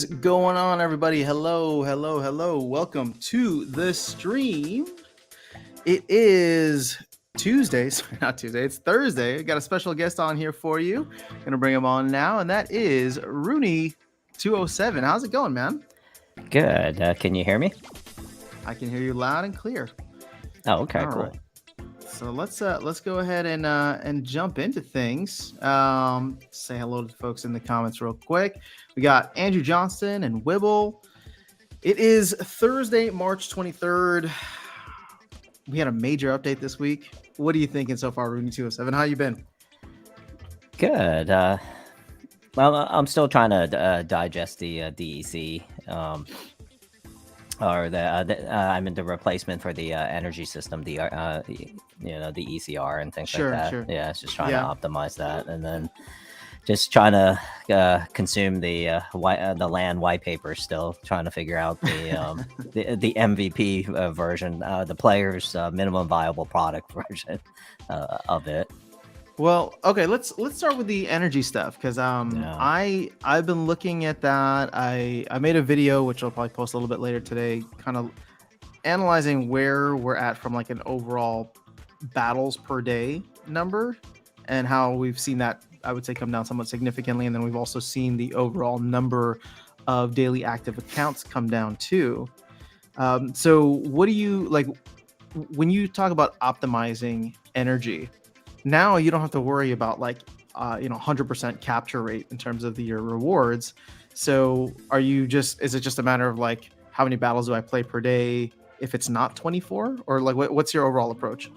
is going on, everybody? Hello, hello, hello. Welcome to the stream. It is Tuesday. Sorry, not Tuesday. It's Thursday. I got a special guest on here for you. Gonna bring him on now, and that is RUNI207. How's it going, man? Good. Can you hear me? I can hear you loud and clear. Oh, okay, All cool. right. So let's go ahead and jump into things. Say hello to the folks in the comments real quick. We got Andrew Johnston and Wibble. It is Thursday, March 23rd. We had a major update this week. What are you thinking so far, RUNI207? How you been? Good. Well, I'm still trying to digest the DEC, or I'm in the replacement for the energy system, the ECR and things like that. Sure. Yeah, it's just trying to optimize that, and then just trying to consume the land white paper. Still trying to figure out the the MVP version, the player's minimum viable product version of it. Well, okay, let's start with the energy stuff because I've been looking at that. I made a video which I'll probably post a little bit later today, kind of analyzing where we're at from like an overall battles per day number and how we've seen that, I would say, come down somewhat significantly, and then we've also seen the overall number of daily active accounts come down too. So what do you like when you talk about optimizing energy? Now you don't have to worry about 100% capture rate in terms of your rewards. So is it just a matter of like how many battles do I play per day if it's not 24, or like what's your overall approach?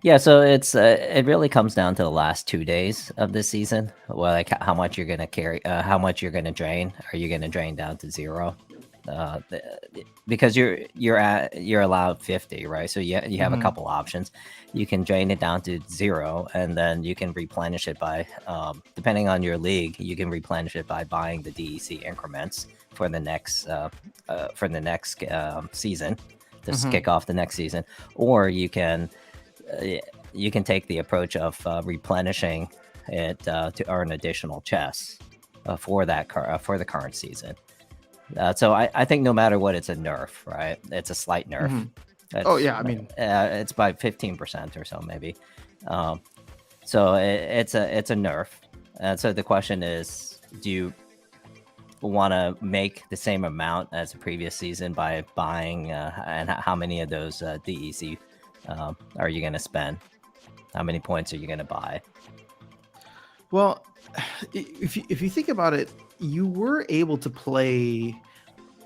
Yeah, so it really comes down to the last 2 days of the season. Well, like how much you're gonna carry, how much you're gonna drain. Are you gonna drain down to 0? Because you're allowed 50, right? So you have a couple options. You can drain it down to 0, and then you can replenish it by, depending on your league, you can replenish it by buying the DEC increments for the next season to kick off the next season, or you can take the approach of replenishing it to earn additional chests for the current season. So I think no matter what, it's a nerf, right? It's a slight nerf. Oh yeah, I mean, it's by 15% or so, maybe. So it's a nerf. And so the question is, do you want to make the same amount as the previous season by buying, and how many of those DEC are you going to spend? How many points are you going to buy? Well, if you think about it, you were able to play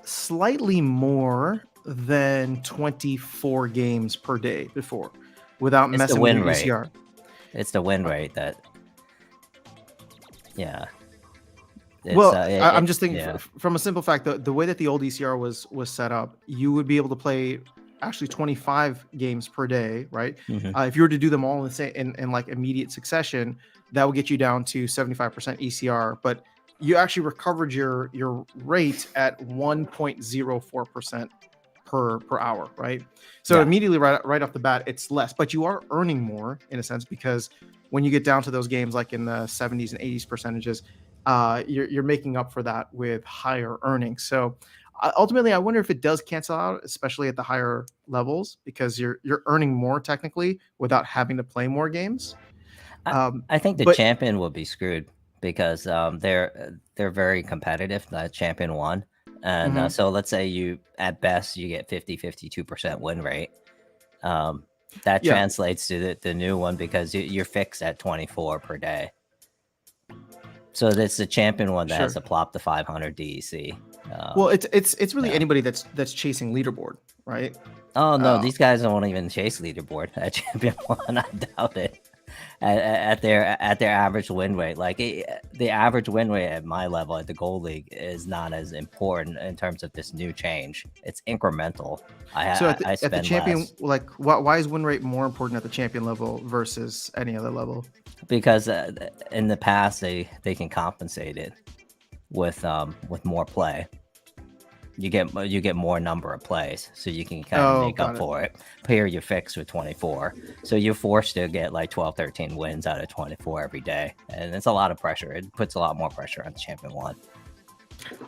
slightly more than 24 games per day before without messing with your ECR. It's the win rate that, yeah. I'm just thinking from a simple fact, the way that the old ECR was set up, you would be able to play actually 25 games per day, right? If you were to do them all in like immediate succession, that would get you down to 75% ECR, but you actually recovered your rate at 1.04% per hour, right? So immediately right off the bat, it's less, but you are earning more in a sense, because when you get down to those games like in the 70s and 80s percentages, you're making up for that with higher earnings. So ultimately, I wonder if it does cancel out, especially at the higher levels, because you're earning more technically without having to play more games. I think the champion will be screwed because they're very competitive. The champion 1, and so let's say at best you get 52% win rate. That translates to the new one because you're fixed at 24 per day. So that's the champion one that has to plop the 500 DEC. Well, it's really anybody that's chasing leaderboard, right? Oh no, these guys don't even chase leaderboard at champion 1. I doubt it. At their average win rate, like the average win rate at my level at the gold league is not as important in terms of this new change. It's incremental. At the champion, like why is win rate more important at the champion level versus any other level? Because in the past they can compensate it with more play. You get more number of plays, so you can kind of make up for it. Here you're fixed with 24, so you're forced to get like 12, 13 wins out of 24 every day, and it's a lot of pressure. It puts a lot more pressure on the champion 1.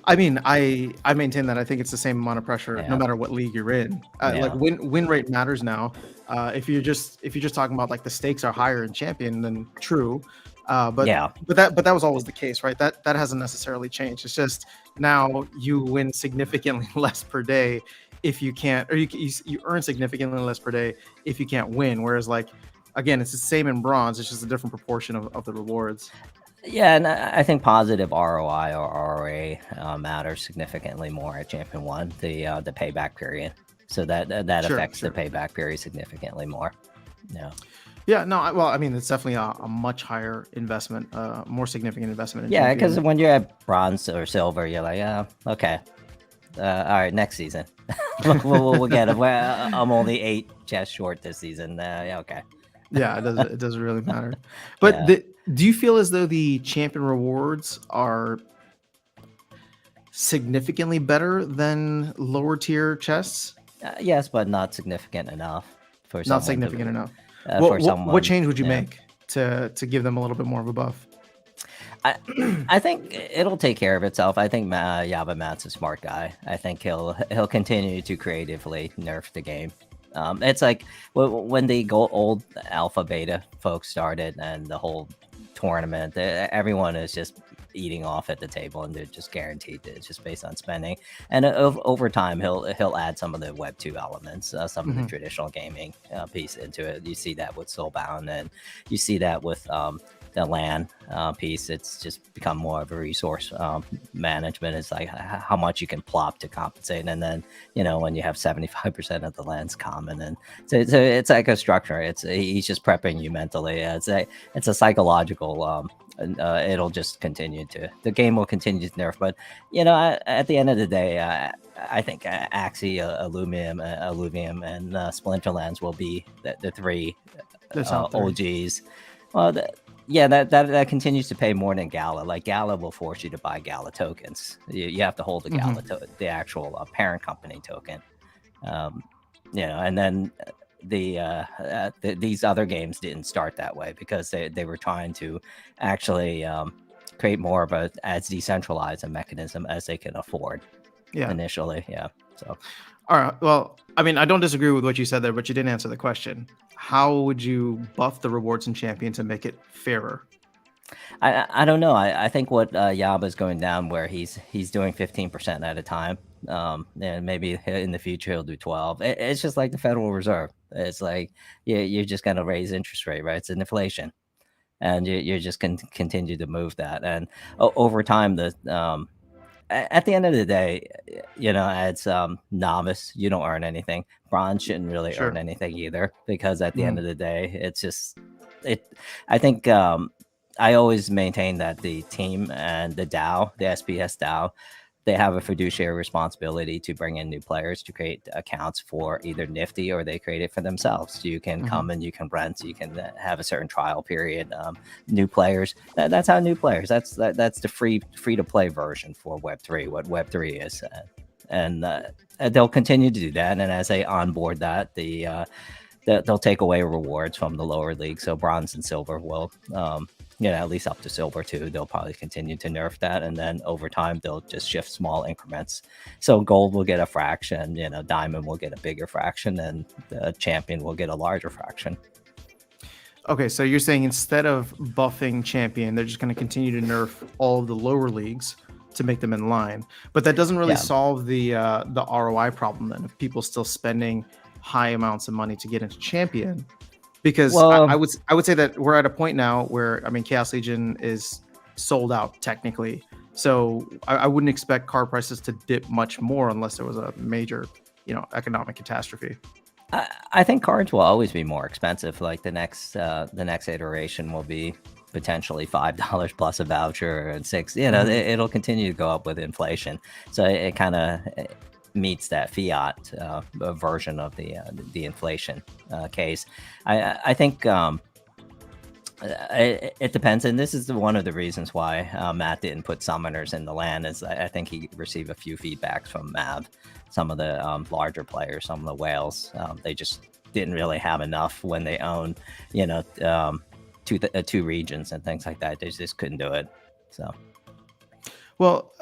I mean, I maintain that I think it's the same amount of pressure no Yeah. matter what league you're in. Like Yeah. win rate matters now. If you're just talking about like the stakes are higher in champion, then true. But Yeah. that was always the case, right? That hasn't necessarily changed. It's just now you win significantly less per day if you can't, or you earn significantly less per day if you can't win. Whereas like again, it's the same in bronze. It's just a different proportion of the rewards. Yeah, and I think positive ROI or ROA matters significantly more at Champion 1, the payback period. So that Sure, affects the sure. payback period significantly more. Yeah. Yeah, no, well, I mean, it's definitely a much higher investment, more significant investment in Yeah, because champion. when you're at bronze or silver, you're like, yeah, okay. All right, next season. We'll get it. Well, I'm only 8 chests short this season. Yeah, okay. Yeah, it doesn't really matter. But Yeah. do you feel as though the champion rewards are significantly better than lower tier chests? Yes, but not significant enough for Not someone significant to enough. for What someone. change would you Yeah. make to give them a little bit more of a buff? I think it'll take care of itself. I think Yaba Matt's a smart guy. I think he'll continue to creatively nerf the game. It's like when the old alpha beta folks started and the whole tournament, everyone is just eating off at the table and they're just guaranteed that it's just based on spending. And over time, he'll add some of the Web 2 elements, some of the traditional gaming piece into it. You see that with Soulbound, and you see that with the LAN piece. It's just become more of a resource management. It's like how much you can plop to compensate, and then when you have 75% of the lands common, and so it's like a structure. He's just prepping you mentally. It's a psychological. It'll just continue the game will continue to nerf, but at the end of the day, I think Axie, Illuvium, and Splinterlands will be the three The top three. OGs. Well, yeah, that continues to pay more than Gala. Like Gala will force you to buy Gala tokens. You have to hold the Gala the actual parent company token. And then these other games didn't start that way because they were trying to actually create more of as decentralized a mechanism as they can afford. Yeah. Initially, yeah. So. All right. Well, I mean, I don't disagree with what you said there, but you didn't answer the question. How would you buff the rewards in champion to make it fairer? I don't know. I think what Yaba's going down where he's doing 15% at a time. And maybe in the future he'll do 12. It's just like the Federal Reserve. It's like you're just going to raise interest rate, right? It's an inflation, and you're just going to continue to move that. And over time, at the end of the day, as novice, you don't earn anything. Bronze shouldn't really earn anything either, because at the end of the day, it's just I think I always maintain that the team and the DAO, the SPS DAO, they have a fiduciary responsibility to bring in new players to create accounts for either Nifty, or they create it for themselves. You can come and you can rent, you can have a certain trial period. New players, that's how new players. That's the free to play version for Web3. What Web3 is, and they'll continue to do that. And as they onboard that, they'll take away rewards from the lower league. So bronze and silver will. At least up to silver 2, they'll probably continue to nerf that, and then over time they'll just shift small increments. So gold will get a fraction, diamond will get a bigger fraction, and the champion will get a larger fraction. Okay, so you're saying instead of buffing champion, they're just going to continue to nerf all of the lower leagues to make them in line, but that doesn't really solve the ROI problem. Then, if people still spending high amounts of money to get into champion. Because I would say that we're at a point now where, I mean, Chaos Legion is sold out technically. So I wouldn't expect card prices to dip much more unless there was a major, economic catastrophe. I think cards will always be more expensive. Like the next iteration will be potentially $5 plus a voucher and $6. It'll continue to go up with inflation. So it kind of meets that fiat version of the inflation case. I think it depends, and this is one of the reasons why Matt didn't put summoners in the LAN. Is I think he received a few feedbacks from Mav, some of the larger players, some of the whales. They just didn't really have enough when they own, two regions and things like that. They just couldn't do it. So. Well,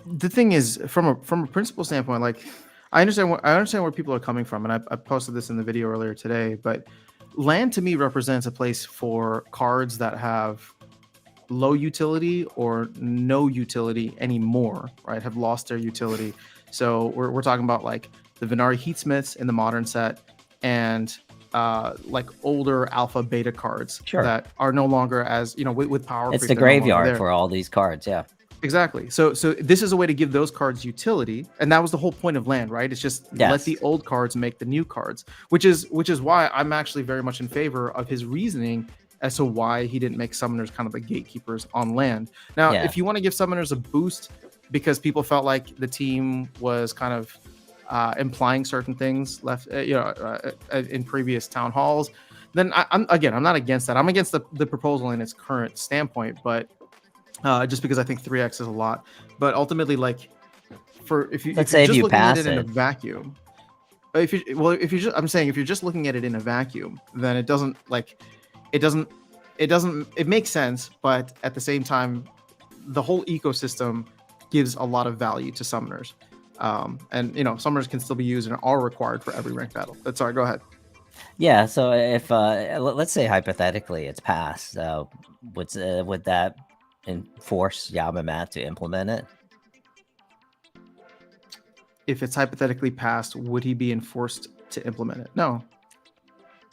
the thing is, from a principle standpoint, like I understand where people are coming from, and I posted this in the video earlier today. But land to me represents a place for cards that have low utility or no utility anymore, right? Have lost their utility. So we're talking about like the Venari Heatsmiths in the modern set, and like older alpha beta cards Sure. that are no longer as, with power It's creep, the they're no longer graveyard there. for all these cards. Yeah. Exactly. So this is a way to give those cards utility, and that was the whole point of land, right? It's just let Yes. the old cards make the new cards, which is why I'm actually very much in favor of his reasoning as to why he didn't make summoners kind of the gatekeepers on land. Now, Yeah. if you want to give summoners a boost because people felt like the team was kind of implying certain things left, in previous town halls, then I'm not against that. I'm against the proposal in its current standpoint, but just because I think 3x is a lot. But ultimately, like if you're Let's say if just you looking at pass it in a it. vacuum, I'm saying if you're just looking at it in a vacuum, then it doesn't it makes sense, but at the same time, the whole ecosystem gives a lot of value to summoners. And summoners can still be used and are required for every ranked battle. But sorry, go ahead. Yeah. So if let's say hypothetically it's passed, would that force Yamamat to implement it? If it's hypothetically passed, would he be enforced to implement it? No.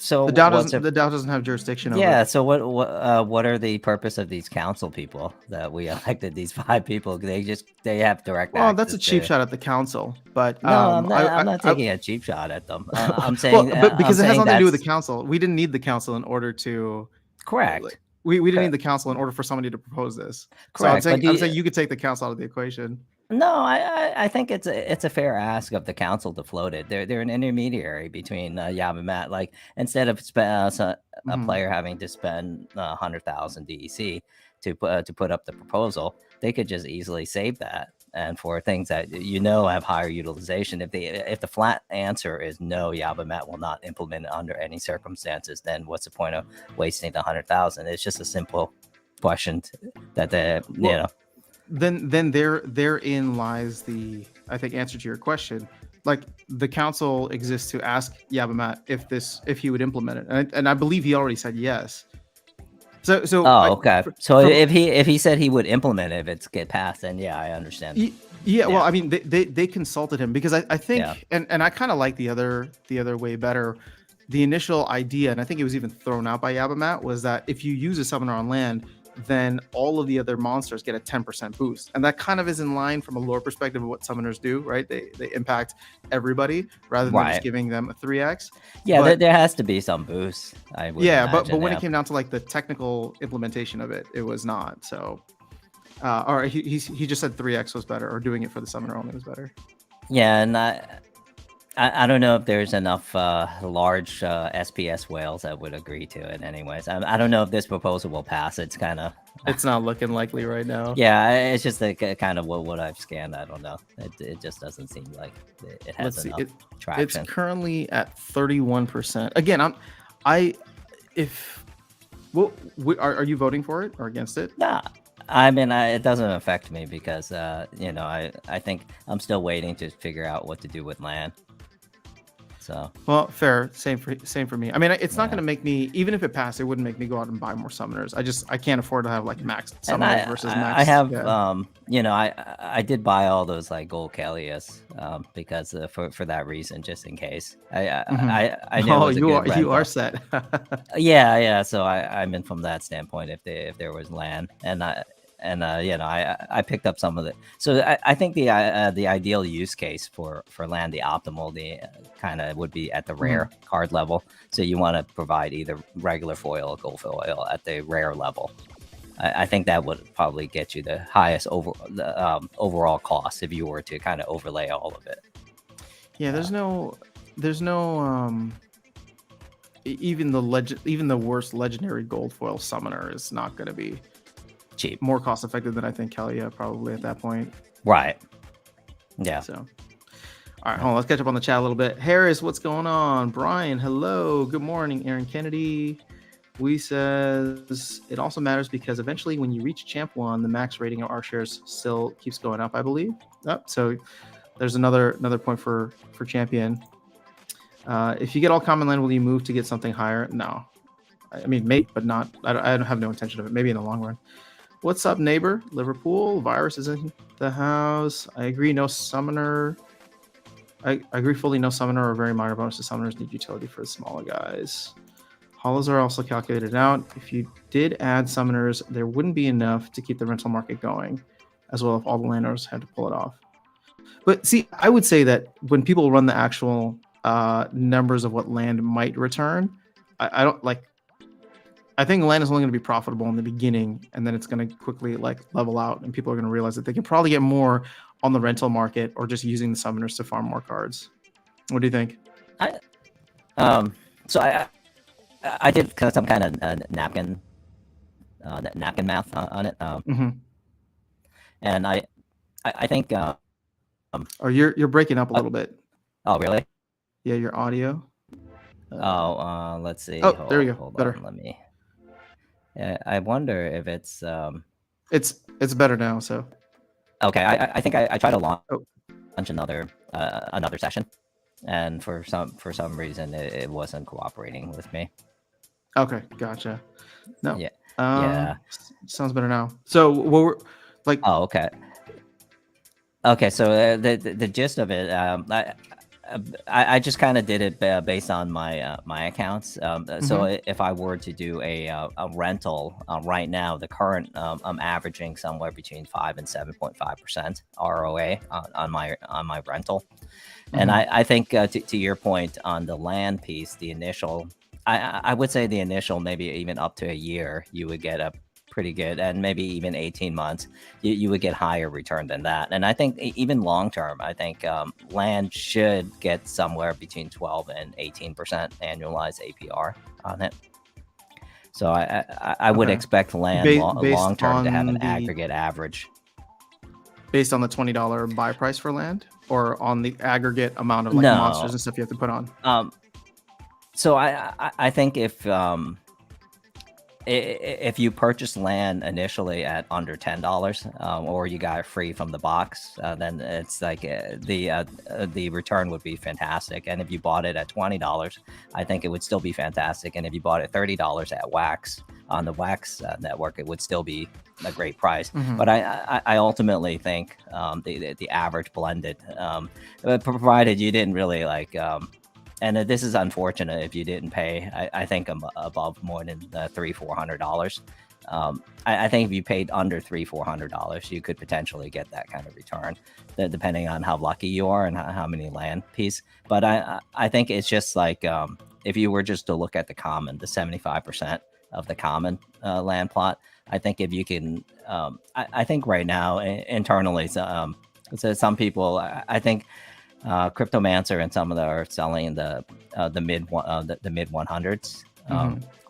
So The DAO what's doesn't have jurisdiction over Yeah. it. So what are the purpose of these council people that we elected? These 5 people, they have direct Well, that's access a cheap to. shot at the council, but No, I'm not. I'm not I taking a cheap shot at them. I'm well, saying. but I'm because it has saying nothing to do with the that's council. We didn't need the council in order to like, correct. we didn't need Correct. the council in order for somebody to propose this. So Correct. But I'm saying you could take the council out of the equation. no, I think it's a fair ask of the council to float it. They're an intermediary between Yamamat. Like instead of a Hmm. player having to spend 100,000 DEC to put up the proposal, they could just easily save that. And for things that have higher utilization, if the flat answer is no, Yamamat will not implement it under any circumstances, then what's the point of wasting the 100,000? It's just a simple question that Then therein lies the, I think, answer to your question. Like the council exists to ask Yabamat if he would implement it, and I believe he already said yes. So Oh, okay. So if he said he would implement it if it's get passed, then yeah, I understand. Yeah, well, I mean, they consulted him because I think, Yeah. and I kind of like the other way better. The initial idea, and I think it was even thrown out by Yabamat, was that if you use a summoner on land, then all of the other monsters get a 10% boost, and that kind of is in line from a lore perspective of what summoners do, right? They impact everybody rather than just giving them a 3x. Yeah, but, there has to be some boost. I would yeah, imagine, but when it came down to like the technical implementation of it, it was not. So, or he just said 3x was better, or doing it for the summoner only was better. Yeah, and I don't know if there's enough large SPS whales that would agree to it. Anyways, I don't know if this proposal will pass. It's kind of it's not looking likely right now. Yeah, it's just kind of what I've scanned. I don't know. It just doesn't seem like it has enough traction. It's currently at 31%. Again, are you voting for it or against it? Nah. I mean, it doesn't affect me because, I think I'm still waiting to figure out what to do with land. So, well, fair. Same for me. I mean, it's not going to make me, even if it passed, it wouldn't make me go out and buy more summoners. I can't afford to have like max summoners versus max. I have, I did buy all those like gold Kellius because for that reason, just in case. I know. Oh, you are set. Yeah. So I'm in from that standpoint. If there was land, I picked up some of it. So I think the ideal use case for land, the optimal, kind of would be at the rare card level. So you want to provide either regular foil or gold foil at the rare level. I think that would probably get you the highest overall cost if you were to kind of overlay all of it. Yeah, there's no even the worst legendary gold foil summoner is not going to be cheap, more cost effective than I think Kelia probably at that point. Right. Yeah. So, all right, hold on. Let's catch up on the chat a little bit. Harris, what's going on? Brian, hello. Good morning. Aaron Kennedy. We says it also matters because eventually when you reach champ 1, the max rating of our shares still keeps going up, I believe. So there's another point for champion. If you get all common land, will you move to get something higher? No. I mean, maybe, but not. I don't have no intention of it. Maybe in the long run. What's up, neighbor? Liverpool. Virus is in the house. I agree. No summoner. I agree fully. No summoner or very minor bonus to summoners need utility for the smaller guys. Hollows are also calculated out. If you did add summoners, there wouldn't be enough to keep the rental market going, as well if all the landowners had to pull it off. But see, I would say that when people run the actual numbers of what land might return, I don't like. I think land is only going to be profitable in the beginning, and then it's going to quickly like level out, and people are going to realize that they can probably get more on the rental market or just using the summoners to farm more cards. What do you think? So I did some kind of napkin math on it, and I think. Oh, you're breaking up a little bit. Oh, really? Yeah, your audio. Let's see. Oh, there you go. Hold Better. on, let me. I wonder if it's. It's better now. So. Okay, I think I tried to launch another session, and for some reason it wasn't cooperating with me. Okay, gotcha. No. Yeah. Yeah. Sounds better now. So what we're like. Oh, okay. Okay, so the gist of it, I just kind of did it based on my accounts. So if I were to do a rental right now, the current I'm averaging somewhere between 5 and 7.5% ROA on my rental, and I think to your point on the land piece, the initial, I would say the initial maybe even up to a year, you would get a pretty good, and maybe even 18 months, you would get higher return than that. And I think even long term, I think land should get somewhere between 12 and 18% annualized APR on it. So I would expect land long term to have an aggregate average. Based on the $20 buy price for land, or on the aggregate amount of like monsters and stuff you have to put on? So I think if you purchase land initially at under $10, or you got it free from the box, then it's like the return would be fantastic. And if you bought it at $20, I think it would still be fantastic. And if you bought it $30 at Wax on the Wax network, it would still be a great price. But I ultimately think the average blended, provided you didn't really like. And this is unfortunate if you didn't pay. I think I'm above more than $300-400. I think if you paid under $300-400, you could potentially get that kind of return, depending on how lucky you are and how many land piece. But I think it's just like if you were just to look at the common, the 75% of the common land plot. I think if you can, I think right now internally, so some people, I think. Cryptomancer and some of them are selling the mid 100s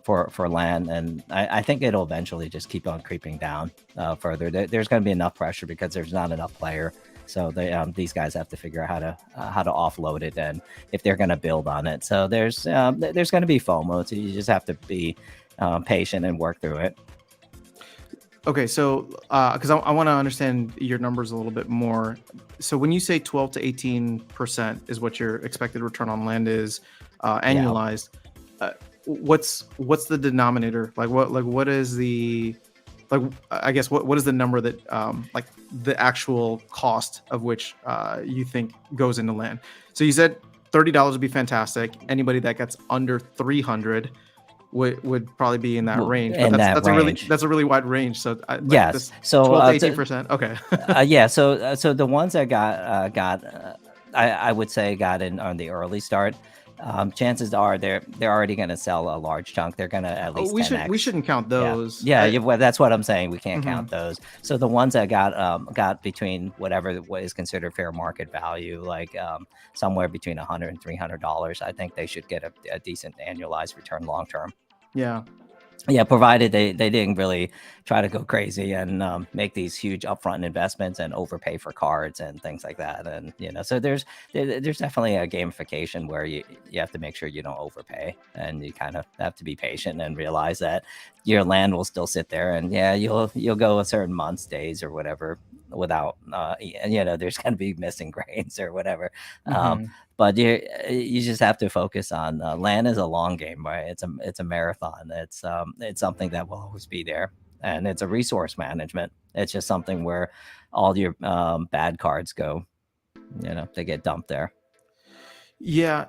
for land, and I think it'll eventually just keep on creeping down further. There's going to be enough pressure because there's not enough player, so these guys have to figure out how to offload it, and if they're going to build on it. So there's going to be FOMO, so you just have to be patient and work through it. Okay, so because I want to understand your numbers a little bit more. So when you say 12 to 18% is what your expected return on land is annualized, what's the denominator? What is the I guess what is the number that like the actual cost of which you think goes into land? So you said $30 would be fantastic. Anybody that gets under 300 would probably be in that range, but that's a really wide range. So yes, so 12 to 18%. Okay. Yeah. So the ones that got I would say got in on the early start. Chances are they're already going to sell a large chunk. They're going to at least. We shouldn't count those. Yeah, well, that's what I'm saying. We can't count those. So the ones that got between what is considered fair market value, like somewhere between $100 and $300, I think they should get a decent annualized return long term. Yeah. Yeah, provided they didn't really try to go crazy and make these huge upfront investments and overpay for cards and things like that. And so there's definitely a gamification where you have to make sure you don't overpay, and you kind of have to be patient and realize that your land will still sit there, and yeah, you'll go a certain months, days, or whatever without there's going to be missing grains or whatever. Um, Mm-hmm. but you just have to focus on land is a long game, right? It's a marathon. It's something that will always be there, and it's a resource management. It's just something where all your bad cards go, they get dumped there. Yeah,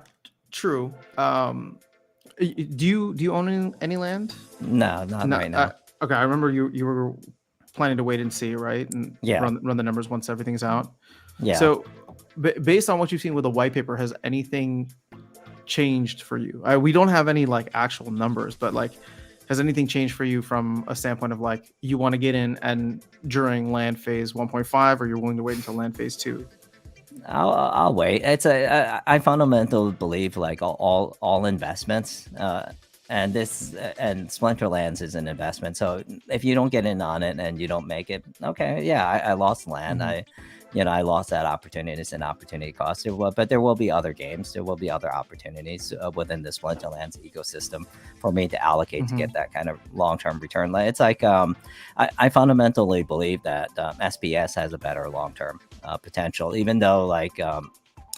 true. Do you own any land? No, not No. right now. Okay, I remember you were planning to wait and see, right, and Yeah, run the numbers once everything's out. yeah. So, based on what you've seen with the white paper, has anything changed for you? We don't have any like actual numbers, but like, has anything changed for you from a standpoint of like you want to get in and during land phase 1.5, or you're willing to wait until land phase 2? I'll wait. I fundamentally believe like all investments, and this and Splinterlands is an investment. So if you don't get in on it and you don't make it, okay, yeah, I lost land. Mhm. I lost that opportunity. It's an opportunity cost. But there will be other games. There will be other opportunities within the Splinterlands ecosystem for me to allocate to Mhm. get that kind of long-term return. It's like I fundamentally believe that SPS has a better long-term potential, even though like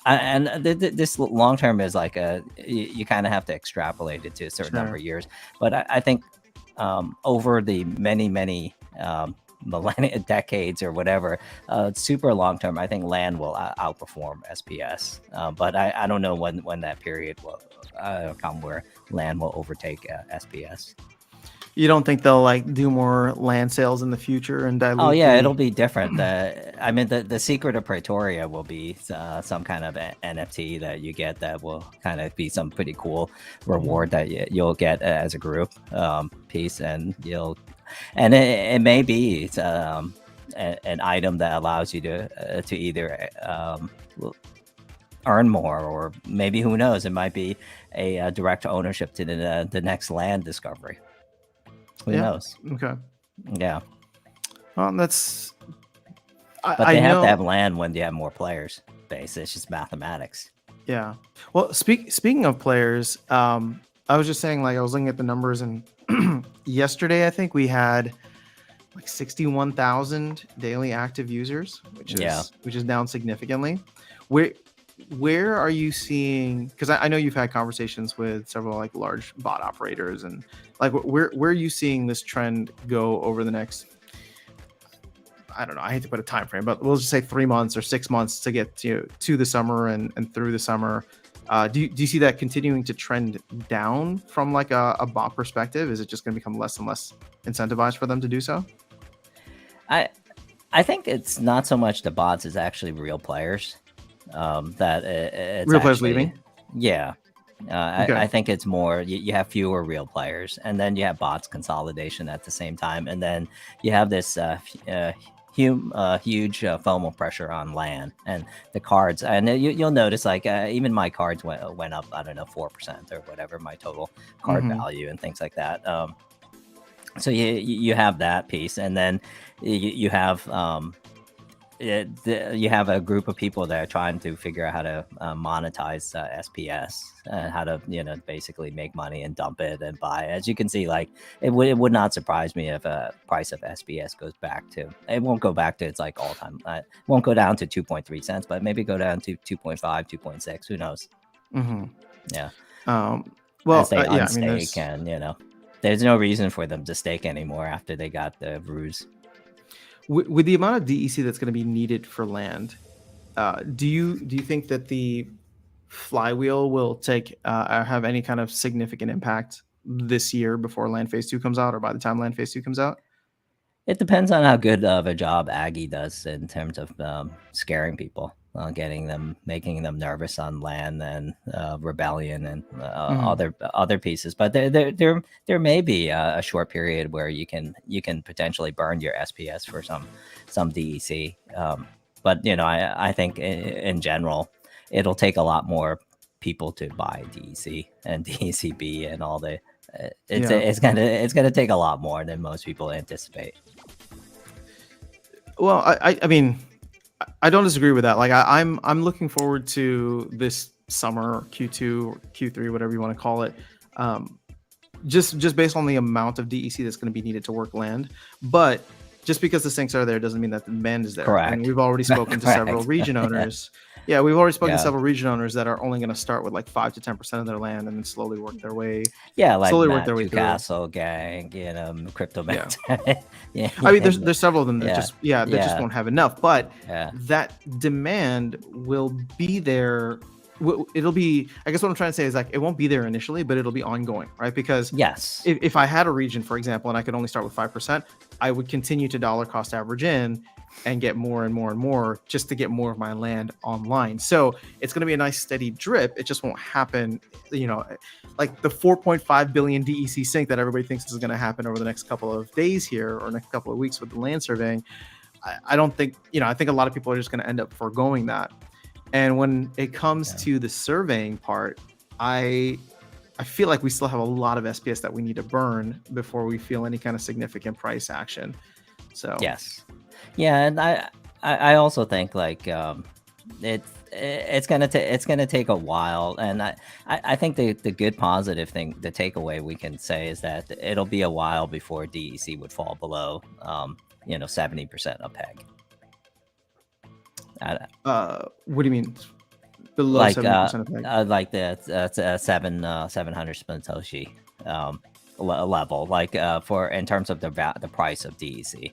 this long term is like you kind of have to extrapolate it to a certain number Sure. of years. But I think over the many millennia, decades, or whatever, super long term, I think land will outperform SPS. But I don't know when that period will come where land will overtake SPS. You don't think they'll like do more land sales in the future and Oh dilute yeah, it'll the? be different. I mean, the secret of Pretoria will be some kind of NFT that you get that will kind of be some pretty cool reward that you'll get as a group piece, and it may be an item that allows you to either earn more, or maybe, who knows, it might be a direct ownership to the next land discovery. Who Yeah. knows? Okay. Yeah. Well, that's. But I they have to have know. land when you have more players. Base. It's just mathematics. Yeah. Well, speaking of players, I was just saying, like, I was looking at the numbers, and yesterday I think we had like 61,000 daily active users, which Yeah. is down significantly. Where where are you seeing? Because I know you've had conversations with several like large bot operators, and like where are you seeing this trend go over the next? I don't know. I hate to put a time frame, but we'll just say 3 months or 6 months to get to the summer and through the summer. Do you see that continuing to trend down from like a bot perspective? Is it just going to become less and less incentivized for them to do so? I I think it's not so much the bots; it's actually real players. That it's Real players actually, leaving. yeah. I Okay. think it's more you have fewer real players, and then you have bots consolidation at the same time, and then you have this huge FOMO pressure on LAN and the cards. And you'll notice, like, even my cards went up, I don't know, 4% or whatever, my total card Mm-hmm. value and things like that. So you have that piece, and then you have you have a group of people that are trying to figure out how to monetize SPS, and how to basically make money and dump it and buy. As you can see, like, it would not surprise me if price of SPS goes back to, it won't go back to its like all time. It won't go down to 2.3 cents, but maybe go down to 2.5, 2.6. Who knows? Mm-hmm. Yeah, Um, as well, they yeah. I mean, unstake, and there's no reason for them to stake anymore after they got the ruse. with the amount of DEC that's going to be needed for land, do you think that the flywheel will take or have any kind of significant impact this year before land phase 2 comes out, or by the time land phase 2 comes out? It depends on how good of a job Aggie does in terms of scaring people, making them nervous on land, and rebellion, and Mm-hmm. other pieces. But there may be a short period where you can potentially burn your SPS for some DEC. But I think in general, it'll take a lot more people to buy DEC and DECB and all the It's gonna take a lot more than most people anticipate. Well, I mean, I don't disagree with that. Like I'm looking forward to this summer, Q2 or Q3, whatever you want to call it. Just based on the amount of DEC that's going to be needed to work land. But just because the sinks are there doesn't mean that the demand is there. Correct. And we've already spoken to several region owners. Yeah, we've already spoken to several region owners that are only going to start with like 5 to 10% of their land and then slowly work their way. Yeah, like slowly Matt, work their way Castle Gang, Crypto Matt. Yeah. I mean, there's several of them that just won't have enough. But that demand will be there. It'll be, I guess what I'm trying to say is like, it won't be there initially, but it'll be ongoing, right? Because if I had a region, for example, and I could only start with 5%, I would continue to dollar cost average in and get more and more and more just to get more of my land online. So it's going to be a nice steady drip. It just won't happen, like the 4.5 billion DEC sink that everybody thinks is going to happen over the next couple of days here or next couple of weeks with the land surveying. I don't think, I think a lot of people are just going to end up foregoing that. And when it comes to the surveying part, I feel like we still have a lot of SPS that we need to burn before we feel any kind of significant price action. So and I also think like it's gonna take a while, and I think the good positive thing, the takeaway we can say is that it'll be a while before DEC would fall below 70% of peg. What do you mean below like 70% of peg? Like the 700 Satoshi level, like for in terms of the price of DEC.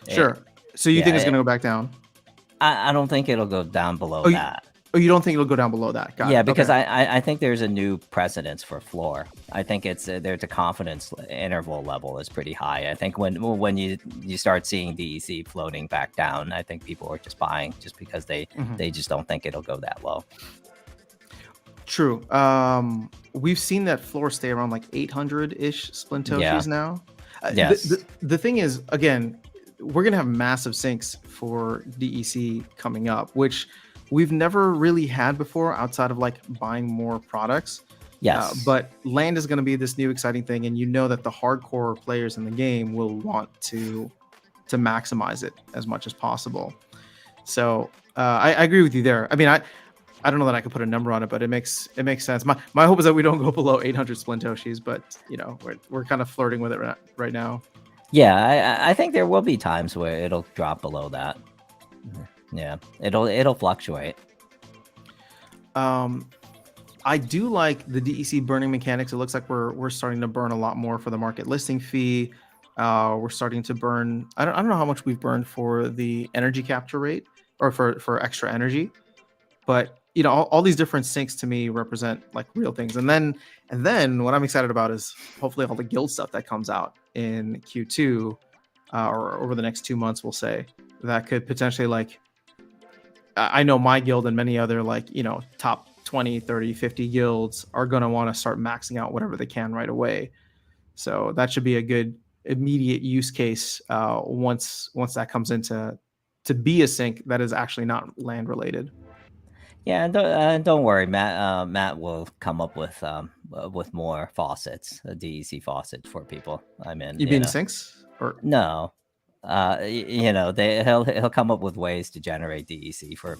Sure. So you think it's going to go back down? I don't think it'll go down below that. Oh, you don't think it'll go down below that? Got it. Because I think there's a new precedence for floor. I think it's there's a confidence interval level is pretty high. I think when you start seeing DEC floating back down, I think people are just buying just because they just don't think it'll go that low. True. We've seen that floor stay around like 800-ish splintoshis now. The thing is, again, we're gonna have massive sinks for DEC coming up, which we've never really had before outside of like buying more products. But land is going to be this new exciting thing, and that the hardcore players in the game will want to maximize it as much as possible. So I agree with you there. I mean, I don't know that I could put a number on it, but it makes sense. My hope is that we don't go below 800 splintoshis, but we're kind of flirting with it right now. I think there will be times where it'll drop below that. Yeah, it'll fluctuate. I do like the DEC burning mechanics. It looks like we're starting to burn a lot more for the market listing fee. We're starting to burn. I don't know how much we've burned for the energy capture rate or for extra energy, but all these different sinks to me represent like real things. And then what I'm excited about is hopefully all the guild stuff that comes out in Q2 or over the next 2 months. We'll say that could potentially like. I know my guild and many other like, top 20, 30, 50 guilds are going to want to start maxing out whatever they can right away. So that should be a good immediate use case once that comes into to be a sink that is actually not land related. Yeah, and don't worry, Matt will come up with more faucets, DEC faucets for people. I mean, you mean sinks or no? He'll come up with ways to generate DEC for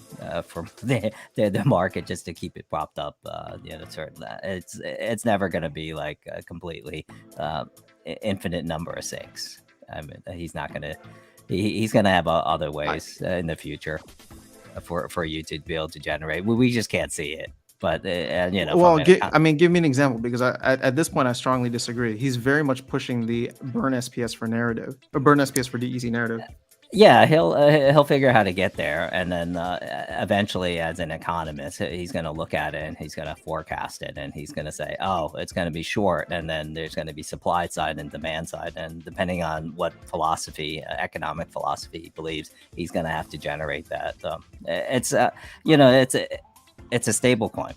the market just to keep it propped up. It's never going to be like a completely infinite number of sinks. I mean, he's not going to. He's going to have other ways in the future for you to be able to generate. We just can't see it. But well, give me an example, because at this point I strongly disagree. He's very much pushing the burn SPS for narrative, or burn SPS for DEC narrative. Yeah, he'll figure out how to get there, and then eventually, as an economist, he's going to look at it and he's going to forecast it, and he's going to say, "Oh, it's going to be short," and then there's going to be supply side and demand side, and depending on what economic philosophy he believes, he's going to have to generate that. It's a stable coin.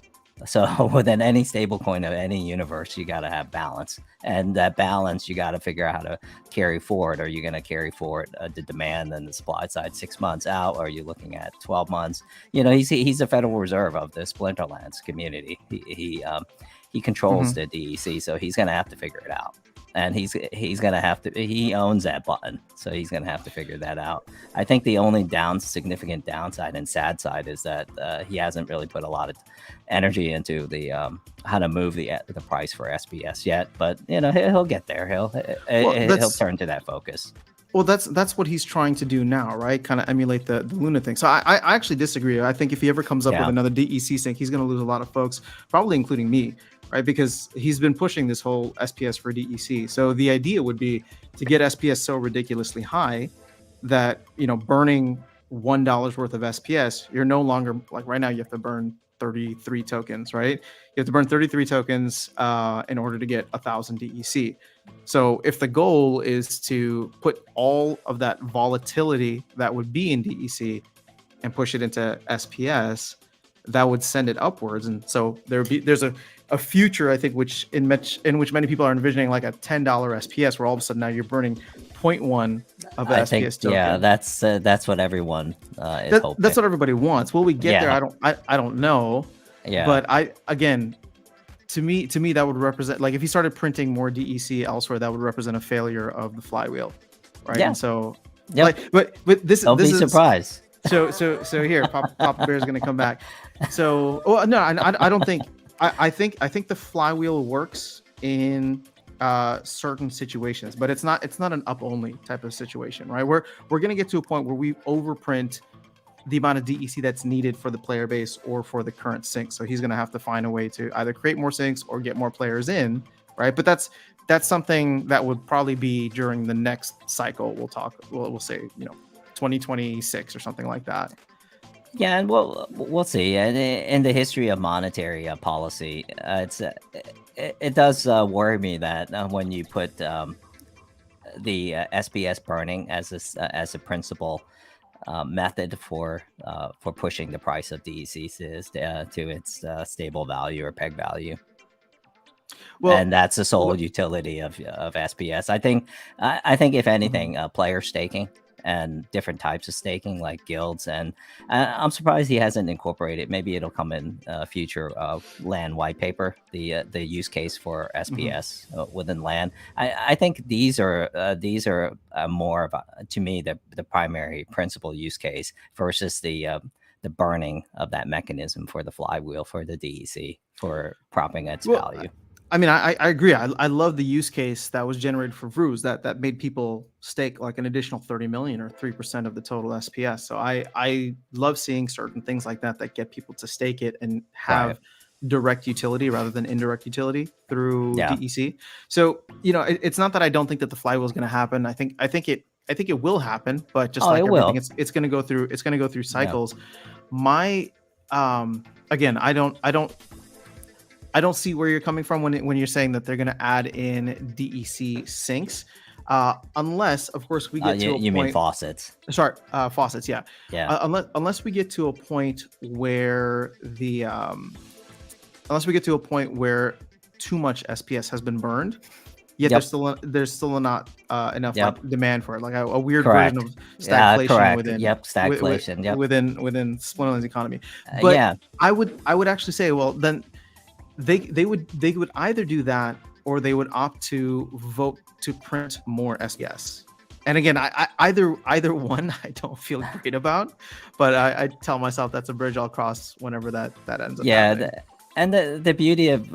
So within any stablecoin of any universe, you got to have balance, and that balance you got to figure out how to carry forward. Are you going to carry forward the demand and the supply side 6 months out? Or are you looking at 12 months? He's the Federal Reserve of the Splinterlands community. He controls the DEC, so he's going to have to figure it out. And he's gonna have to. He owns that button, so he's gonna have to figure that out. I think the only significant downside and sad side is that he hasn't really put a lot of energy into the how to move the price for SPS yet. But he'll get there. He'll turn to that focus. Well, that's what he's trying to do now, right? Kind of emulate the Luna thing. So I actually disagree. I think if he ever comes up with another DEC sync, he's going to lose a lot of folks, probably including me, right? Because he's been pushing this whole SPS for DEC. So the idea would be to get SPS so ridiculously high that, burning $1 worth of SPS, you're no longer, like right now, you have to burn 33 tokens, right? You have to burn 33 tokens in order to get 1,000 DEC. So if the goal is to put all of that volatility that would be in DEC and push it into SPS, that would send it upwards. And so there's a future, I think, in which many people are envisioning like a $10 SPS, where all of a sudden now you're burning 0.1 of SPS token. Yeah, that's what everyone is hoping. That's what everybody wants. Will we get there? I don't know. Yeah. But to me that would represent, like, if he started printing more DEC elsewhere, that would represent a failure of the flywheel, right? Yeah. And so, yep. but this Don't this be is surprised. So here, Papa Bear is going to come back. So, no, I don't think. I think the flywheel works in certain situations, but it's not an up only type of situation, right? We're going to get to a point where we overprint the amount of DEC that's needed for the player base or for the current sync. So he's going to have to find a way to either create more syncs or get more players in, right? But that's something that would probably be during the next cycle. We'll say 2026 or something like that. Yeah, and we'll see. And in the history of monetary policy, it does worry me that when you put the SPS burning as a principal method for pushing the price of DECs to its stable value or peg value. Well, and that's the sole utility of SPS. I think if anything, player staking and different types of staking like guilds, and I'm surprised he hasn't incorporated. Maybe it'll come in future LAN white paper, the use case for SPS within LAN. I think these are more of to me the primary principal use case versus the burning of that mechanism for the flywheel for the DEC for propping its value. I mean, I agree. I love the use case that was generated for Vruz that made people stake like an additional 30 million or 3% of the total SPS. So I love seeing certain things like that get people to stake it and have direct utility rather than indirect utility through DEC. So it's not that I don't think that the flywheel is going to happen. I think it will happen, but just like everything, it's going to go through cycles. My again, I don't see where you're coming from when you're saying that they're going to add in DEC syncs, unless, of course, we get to a point. You mean faucets? Sorry, faucets. Yeah. Yeah. Unless we get to a point where too much SPS has been burned, yet there's still not enough demand for it, like a weird version of stagflation within stagflation within Splinterlands economy. But I would actually say, well, then they would either do that or they would opt to vote to print more SPS. And again, either one I don't feel great about, but I tell myself that's a bridge I'll cross whenever that ends up happening. And the beauty of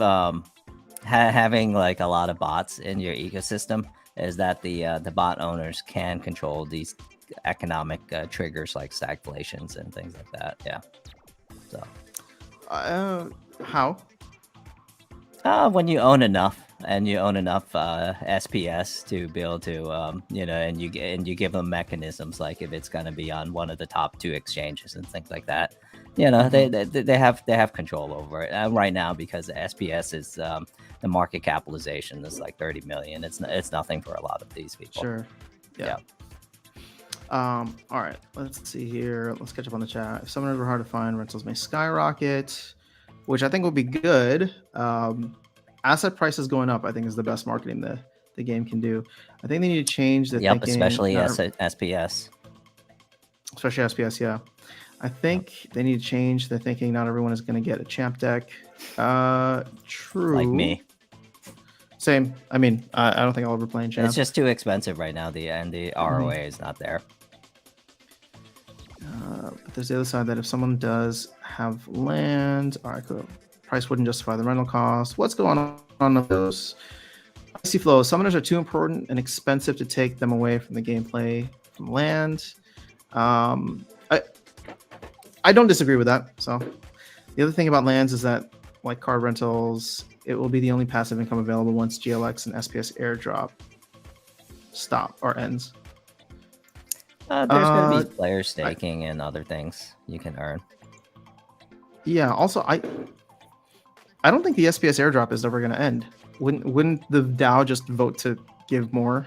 having like a lot of bots in your ecosystem is that the bot owners can control these economic triggers like stagflations and things like that. Yeah. So how? When you own enough SPS to be able to and you give them mechanisms, like if it's going to be on one of the top 2 exchanges and things like that, they have control over it right now, because the SPS is the market capitalization is like 30 million. It's nothing for a lot of these people. Sure. Yeah. All right, let's see here. Let's catch up on the chat. If summoners were hard to find, rentals may skyrocket. which I think will be good. Asset prices going up, I think, is the best marketing the game can do. I think they need to change the Yep, thinking, especially SPS. especially SPS. Yeah, I Yep. think they need to change the thinking. Not everyone is going to get a champ deck. Like True. me. Same. I mean, I don't think I'll ever play in champ. It's just too expensive right now. The ROA is not there. But there's the other side that if someone does have land, all right, cool. Price wouldn't justify the rental cost. What's going on with those? Icy flow. Summoners are too important and expensive to take them away from the gameplay from land. I don't disagree with that. So the other thing about lands is that, like card rentals, it will be the only passive income available once GLX and SPS airdrop stop or ends. There's going to be player staking and other things you can earn. Yeah. Also, I don't think the SPS airdrop is ever going to end. Wouldn't the DAO just vote to give more?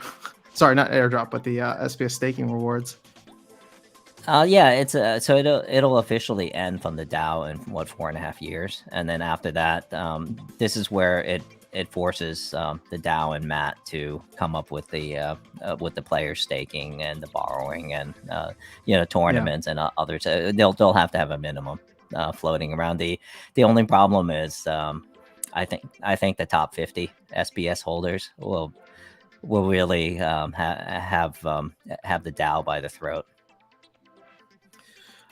Sorry, not airdrop, but the SPS staking rewards. Yeah, it's so it'll officially end from the DAO in 4.5 years, and then after that, this is where it forces the DAO and Matt to come up with the player staking and the borrowing and tournaments and others. They'll have to have a minimum floating around. The only problem is I think the top 50 SPS holders will really have the DAO by the throat.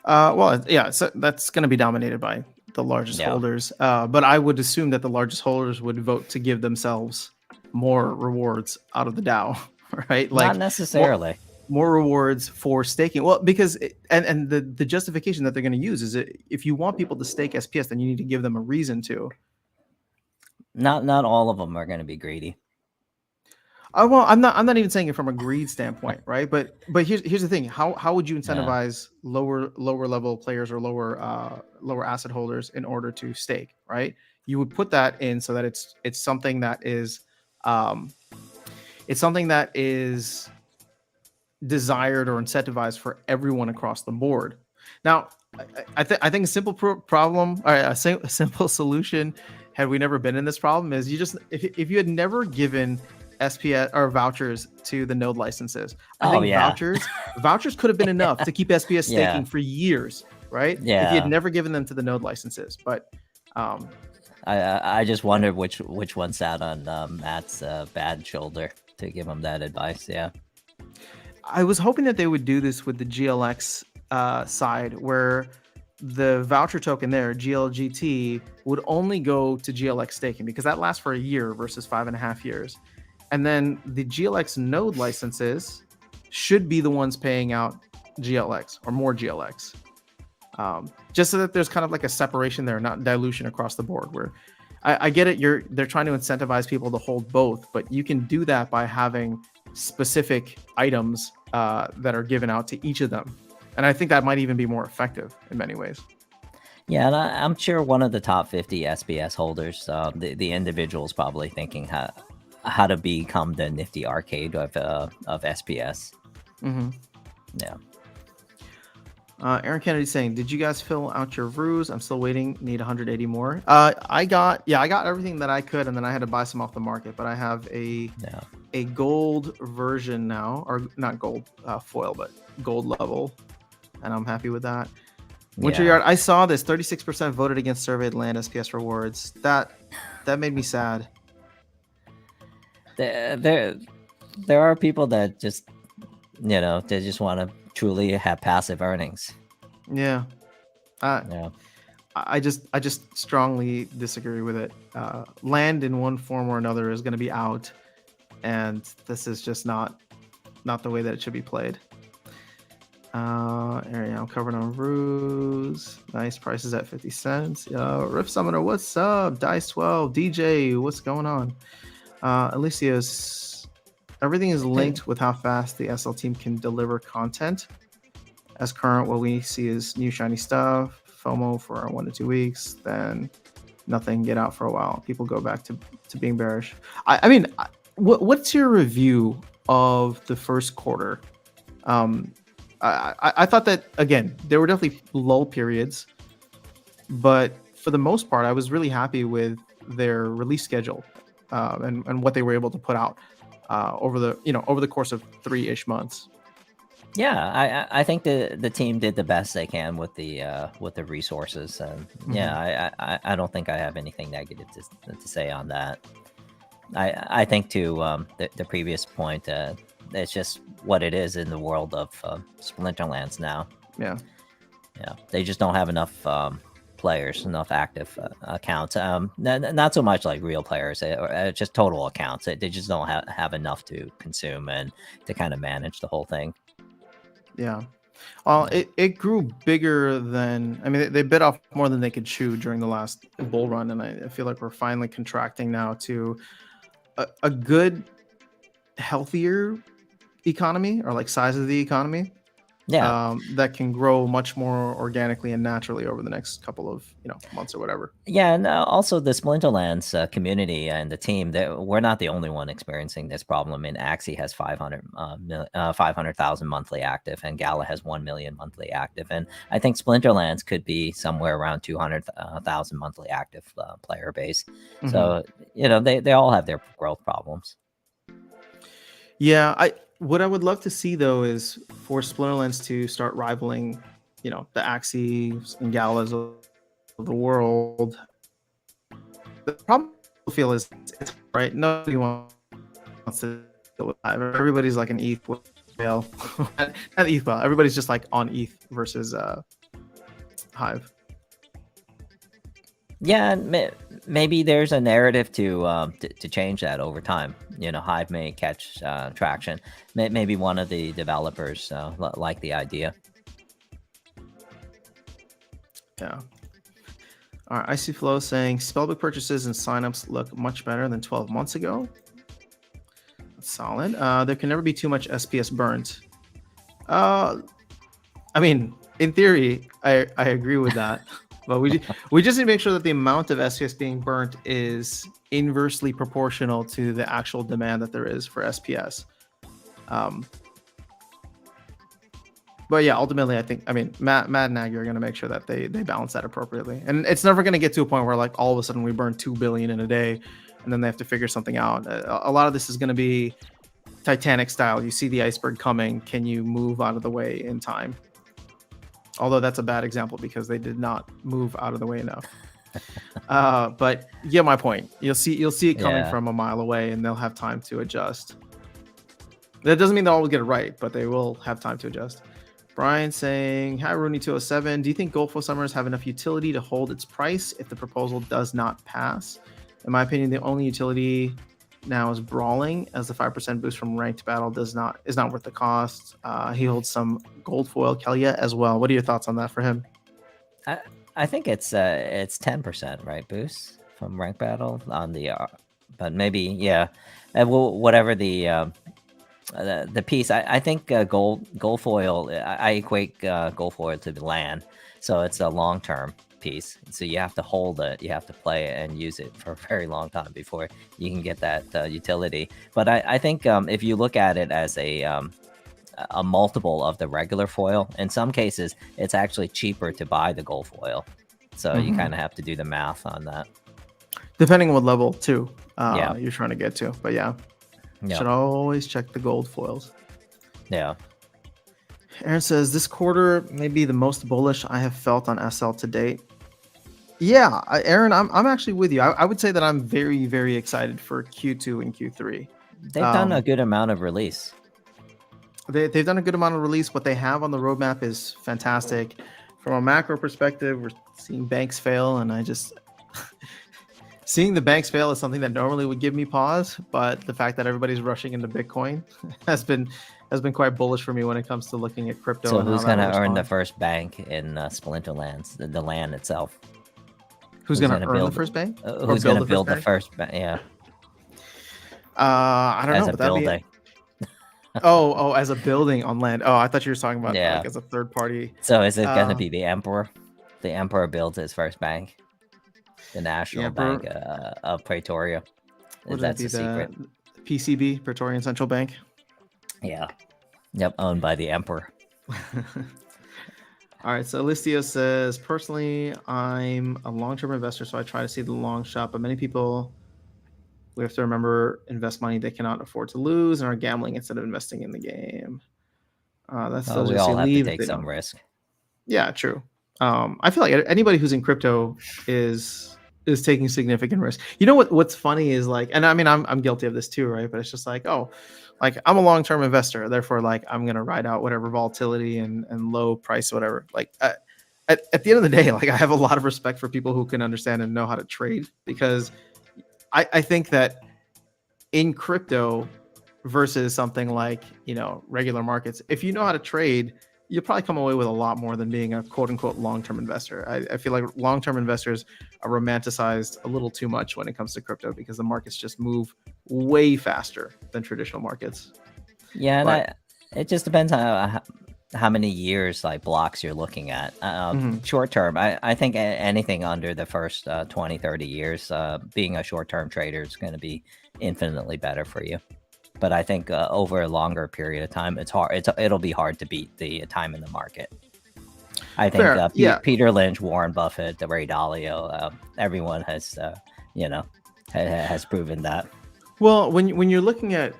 Well, yeah, so that's going to be dominated by the largest holders. But I would assume that the largest holders would vote to give themselves more rewards out of the DAO, right? Like not necessarily. More rewards for staking. Well, because and the justification that they're going to use is if you want people to stake SPS, then you need to give them a reason to. Not all of them are going to be greedy. Well, I'm not even saying it from a greed standpoint, right? But here's the thing: how would you incentivize lower level players or lower asset holders in order to stake, right? You would put that in so that it's something that is desired or incentivized for everyone across the board. Now, I think a simple problem, or a simple solution, had we never been in this problem, is you just if you had never given SPS or vouchers to the node licenses. I think vouchers could have been enough to keep SPS staking for years, right? Yeah. If you had never given them to the node licenses. But I just wondered which one sat on Matt's bad shoulder to give him that advice. Yeah. I was hoping that they would do this with the GLX side, where the voucher token there, GLGT, would only go to GLX staking because that lasts for a year versus 5.5 years. And then the GLX node licenses should be the ones paying out GLX or more GLX. Just so that there's kind of like a separation there, not dilution across the board. Where I get it, they're trying to incentivize people to hold both, but you can do that by having specific items that are given out to each of them. And I think that might even be more effective in many ways. Yeah, and I'm sure one of the top 50 SPS holders, the individual's probably thinking how to become the nifty arcade of SPS. Mm-hmm. Yeah. Aaron Kennedy saying, "Did you guys fill out your ruse? I'm still waiting. Need 180 more." I got everything that I could, and then I had to buy some off the market. But I have a gold version now, or not gold foil, but gold level, and I'm happy with that. Winter Yard. I saw this. 36% voted against surveyed land SPS rewards. That made me sad. There are people that just they just want to truly have passive earnings. Yeah. I just strongly disagree with it. Land in one form or another is going to be out, and this is just not the way that it should be played. I'm covered on ruse. Nice prices at 50 cents. Rift Summoner, what's up? Dice 12, DJ, what's going on? Alicia's, everything is linked with how fast the SL team can deliver content. As current, what we see is new shiny stuff, FOMO for 1 to 2 weeks, then nothing, get out for a while. People go back to being bearish. I mean, what's your review of the first quarter? I thought that, again, there were definitely lull periods, but for the most part, I was really happy with their release schedule, and what they were able to put out over the course of 3-ish months. Yeah, I think the team did the best they can with the resources, and yeah, I don't think I have anything negative to say on that. I think to the previous point, it's just what it is in the world of Splinterlands now. Yeah. Yeah, they just don't have enough players, enough active accounts. Not so much like real players, just total accounts. They just don't have enough to consume and to kind of manage the whole thing. Yeah. Well, it grew bigger than, I mean, they bit off more than they could chew during the last bull run, and I feel like we're finally contracting now to a good, healthier economy, or like size of the economy. Yeah. That can grow much more organically and naturally over the next couple of months or whatever. Yeah, and also the Splinterlands community and the team, we're not the only one experiencing this problem. I mean, Axie has 500,000 monthly active, and Gala has 1 million monthly active. And I think Splinterlands could be somewhere around 200,000 monthly active player base. So, they all have their growth problems. Yeah, what I would love to see though is for Splinterlands to start rivaling, the Axies and Galas of the world. The problem I feel is it's right. Nobody wants to deal with Hive. Everybody's like an ETH whale. Not ETH whale. Everybody's just like on ETH versus Hive. Yeah, maybe there's a narrative to change that over time. Hive may catch traction. Maybe one of the developers like the idea. Yeah. All right. Icy Flow saying spellbook purchases and signups look much better than 12 months ago. That's solid. There can never be too much SPS burnt. I mean, in theory, I agree with that. But we just need to make sure that the amount of SPS being burnt is inversely proportional to the actual demand that there is for SPS. But yeah, ultimately, I mean, Matt and Nagy are going to make sure that they balance that appropriately. And it's never going to get to a point where like all of a sudden we burn 2 billion in a day and then they have to figure something out. A lot of this is going to be Titanic style. You see the iceberg coming. Can you move out of the way in time? Although that's a bad example because they did not move out of the way enough. But yeah, my point. You'll see it coming from a mile away, and they'll have time to adjust. That doesn't mean they'll always get it right, but they will have time to adjust. Brian saying, "Hi, RUNI207. Do you think Gold Flow Summers have enough utility to hold its price if the proposal does not pass? In my opinion, the only utility now is brawling, as the 5% boost from ranked battle is not worth the cost. He holds some gold foil Kelia as well. What are your thoughts on that for him?" I think it's 10%, right? Boost from ranked battle on the but maybe whatever the piece. I think gold foil. I equate gold foil to the land, so it's a long term piece. So you have to hold it, you have to play it and use it for a very long time before you can get that utility. But I think if you look at it as a multiple of the regular foil, in some cases it's actually cheaper to buy the gold foil. So you kind of have to do the math on that. Depending on what level too you're trying to get to. But should always check the gold foils. Yeah. Aaron says this quarter may be the most bullish I have felt on SL to date. Yeah, Aaron, I'm actually with you. I would say that I'm very, very excited for Q2 and Q3. They've done a good amount of release. They've done a good amount of release. What they have on the roadmap is fantastic. From a macro perspective, we're seeing banks fail, and I just seeing the banks fail is something that normally would give me pause. But the fact that everybody's rushing into Bitcoin has been quite bullish for me when it comes to looking at crypto. So who's going to earn the first bank in Splinterlands, the land itself? Who's going to earn the first bank? Who's going to build the first bank? Yeah. I don't know. As a building. As a building on land. Oh, I thought you were talking about like as a third party. So is it going to be the Emperor? The Emperor builds his first bank, the National Bank of Pretoria. That's the secret. PCB, Praetorian Central Bank. Yeah. Yep, owned by the Emperor. All right, so Alistio says, personally, I'm a long-term investor, so I try to see the long shot. But many people, we have to remember, invest money they cannot afford to lose and are gambling instead of investing in the game. That's Well, those we just all you have to leave if take they some don't. risk. Yeah, true. I feel like anybody who's in crypto is taking significant risk. You know what's funny is like, and I mean I'm guilty of this too, right? But it's just like, oh, like I'm a long-term investor, therefore like I'm gonna ride out whatever volatility and low price, whatever. Like at the end of the day, like I have a lot of respect for people who can understand and know how to trade, because I think that in crypto versus something like, regular markets, if you know how to trade, you'll probably come away with a lot more than being a quote unquote long-term investor. I feel like long-term investors are romanticized a little too much when it comes to crypto, because the markets just move way faster than traditional markets. Yeah, and But it just depends on how many years like blocks you're looking at. Short term, I think anything under the first 20, 30 years, being a short term trader is going to be infinitely better for you. But I think over a longer period of time, it'll be hard to beat the time in the market. I think fair, yeah. Peter Lynch, Warren Buffett, Ray Dalio, everyone has has proven that. Well, when you're looking at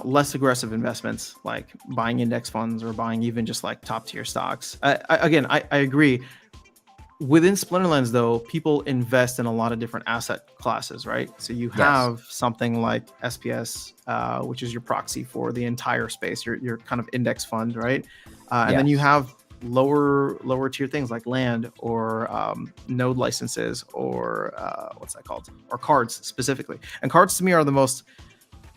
less aggressive investments like buying index funds or buying even just like top tier stocks, I agree. Within Splinterlands, though, people invest in a lot of different asset classes, right? So you have something like SPS, which is your proxy for the entire space, your kind of index fund, right? And then you have lower tier things like land or node licenses or what's that called? Or cards specifically. And cards to me are the most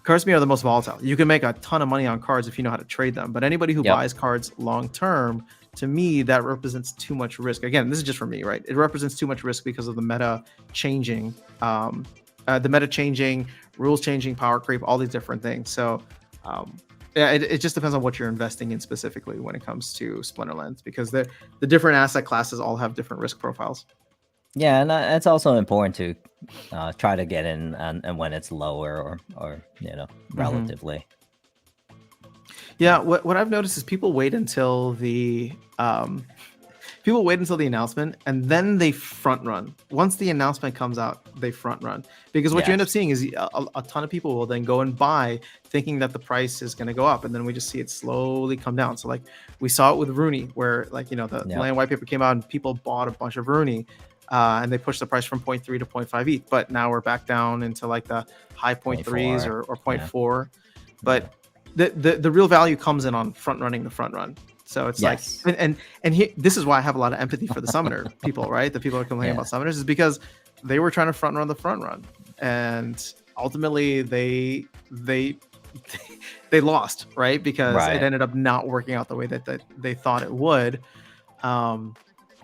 volatile. You can make a ton of money on cards if you know how to trade them. But anybody who buys cards long term, to me, that represents too much risk. Again, this is just for me, right? It represents too much risk because of the meta changing, rules changing, power creep, all these different things. So, it just depends on what you're investing in specifically when it comes to Splinterlands, because the different asset classes all have different risk profiles. Yeah, and it's also important to try to get in and when it's lower or relatively. Yeah, what I've noticed is people wait until the announcement, and then they front run. Once the announcement comes out, they front run, because what you end up seeing is a ton of people will then go and buy thinking that the price is going to go up, and then we just see it slowly come down. So like we saw it with RUNI, where like the land white paper came out and people bought a bunch of RUNI. And they pushed the price from 0.3 to 0.5 ETH, but now we're back down into like the high 0.3s or 0.4. But the real value comes in on front running the front run. So it's like, and this is why I have a lot of empathy for the summoner people, right? The people who are complaining about summoners, is because they were trying to front run the front run, and ultimately they lost, right? Because it ended up not working out the way that they thought it would.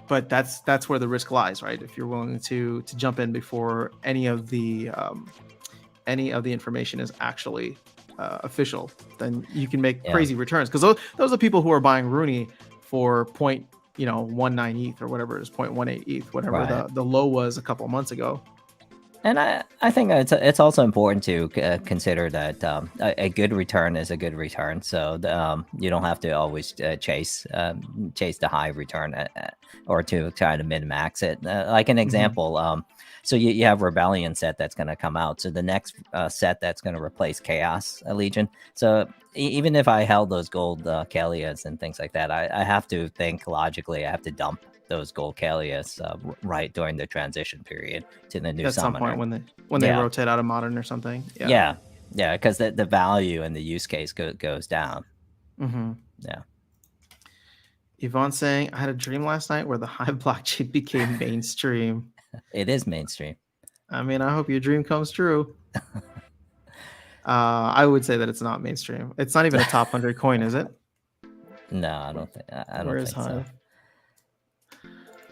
But that's where the risk lies, right? If you're willing to jump in before any of the information is actually official, then you can make crazy returns. Because those are people who are buying RUNI for 0.19 ETH or whatever it is, 0.18 ETH, whatever the low was a couple of months ago. And I think it's also important to consider that a good return is a good return. So you don't have to always chase the high return or to try to min max it. Like an example, so you have Rebellion set that's going to come out. So the next set that's going to replace Chaos Legion. So even if I held those gold Kalias and things like that, I have to think logically. I have to dump those gold Kalias right during the transition period to the new summoner. At some point when they rotate out of modern or something. Yeah, because the value and the use case goes down. Yeah. Yvonne saying, I had a dream last night where the Hive blockchain became mainstream. It is mainstream. I mean, I hope your dream comes true. I would say that it's not mainstream. It's not even a top 100 coin, is it? No, I don't think. I don't think Hive? so.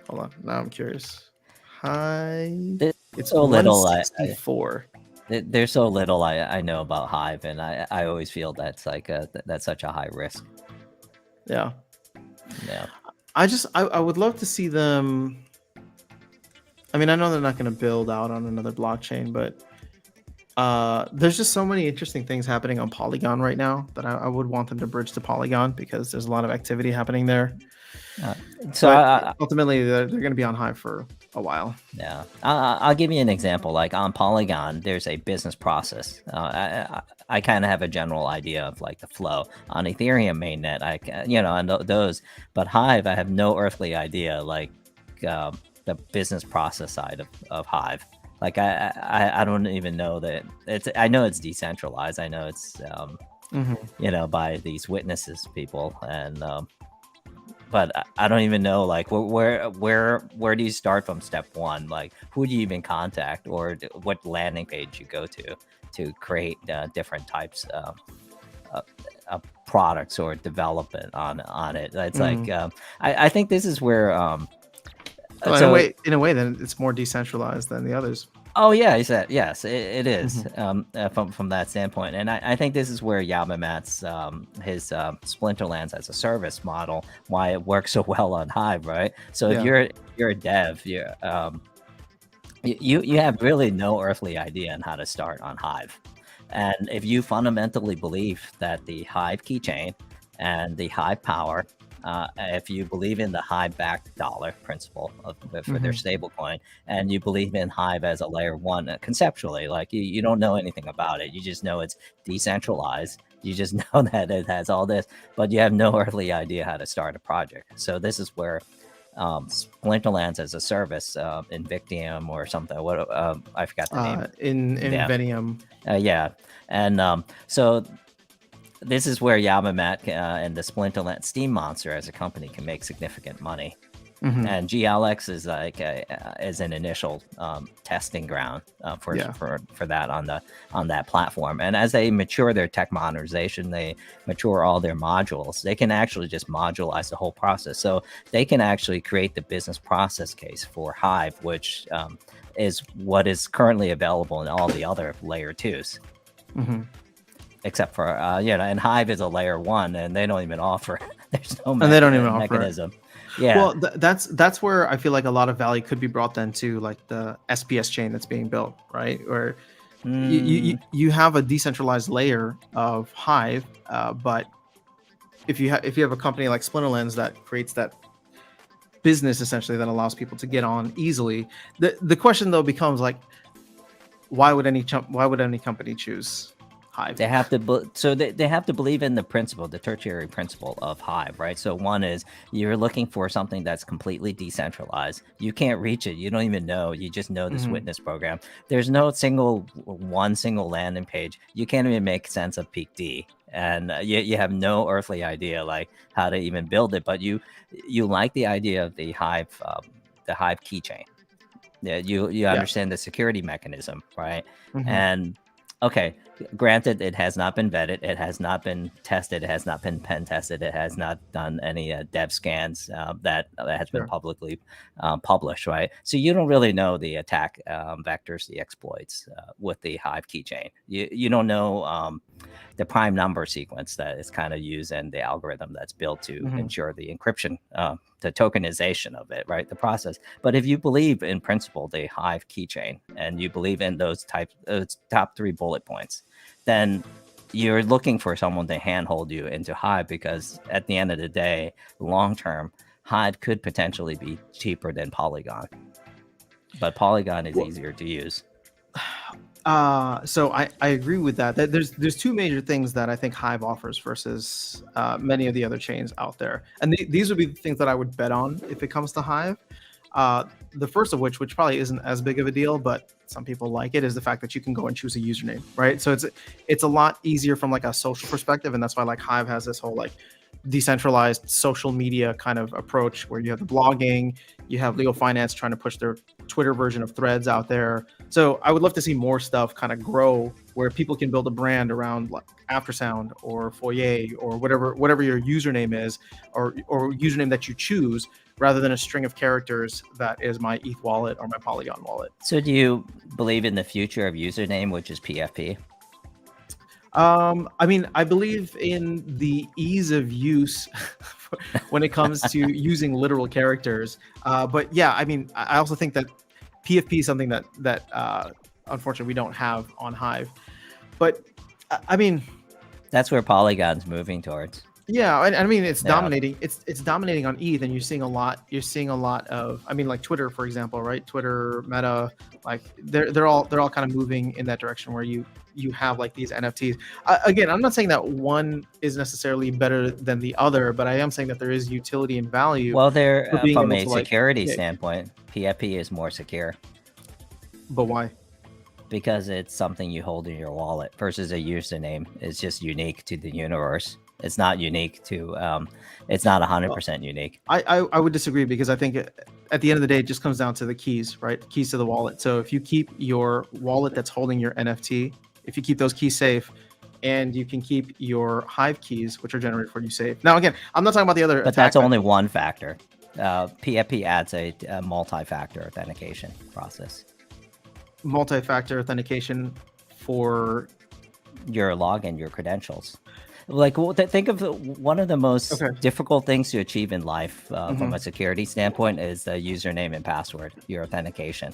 Hold on, now I'm curious. Hive. It's so little. 164. There's so little I know about Hive, and I always feel that's like that's such a high risk. Yeah. I would love to see them. I mean, I know they're not going to build out on another blockchain, but there's just so many interesting things happening on Polygon right now that I would want them to bridge to Polygon, because there's a lot of activity happening there. Uh, so But ultimately, they're going to be on Hive for a while. Yeah, I'll give you an example. Like on Polygon, there's a business process. I kind of have a general idea of like the flow on Ethereum mainnet. And those, but Hive, I have no earthly idea like the business process side of Hive. Like I don't even know that it's. I know it's decentralized. I know it's by these witnesses people and. But I don't even know like where do you start from step one? Like who do you even contact or what landing page you go to create different types of products or development on it. It's like I think this is where Well, in a way, then it's more decentralized than the others. Oh yeah, he said yes. It is from that standpoint, and I think this is where Yamamat's his Splinterlands as a service model, why it works so well on Hive, right? So if you're a dev, you have really no earthly idea on how to start on Hive, and if you fundamentally believe that the Hive keychain and the Hive power. If you believe in the Hive-backed dollar principle for their stablecoin, and you believe in Hive as a layer one conceptually, like you don't know anything about it, you just know it's decentralized. You just know that it has all this, but you have no earthly idea how to start a project. So this is where Splinterlands as a service, Invictium or something. What I forgot the name. Invenium. Yeah, and so. This is where Yamamat and the Splinterlands Steam Monster as a company can make significant money, and GLX is like is an initial testing ground for that on that platform. And as they mature their tech modernization, they mature all their modules. They can actually just modularize the whole process, so they can actually create the business process case for Hive, which is what is currently available in all the other layer twos. Except for and Hive is a layer one, and they don't even offer. There's no and they don't even mechanism. Offer it. Yeah. Well, that's where I feel like a lot of value could be brought then to like the SPS chain that's being built, right? Where you have a decentralized layer of Hive, but if you have a company like Splinterlands that creates that business essentially that allows people to get on easily, the question though becomes like, why would any company choose Hive? They have to they have to believe in the principle, the tertiary principle of Hive, right? So one is you're looking for something that's completely decentralized. You can't reach it. You don't even know. You just know this witness program. There's no single landing page. You can't even make sense of peak D, and you have no earthly idea like how to even build it. But you like the idea of the Hive keychain. Yeah, you understand the security mechanism, right? And okay, granted, it has not been vetted, it has not been tested, it has not been pen tested, it has not done any dev scans that has been publicly published, right? So you don't really know the attack vectors, the exploits with the Hive keychain. You don't know the prime number sequence that is kind of used and the algorithm that's built to ensure the encryption, the tokenization of it, right? The process. But if you believe in principle, the Hive keychain, and you believe in those top 3 bullet points, then you're looking for someone to handhold you into Hive, because at the end of the day, long term, Hive could potentially be cheaper than Polygon. But Polygon is easier to use. So I agree with that. There's 2 major things that I think Hive offers versus many of the other chains out there, and these would be the things that I would bet on if it comes to Hive. The first of which probably isn't as big of a deal, but some people like it, is the fact that you can go and choose a username, right? So it's a lot easier from like a social perspective, and that's why like Hive has this whole like decentralized social media kind of approach where you have the blogging, you have Legal Finance trying to push their Twitter version of Threads out there. So I would love to see more stuff kind of grow where people can build a brand around like Aftersound or Foyer or whatever your username is, or username that you choose, rather than a string of characters that is my ETH wallet or my Polygon wallet. So do you believe in the future of username, which is PFP? I mean, I believe in the ease of use when it comes to using literal characters. But yeah, I mean, I also think that PFP is something that unfortunately we don't have on Hive. But I mean, that's where Polygon's moving towards. Yeah, and I mean it's Yeah. dominating. It's dominating on ETH, and you're seeing a lot. You're seeing a lot of. I mean, like Twitter, for example, right? Twitter, Meta, like they're all kind of moving in that direction where you have like these NFTs. Again, I'm not saying that one is necessarily better than the other, but I am saying that there is utility and value Well, for being from able a to like. security Yeah, standpoint, PFP is more secure but why? because it's something you hold in your wallet versus a username. It's just unique to the universe. It's not unique to. It's not 100% unique. I would disagree because I think at the end of the day, it just comes down to the keys, right? Keys to the wallet. So if you keep your wallet that's holding your NFT, if you keep those keys safe, and you can keep your Hive keys, which are generated for you, safe. Now, again, I'm not talking about the other. But that's only one factor. PFP adds a multi-factor authentication process. Multi-factor authentication for your login, your credentials. Like, think of one of the most difficult things to achieve in life from a security standpoint is the username and password, your authentication.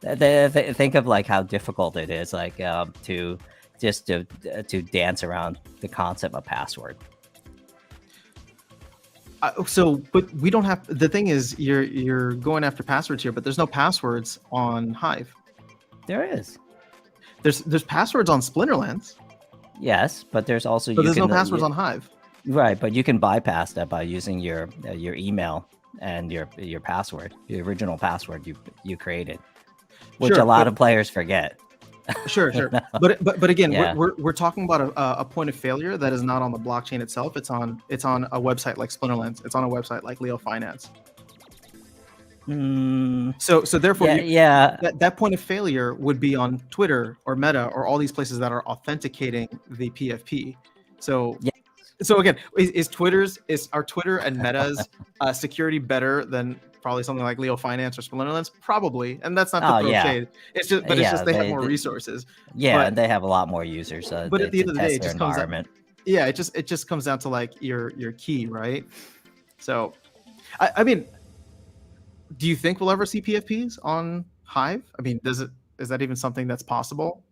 Think of like how difficult it is, like to dance around the concept of password. But we don't have. The thing is, you're going after passwords here, but there's no passwords on Hive. There is. There's passwords on Splinterlands. Yes, but there's also. But there's no passwords on Hive. Right, but you can bypass that by using your email and your password, the original password you created, which a lot of players forget. Sure. But again, we're talking about a point of failure that is not on the blockchain itself. It's on a website like Splinterlands. It's on a website like Leo Finance. So therefore, that point of failure would be on Twitter or Meta or all these places that are authenticating the PFP. So again, is our Twitter and Meta's security better than probably something like Leo Finance or Splinterlands? Probably, and that's not to throw shade. It's just they have more resources. Yeah, and they have a lot more users. But at the end of the day, it just comes down. Yeah, it just comes down to like your key, right? So, I mean, do you think we'll ever see PFPs on Hive? I mean, is that even something that's possible?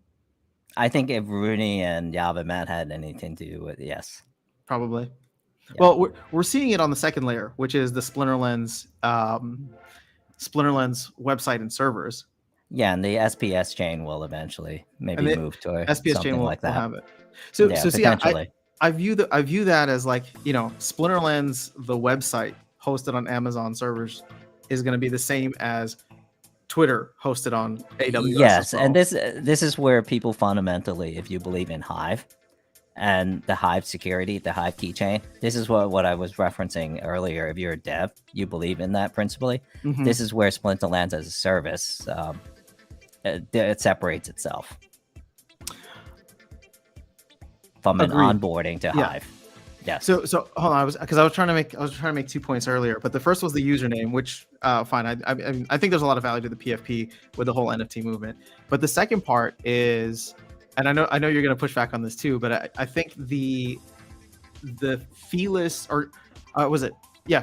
I think if Rooney and Yavimat had anything to do with it, yes. Probably. Yeah. Well, we're seeing it on the second layer, which is the Splinterlands website and servers. Yeah, and the SPS chain will eventually maybe move to SPS chain like that. Will have it. So see, I view that as like, Splinterlands, the website hosted on Amazon servers, is going to be the same as Twitter hosted on AWS. Yes, and this is where people fundamentally, if you believe in Hive and the Hive security, the Hive keychain, this is what I was referencing earlier. If you're a dev, you believe in that principally. This is where Splinterlands as a service, it separates itself from an onboarding to Hive. Yeah. So hold on, I was trying to make 2 points earlier, but the first was the username, which fine. I think there's a lot of value to the PFP with the whole NFT movement. But the second part is, and I know you're going to push back on this too, but I think the feeless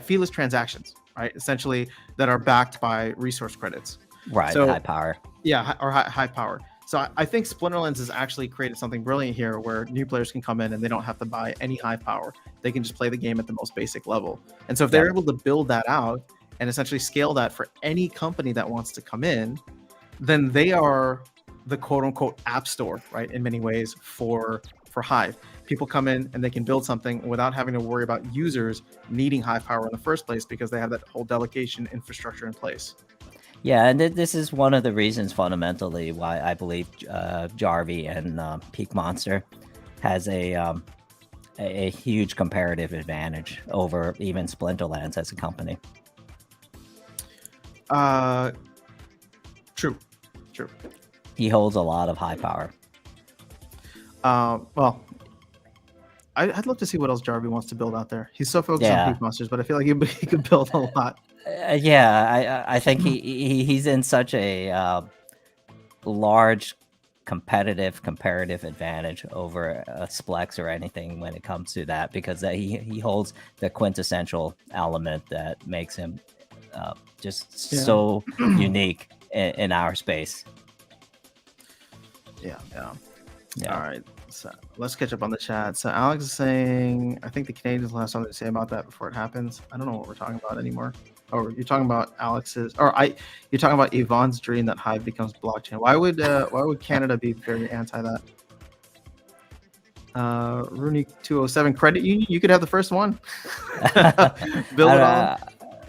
feeless transactions, right? Essentially that are backed by resource credits. Right. So, high power. Yeah, or high power. So I think Splinterlands has actually created something brilliant here where new players can come in and they don't have to buy any high power. They can just play the game at the most basic level. And so if they're able to build that out and essentially scale that for any company that wants to come in, then they are the quote unquote app store, right? In many ways for Hive. People come in and they can build something without having to worry about users needing high power in the first place because they have that whole delegation infrastructure in place. Yeah, and this is one of the reasons fundamentally why I believe Jarvie and Peak Monster has a huge comparative advantage over even Splinterlands as a company. True. He holds a lot of high power. Well, I'd love to see what else Jarvie wants to build out there. He's so focused on Peak Monsters, but I feel like he could build a lot. I think he's in such a large comparative advantage over Splex or anything when it comes to that, because he holds the quintessential element that makes him so unique in our space. Yeah. All right, so let's catch up on the chat. So Alex is saying, I think the Canadians will have something to say about that before it happens. I don't know what we're talking about anymore. Oh, you're talking about Alex's, you're talking about Yvonne's dream that Hive becomes blockchain. Why would Canada be very anti that? RUNI207 credit union. You could have the first one. Build it on.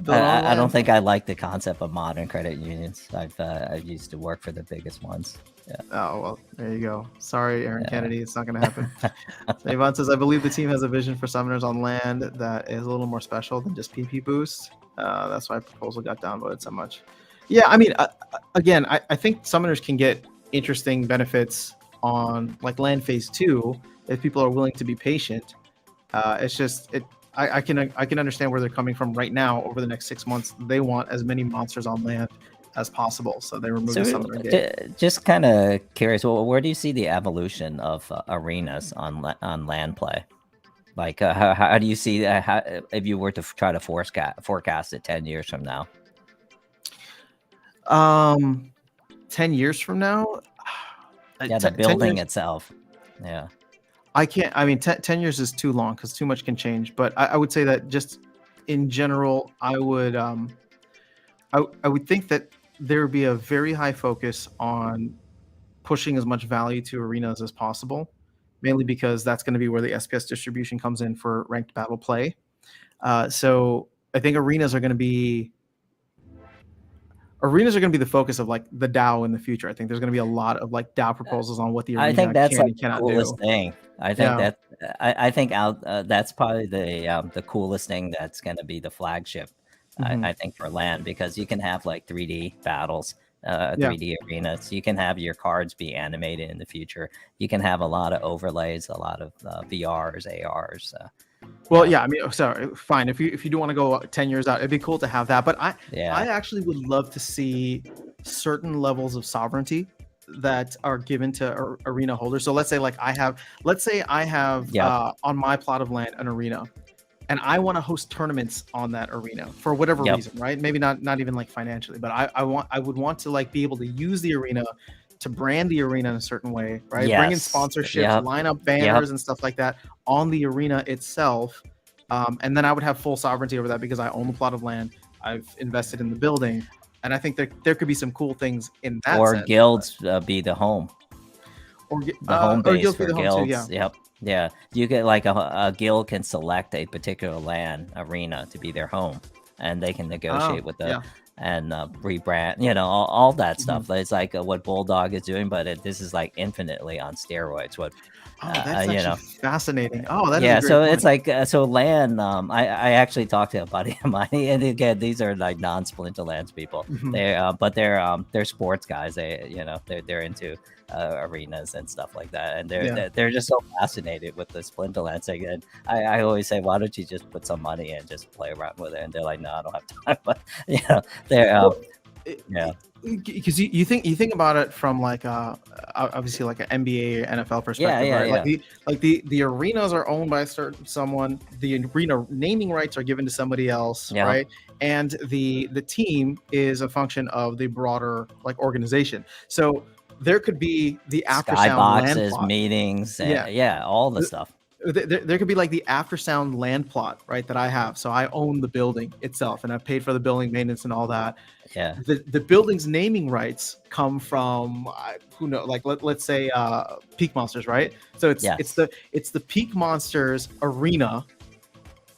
I don't think I like the concept of modern credit unions. I've used to work for the biggest ones. Yeah. Oh, well, there you go. Sorry, Aaron Kennedy. It's not going to happen. So Yvonne says, I believe the team has a vision for summoners on land that is a little more special than just PP boost. That's why proposal got downvoted so much. Yeah, I mean, again, I think summoners can get interesting benefits on like land phase 2 if people are willing to be patient. It's just I can understand where they're coming from right now. Over the next 6 months, they want as many monsters on land as possible, so they remove the summoner gate. Just kind of curious, where do you see the evolution of arenas on land play? Like, how do you see that if you were to try to forecast it 10 years from now? 10 years from now? Yeah, the building itself. Yeah. I can't. I mean, 10 years is too long because too much can change. But I would say that just in general, I would think that there would be a very high focus on pushing as much value to arenas as possible, mainly because that's going to be where the SPS distribution comes in for ranked battle play. So I think arenas are going to be the focus of like the DAO in the future. I think there's going to be a lot of like DAO proposals on what the arena can and cannot do. Coolest thing. I think I think that's probably the coolest thing that's going to be the flagship. I think for land, because you can have like 3D battles, 3D arenas. You can have your cards be animated in the future. You can have a lot of overlays, a lot of VRs, ARs. Well, yeah, I mean, sorry, fine. If you do want to go 10 years out, it'd be cool to have that. But I actually would love to see certain levels of sovereignty that are given to arena holders. So let's say I have on my plot of land an arena, and I want to host tournaments on that arena for whatever reason, right? Maybe not even like financially, but I would want to like be able to use the arena to brand the arena in a certain way, right? Bring in sponsorships, line up banners and stuff like that on the arena itself. And then I would have full sovereignty over that because I own the plot of land. I've invested in the building. And I think there could be some cool things in that or sense. Guilds be the home. Or the home base for guilds. Too, yeah. You get like a guild can select a particular land arena to be their home, and they can negotiate with the and rebrand, all that stuff. It's like what Bulldog is doing, but this is like infinitely on steroids. What that's actually fascinating. Oh, that is a great so point. it's like so land. I actually talked to a buddy of mine, and again, these are like non-Splinter Lands people. They're sports guys. They're into arenas and stuff like that, and they're just so fascinated with the Splinter Lands thing. And I always say, why don't you just put some money and just play around with it? And they're like, no, I don't have time. But they're because you think about it from like obviously like an NBA or NFL perspective, right? Like the arenas are owned by someone, the arena naming rights are given to somebody else, right? And the team is a function of the broader like organization. So there could be the after sound land plot. Meetings, all the stuff. There could be like the after sound land plot, right? That I have. So I own the building itself, and I've paid for the building maintenance and all that. Yeah. The building's naming rights come from who knows? Like let's say Peak Monsters, right? So it's the Peak Monsters arena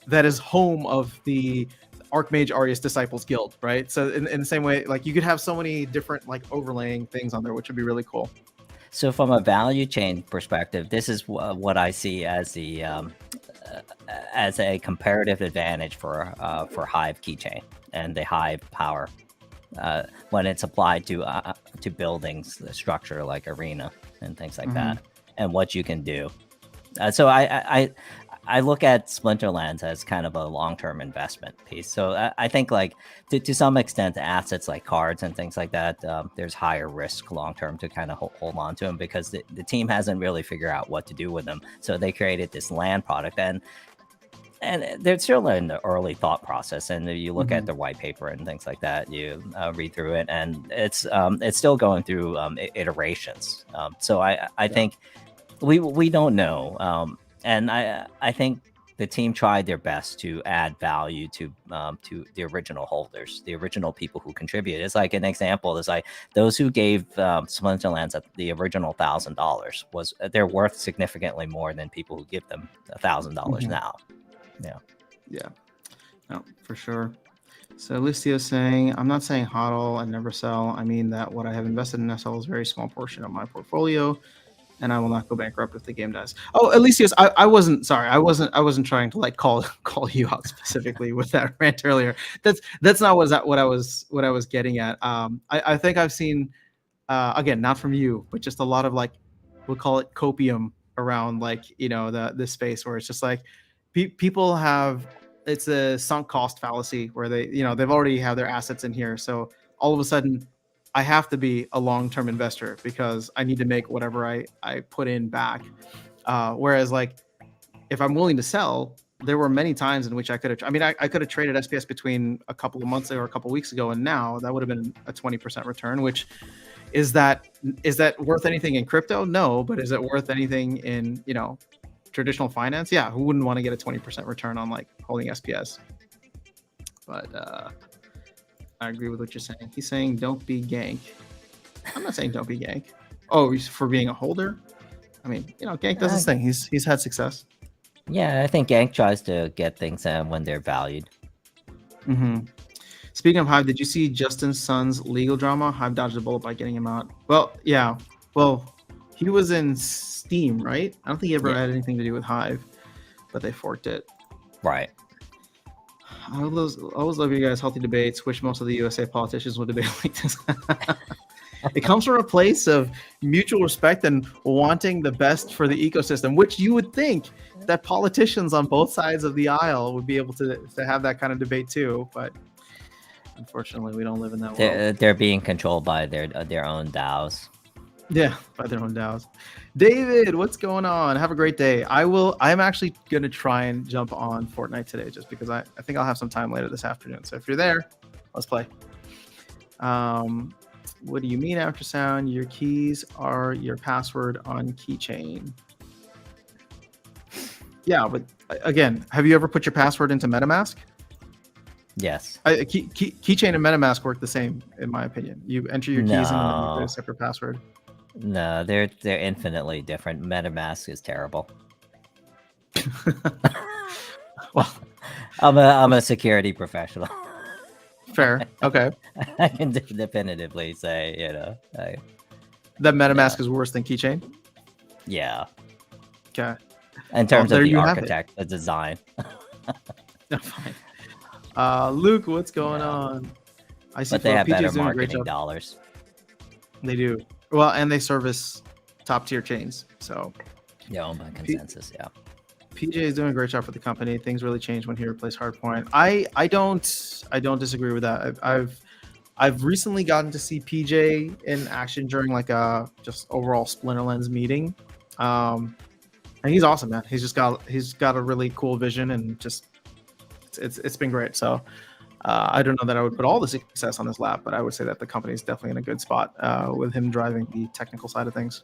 that is home of the Archmage Arius Disciples Guild, right? So in the same way, like you could have so many different like overlaying things on there, which would be really cool. So from a value chain perspective, this is what I see as the as a comparative advantage for Hive keychain and the Hive power when it's applied to buildings, the structure like arena and things like that, and what you can do. So I look at Splinterlands as kind of a long-term investment piece. So I think like to some extent, assets like cards and things like that, there's higher risk long-term to kind of hold on to them because the team hasn't really figured out what to do with them. So they created this land product and they're still in the early thought process. And you look at the white paper and things like that, you read through it, and it's still going through iterations. So I think we don't know, and I think the team tried their best to add value to the original holders, the original people who contributed. It's like an example is like those who gave Splinterlands at the original $1,000 was they're worth significantly more than people who give them $1,000 now. Yeah, no, for sure. So Lucio saying, I'm not saying hodl and never sell. I mean that what I have invested in SL is a very small portion of my portfolio, and I will not go bankrupt if the game dies. Oh, Elysius, I wasn't sorry. I wasn't trying to like call you out specifically with that rant earlier. That's not what I was getting at. I think I've seen again, not from you, but just a lot of like, we'll call it copium around like, this space where it's just like people have, it's a sunk cost fallacy where they've already have their assets in here. So all of a sudden I have to be a long-term investor because I need to make whatever I put in back. Whereas like if I'm willing to sell, there were many times in which I could have, I could have traded SPS between a couple of months or a couple of weeks ago. And now that would have been a 20% return, which is that worth anything in crypto? No, but is it worth anything in, traditional finance? Yeah. Who wouldn't want to get a 20% return on like holding SPS? But, I agree with what you're saying. He's saying don't be gank. I'm not saying don't be gank. Oh, for being a holder? I mean, gank does his thing. He's had success. Yeah, I think gank tries to get things when they're valued. Mm-hmm. Speaking of Hive, did you see Justin Sun's legal drama? Hive dodged a bullet by getting him out. Well, yeah. Well, he was in Steam, right? I don't think he ever had anything to do with Hive, but they forked it. Right. I always love you guys' healthy debates. Wish most of the USA politicians would debate like this. It comes from a place of mutual respect and wanting the best for the ecosystem, which you would think that politicians on both sides of the aisle would be able to have that kind of debate too. But unfortunately, we don't live in that world. They're being controlled by their own DAOs. Yeah, by their own DAOs. David, what's going on? Have a great day. I'm actually going to try and jump on Fortnite today just because I think I'll have some time later this afternoon. So if you're there, let's play. What do you mean after sound? Your keys are your password on keychain. Yeah, but again, have you ever put your password into MetaMask? Yes. Keychain and MetaMask work the same, in my opinion. You enter your keys and then you put a separate password. No, they're infinitely different. MetaMask is terrible. Well, I'm a security professional. Fair. Okay. I can definitively say, that MetaMask is worse than Keychain. Yeah. Okay. In terms of the architect, the design. Fine. Luke, what's going on? I see. But they have better marketing dollars. They do. Well, and they service top tier chains. So. Yeah, owned by Consensus. Yeah. PJ is doing a great job for the company. Things really changed when he replaced Hardpoint. I don't disagree with that. I've recently gotten to see PJ in action during like a just overall Splinterlands meeting. And he's awesome, man. He's got a really cool vision and just it's been great. So I don't know that I would put all the success on his lap, but I would say that the company is definitely in a good spot with him driving the technical side of things.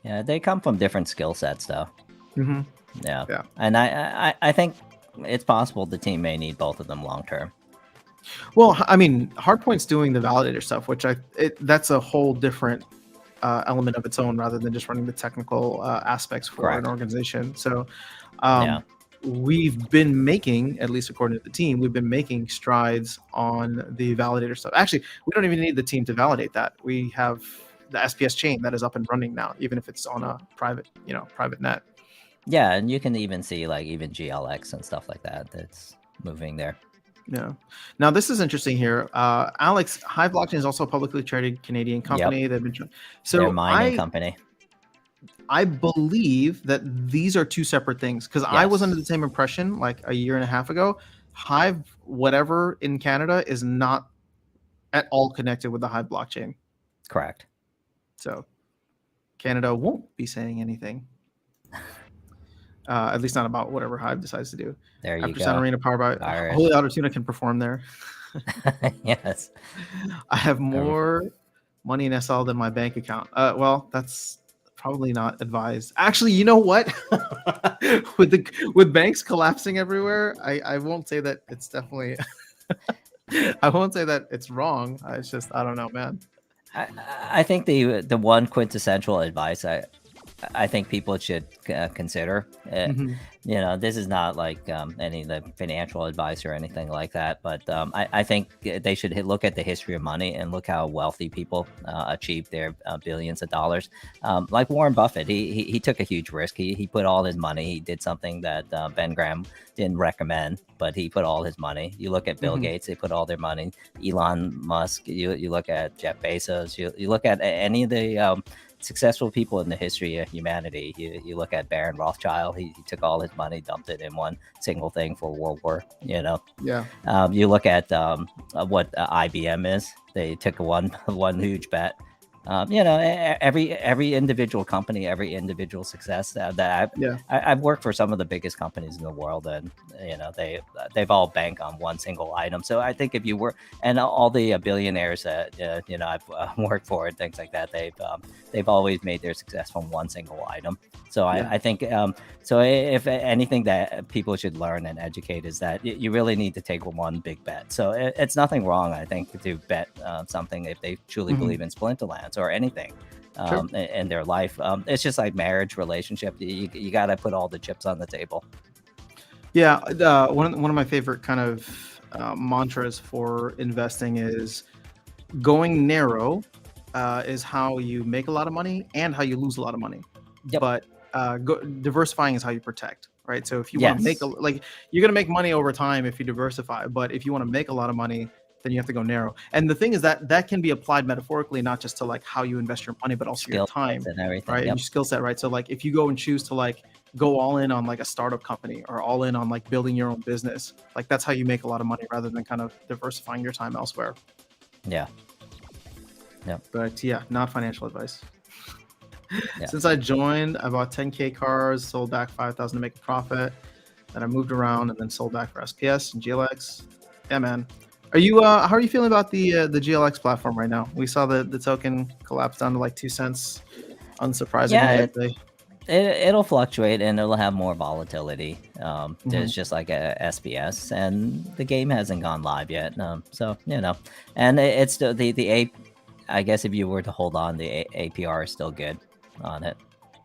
Yeah, they come from different skill sets, though. Mm-hmm. Yeah. And I think it's possible the team may need both of them long term. Well, I mean, Hardpoint's doing the validator stuff, which that's a whole different element of its own, rather than just running the technical aspects for an organization. So, we've been making, at least according to the team, we've been making strides on the validator stuff. Actually, we don't even need the team to validate that. We have the SPS chain that is up and running now, even if it's on a private net. Yeah, and you can even see like even GLX and stuff like that that's moving there. Yeah. Now this is interesting here. Alex, Hive Blockchain is also a publicly traded Canadian company. Yep. They've been they're a mining company. I believe that these are two separate things because I was under the same impression like a year and a half ago. Hive, whatever in Canada, is not at all connected with the Hive blockchain. Correct. So Canada won't be saying anything. At least not about whatever Hive decides to do. There you After go. Sun Arena powered by Holy Autotuna can perform there. Yes. I have more money in SL than my bank account. Well, that's probably not advised. Actually, you know what? with banks collapsing everywhere, I won't say that it's definitely. I won't say that it's wrong. It's just I don't know, man. I, I think the one quintessential advice I think people should consider. Mm-hmm. This is not like any of the financial advice or anything like that, but I think they should look at the history of money and look how wealthy people achieve their billions of dollars. Like Warren Buffett, he took a huge risk. He put all his money. He did something that Ben Graham didn't recommend, but he put all his money. You look at Bill Gates, they put all their money. Elon Musk, you look at Jeff Bezos, you look at any of the successful people in the history of humanity. You look at Baron Rothschild. He took all his money, dumped it in one single thing for World War. Yeah. You look at what IBM is. They took one huge bet. Every individual company, every individual success I've worked for some of the biggest companies in the world, and they've all banked on one single item. So I think if you were, and all the billionaires that I've worked for and things like that, they've always made their success from one single item. So I think so if anything that people should learn and educate is that you really need to take one big bet. So it's nothing wrong, I think, to bet something if they truly believe in Splinterlands or anything in their life. It's just like marriage, relationship. You got to put all the chips on the table. Yeah, one of my favorite kind of mantras for investing is going narrow is how you make a lot of money and how you lose a lot of money. Yep. But diversifying is how you protect, right? So if you want to make you're gonna make money over time if you diversify, but if you want to make a lot of money, then you have to go narrow. And the thing is that can be applied metaphorically, not just to like how you invest your money, but also your time and everything, right? Yep. And your skill set, right? So like if you go and choose to like go all in on like a startup company or all in on like building your own business, like that's how you make a lot of money rather than kind of diversifying your time elsewhere. Yeah. But yeah, not financial advice. Since I joined, I bought 10K cars, sold back 5,000 to make a profit. Then I moved around and then sold back for SPS and GLX. Yeah, man. Are you how are you feeling about the GLX platform right now? We saw the token collapse down to like 2 cents, unsurprisingly. It'll fluctuate and it'll have more volatility. There's just like a SPS, and the game hasn't gone live yet. So and it's still I guess if you were to hold on, the APR is still good on it.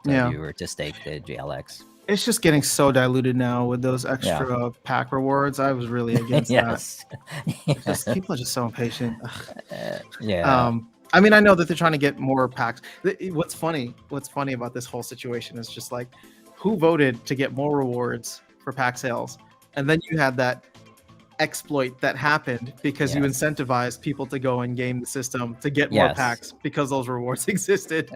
So if you were to stake the GLX. It's just getting so diluted now with those extra pack rewards. I was really against that. People are just so impatient. I mean, I know that they're trying to get more packs. What's funny about this whole situation is just like, who voted to get more rewards for pack sales? And then you had that exploit that happened because you incentivized people to go and game the system to get more packs because those rewards existed.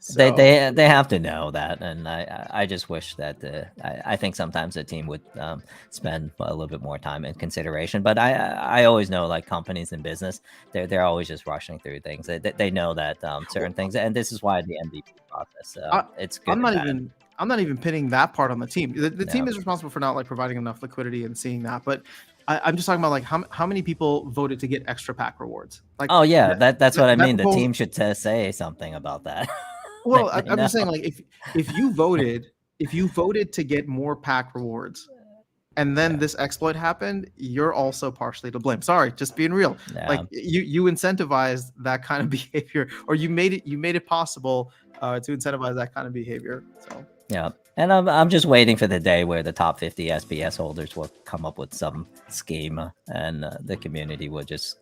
So. They have to know that, and I just wish that I think sometimes the team would spend a little bit more time in consideration. But I always know, like, companies in business, they're always just rushing through things. They know that certain things, and this is why the MVP process it's good. I'm not even pinning that part on the team. The team is responsible for not like providing enough liquidity and seeing that, but I'm just talking about like how many people voted to get extra pack rewards. Like, that's what I mean. The team should say something about that. Well, I'm just saying, like, if you voted to get more pack rewards, and then this exploit happened, you're also partially to blame. Sorry, just being real. Like you incentivized that kind of behavior, or you made it possible to incentivize that kind of behavior. So and I'm just waiting for the day where the top 50 SPS holders will come up with some scheme, and the community will just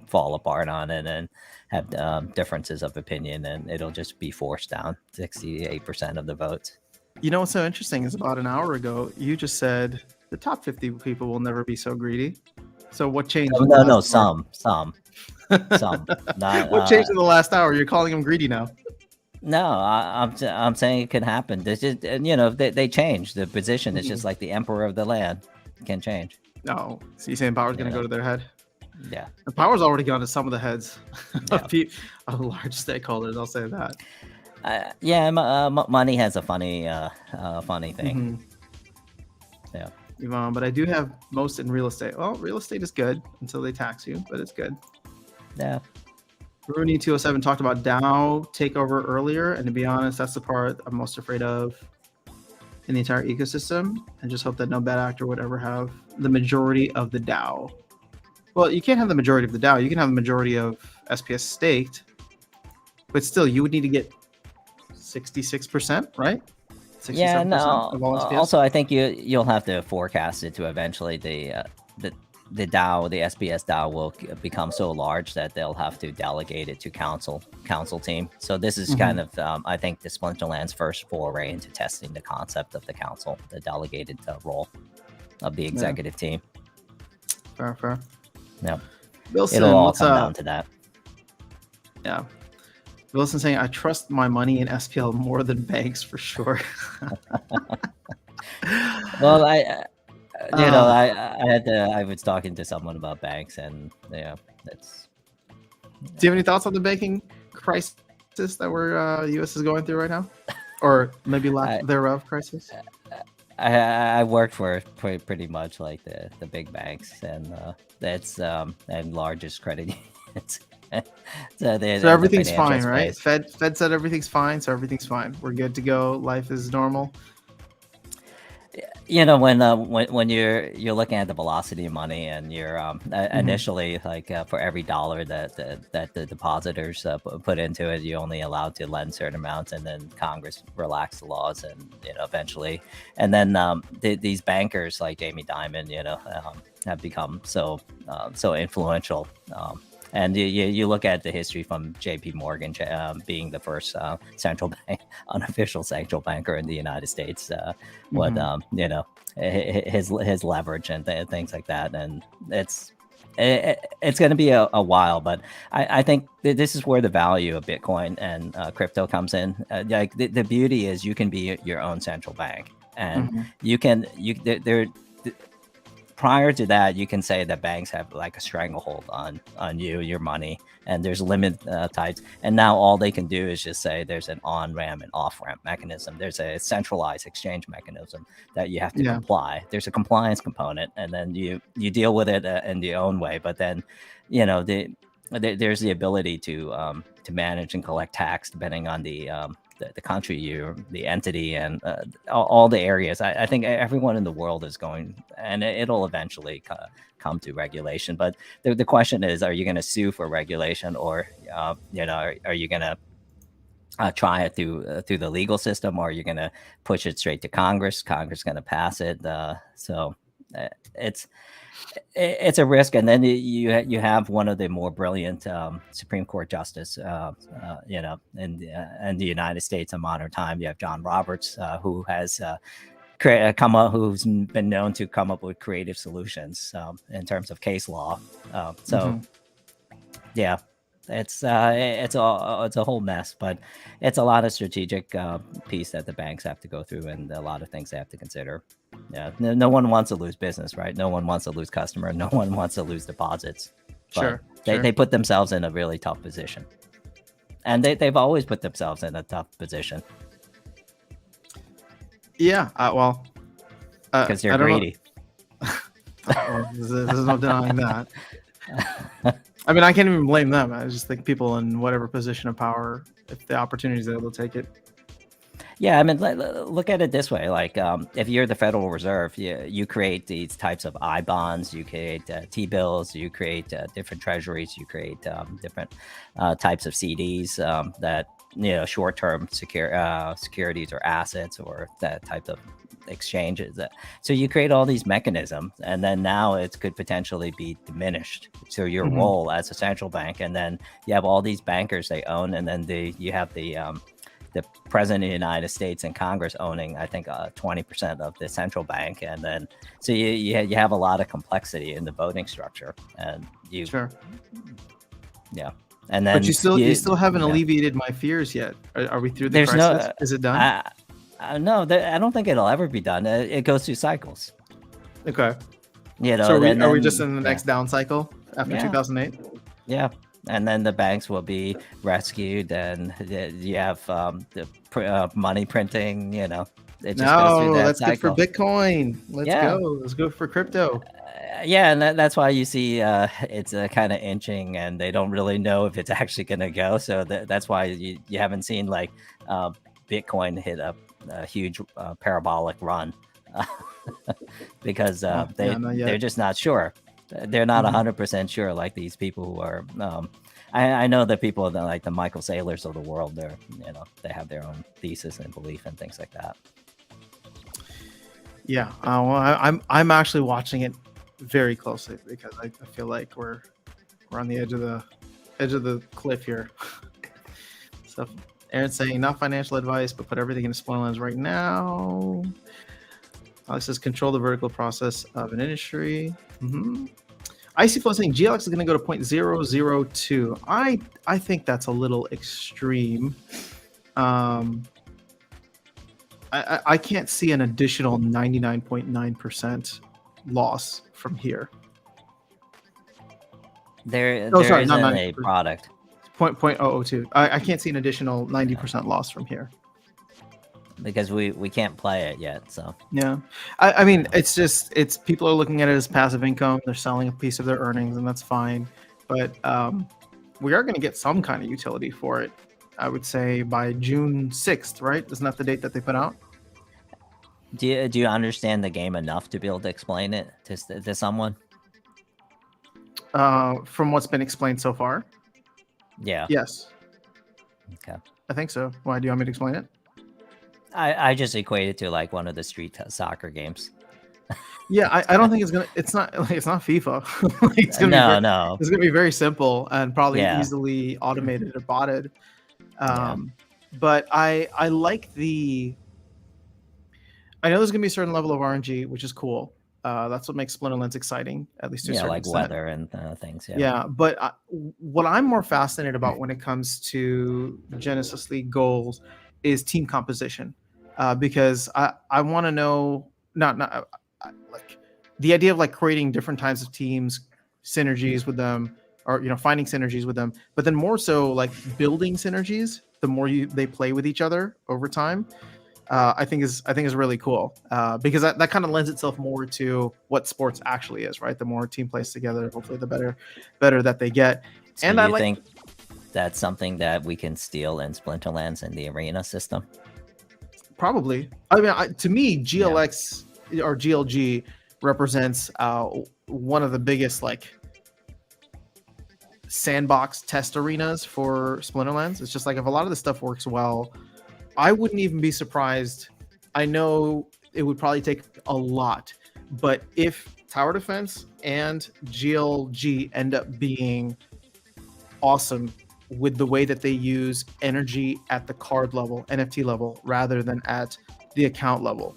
fall apart on it and have differences of opinion, and it'll just be forced down 68% of the votes. You know what's so interesting is about an hour ago you just said the top 50 people will never be so greedy. So what changed? Some. What changed in the last hour? You're calling them greedy now. No, I'm saying it could happen. This is, they change the position. It's just like the emperor of the land can change. No, so you saying power's going to go to their head? Yeah, the power's already gone to some of the heads of large stakeholders. I'll say that. Money has a funny thing. But I do have most in real estate. Well, real estate is good until they tax you, but it's good. Yeah. RUNI207 talked about DAO takeover earlier, and to be honest, that's the part I'm most afraid of in the entire ecosystem. I just hope that no bad actor would ever have the majority of the DAO. Well, you can't have the majority of the DAO. You can have the majority of SPS staked, but still, you would need to get 66%, right? 67% Yeah, no. of all SPS. Also, I think you'll have to forecast it to eventually the DAO, the SPS DAO will become so large that they'll have to delegate it to council team. So this is kind of, I think, the Splinterland's first foray into testing the concept of the council, the delegated role of the executive team. Fair. Yeah. Wilson, it'll all come down to that. Yeah. Wilson saying, I trust my money in SPL more than banks for sure. Well, I was talking to someone about banks, and yeah, that's. Do you have any thoughts on the banking crisis that we're U.S. is going through right now, or maybe lack thereof crisis? I worked for pretty much like the big banks and that's and largest credit unions. So everything's fine, right? Fed said everything's fine, so everything's fine. We're good to go. Life is normal. You know, when you're looking at the velocity of money, and you're initially like for every dollar that the depositors put into it, you're only allowed to lend certain amounts, and then Congress relaxed the laws, and eventually, and then these bankers like Jamie Dimon, have become so influential. And you look at the history from J.P. Morgan being the first central bank, unofficial central banker in the United States. His leverage and things like that, and it's going to be a while. But I think this is where the value of Bitcoin and crypto comes in. Like the beauty is you can be your own central bank, and prior to that, you can say that banks have like a stranglehold on your money, and there's limit types. And now all they can do is just say there's an on-ramp and off-ramp mechanism. There's a centralized exchange mechanism that you have to comply. There's a compliance component, and then you deal with it in your own way. But then, there's the ability to manage and collect tax depending on the country, the entity, and all the areas. I think everyone in the world is going, and it'll eventually come to regulation. But the question is, are you going to sue for regulation, or are you going to try it through the legal system, or are you going to push it straight to Congress? Congress going to pass it. So it's a risk. And then you have one of the more brilliant Supreme Court justice, in the United States in modern time. You have John Roberts, who has who's been known to come up with creative solutions in terms of case law. Yeah. It's a whole mess, but it's a lot of strategic piece that the banks have to go through, and a lot of things they have to consider. Yeah, no one wants to lose business, right? No one wants to lose customer. No one wants to lose deposits. But they put themselves in a really tough position, and they've always put themselves in a tough position. Yeah, because they're greedy. There's no denying that. I mean, I can't even blame them. I just think people in whatever position of power, if the opportunity is there, they'll take it. Yeah, I mean, look at it this way. Like, if you're the Federal Reserve, you create these types of I bonds, you create T-bills, you create different treasuries, you create different types of CDs that, short-term securities or assets, or that type of exchanges. So you create all these mechanisms, and then now it could potentially be diminished. So your role as a central bank, and then you have all these bankers they own, and then you have the president of the United States and Congress owning, I think, 20% of the central bank, and then so you have a lot of complexity in the voting structure, and and then but you still haven't alleviated my fears yet. Are we through the crisis? Is it done? No, I don't think it'll ever be done. It goes through cycles. Okay. So are we just in the next down cycle after 2008? Yeah. And then the banks will be rescued, and you have the money printing. It just goes through that that's cycle. good for Bitcoin. Let's go. Let's go for crypto. Yeah, and that's why you see it's kind of inching, and they don't really know if it's actually going to go. So that's why you haven't seen like uh, Bitcoin hit a huge parabolic run because Oh, yeah, not they're yet. just not sure. They're not 100% sure, like these people who are. I know the people that like the Michael Saylors of the world. They're they have their own thesis and belief and things like that. Yeah, well, I'm actually watching it very closely because I feel like we're on the edge of the cliff here. So Aaron's saying not financial advice, but put everything into Spoilerlands right now. Alex says control the vertical process of an industry. Icy Flow saying GLX is going to go to 0.002. I think that's a little extreme. I can't see an additional 99.9% loss from here. There sorry, isn't not a product. 0.002. I can't see an additional 90% loss from here. Because we can't play it yet, so yeah. I mean, it's people are looking at it as passive income. They're selling a piece of their earnings, and that's fine. But we are going to get some kind of utility for it. I would say by June 6th, right? Isn't that the date that they put out? Do you understand the game enough to be able to explain it to someone? From what's been explained so far? Yeah. Yes. Okay. I think so. Why do you want me to explain it? I just equate it to like one of the street soccer games. Yeah, I don't think it's not FIFA. It's gonna be very simple and probably easily automated or botted. But I like I know there's gonna be a certain level of RNG, which is cool. That's what makes Splinterlands exciting, at least to a certain like extent. weather and things. Yeah, but what I'm more fascinated about when it comes to Genesis League goals is team composition, because I want to know like the idea of like creating different types of teams, synergies with them, or finding synergies with them, but then more so like building synergies. The more they play with each other over time. I think is really cool, because that kind of lends itself more to what sports actually is, right? The more team plays together, hopefully the better that they get. So and I think that's something that we can steal in Splinterlands in the arena system. Probably. I mean, to me, GLX or GLG represents one of the biggest like sandbox test arenas for Splinterlands. It's just like if a lot of this stuff works well, I wouldn't even be surprised. I know it would probably take a lot, but if tower defense and GLG end up being awesome with the way that they use energy at the card level, NFT level, rather than at the account level,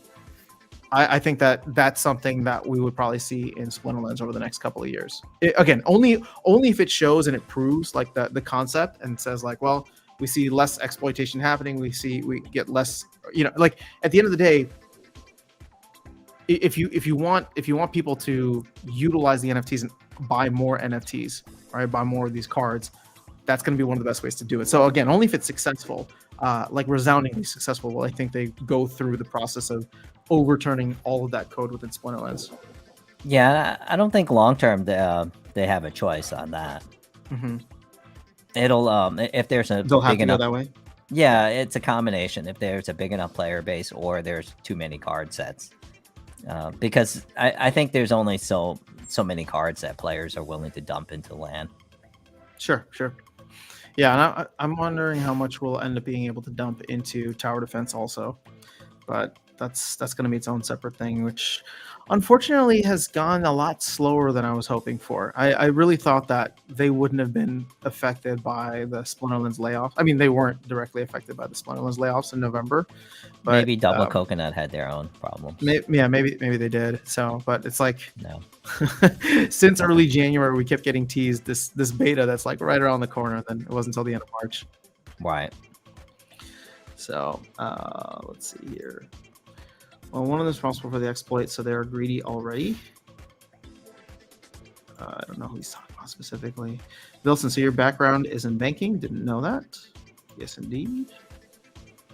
I think that's something that we would probably see in Splinterlands over the next couple of years. Again, only if it shows and it proves like the concept and says like, well, we see less exploitation happening. We get less, like at the end of the day, if you want people to utilize the NFTs and buy more NFTs, right? Buy more of these cards, that's going to be one of the best ways to do it. So again, only if it's successful, like resoundingly successful, will I think they go through the process of overturning all of that code within Splinterlands. Yeah, I don't think long term they have a choice on that. Mm-hmm. It'll if there's a they'll have big to enough go that way. Yeah, it's a combination. If there's a big enough player base or there's too many card sets, because I think there's only so many cards that players are willing to dump into LAN. Sure. Yeah, and I'm wondering how much we'll end up being able to dump into tower defense also, but that's going to be its own separate thing, which unfortunately has gone a lot slower than I was hoping for. I really thought that they wouldn't have been affected by the Splinterlands layoffs. I mean, they weren't directly affected by the Splinterlands layoffs in November. But, maybe Double Coconut had their own problems. Maybe they did. So, but it's like no. Since early January, we kept getting teased this beta that's like right around the corner. Then it wasn't until the end of March. Right. So let's see here. Well, one of them is responsible for the exploit, so they are greedy already. I don't know who he's talking about specifically. Wilson, so your background is in banking. Didn't know that. Yes, indeed.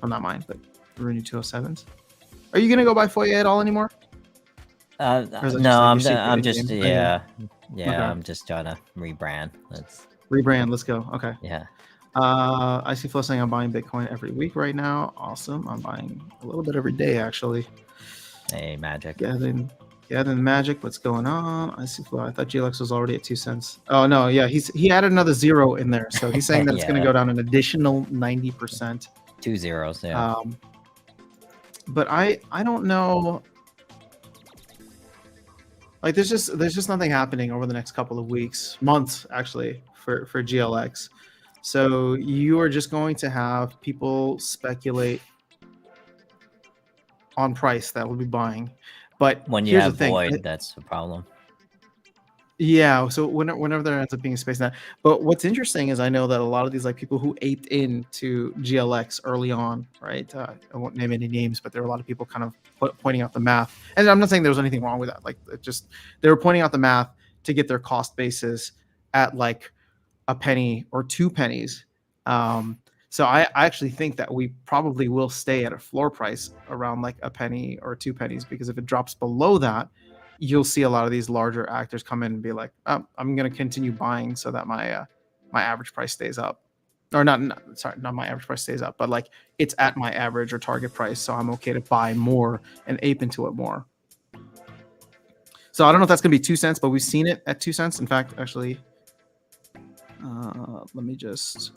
Well, not mine, but RUNI207's. Are you going to go by Foyer at all anymore? Or is that just No, like a I'm secret I'm in just game? Okay. yeah, Okay. I'm just trying to rebrand. That's Rebrand. Let's go. Okay. yeah. I see Flo saying I'm buying Bitcoin every week right now. Awesome. I'm buying a little bit every day actually. Hey, magic. Gathering magic. What's going on? I see Flo. I thought GLX was already at 2 cents. Oh no, yeah, he added another 0 in there, so he's saying that it's going to Yeah, go down an additional 90%. 2 zeros. Yeah. But I don't know. Like there's just nothing happening over the next couple of weeks, months actually for GLX. So you are just going to have people speculate on price that will be buying. But When you here's the have thing. void, that's the problem. Yeah, so whenever there ends up being a space net. But what's interesting is I know that a lot of these like people who aped into GLX early on, right? I won't name any names, but there were a lot of people kind of pointing out the math. And I'm not saying there was anything wrong with that. Like it just they were pointing out the math to get their cost basis at like a penny or 2 pennies. So I actually think that we probably will stay at a floor price around like a penny or 2 pennies, because if it drops below that, you'll see a lot of these larger actors come in and be like, oh, I'm going to continue buying so that my average price stays up. Or not my average price stays up, but like it's at my average or target price, so I'm okay to buy more and ape into it more. So I don't know if that's going to be 2 cents, but we've seen it at 2 cents. In fact, actually, let me just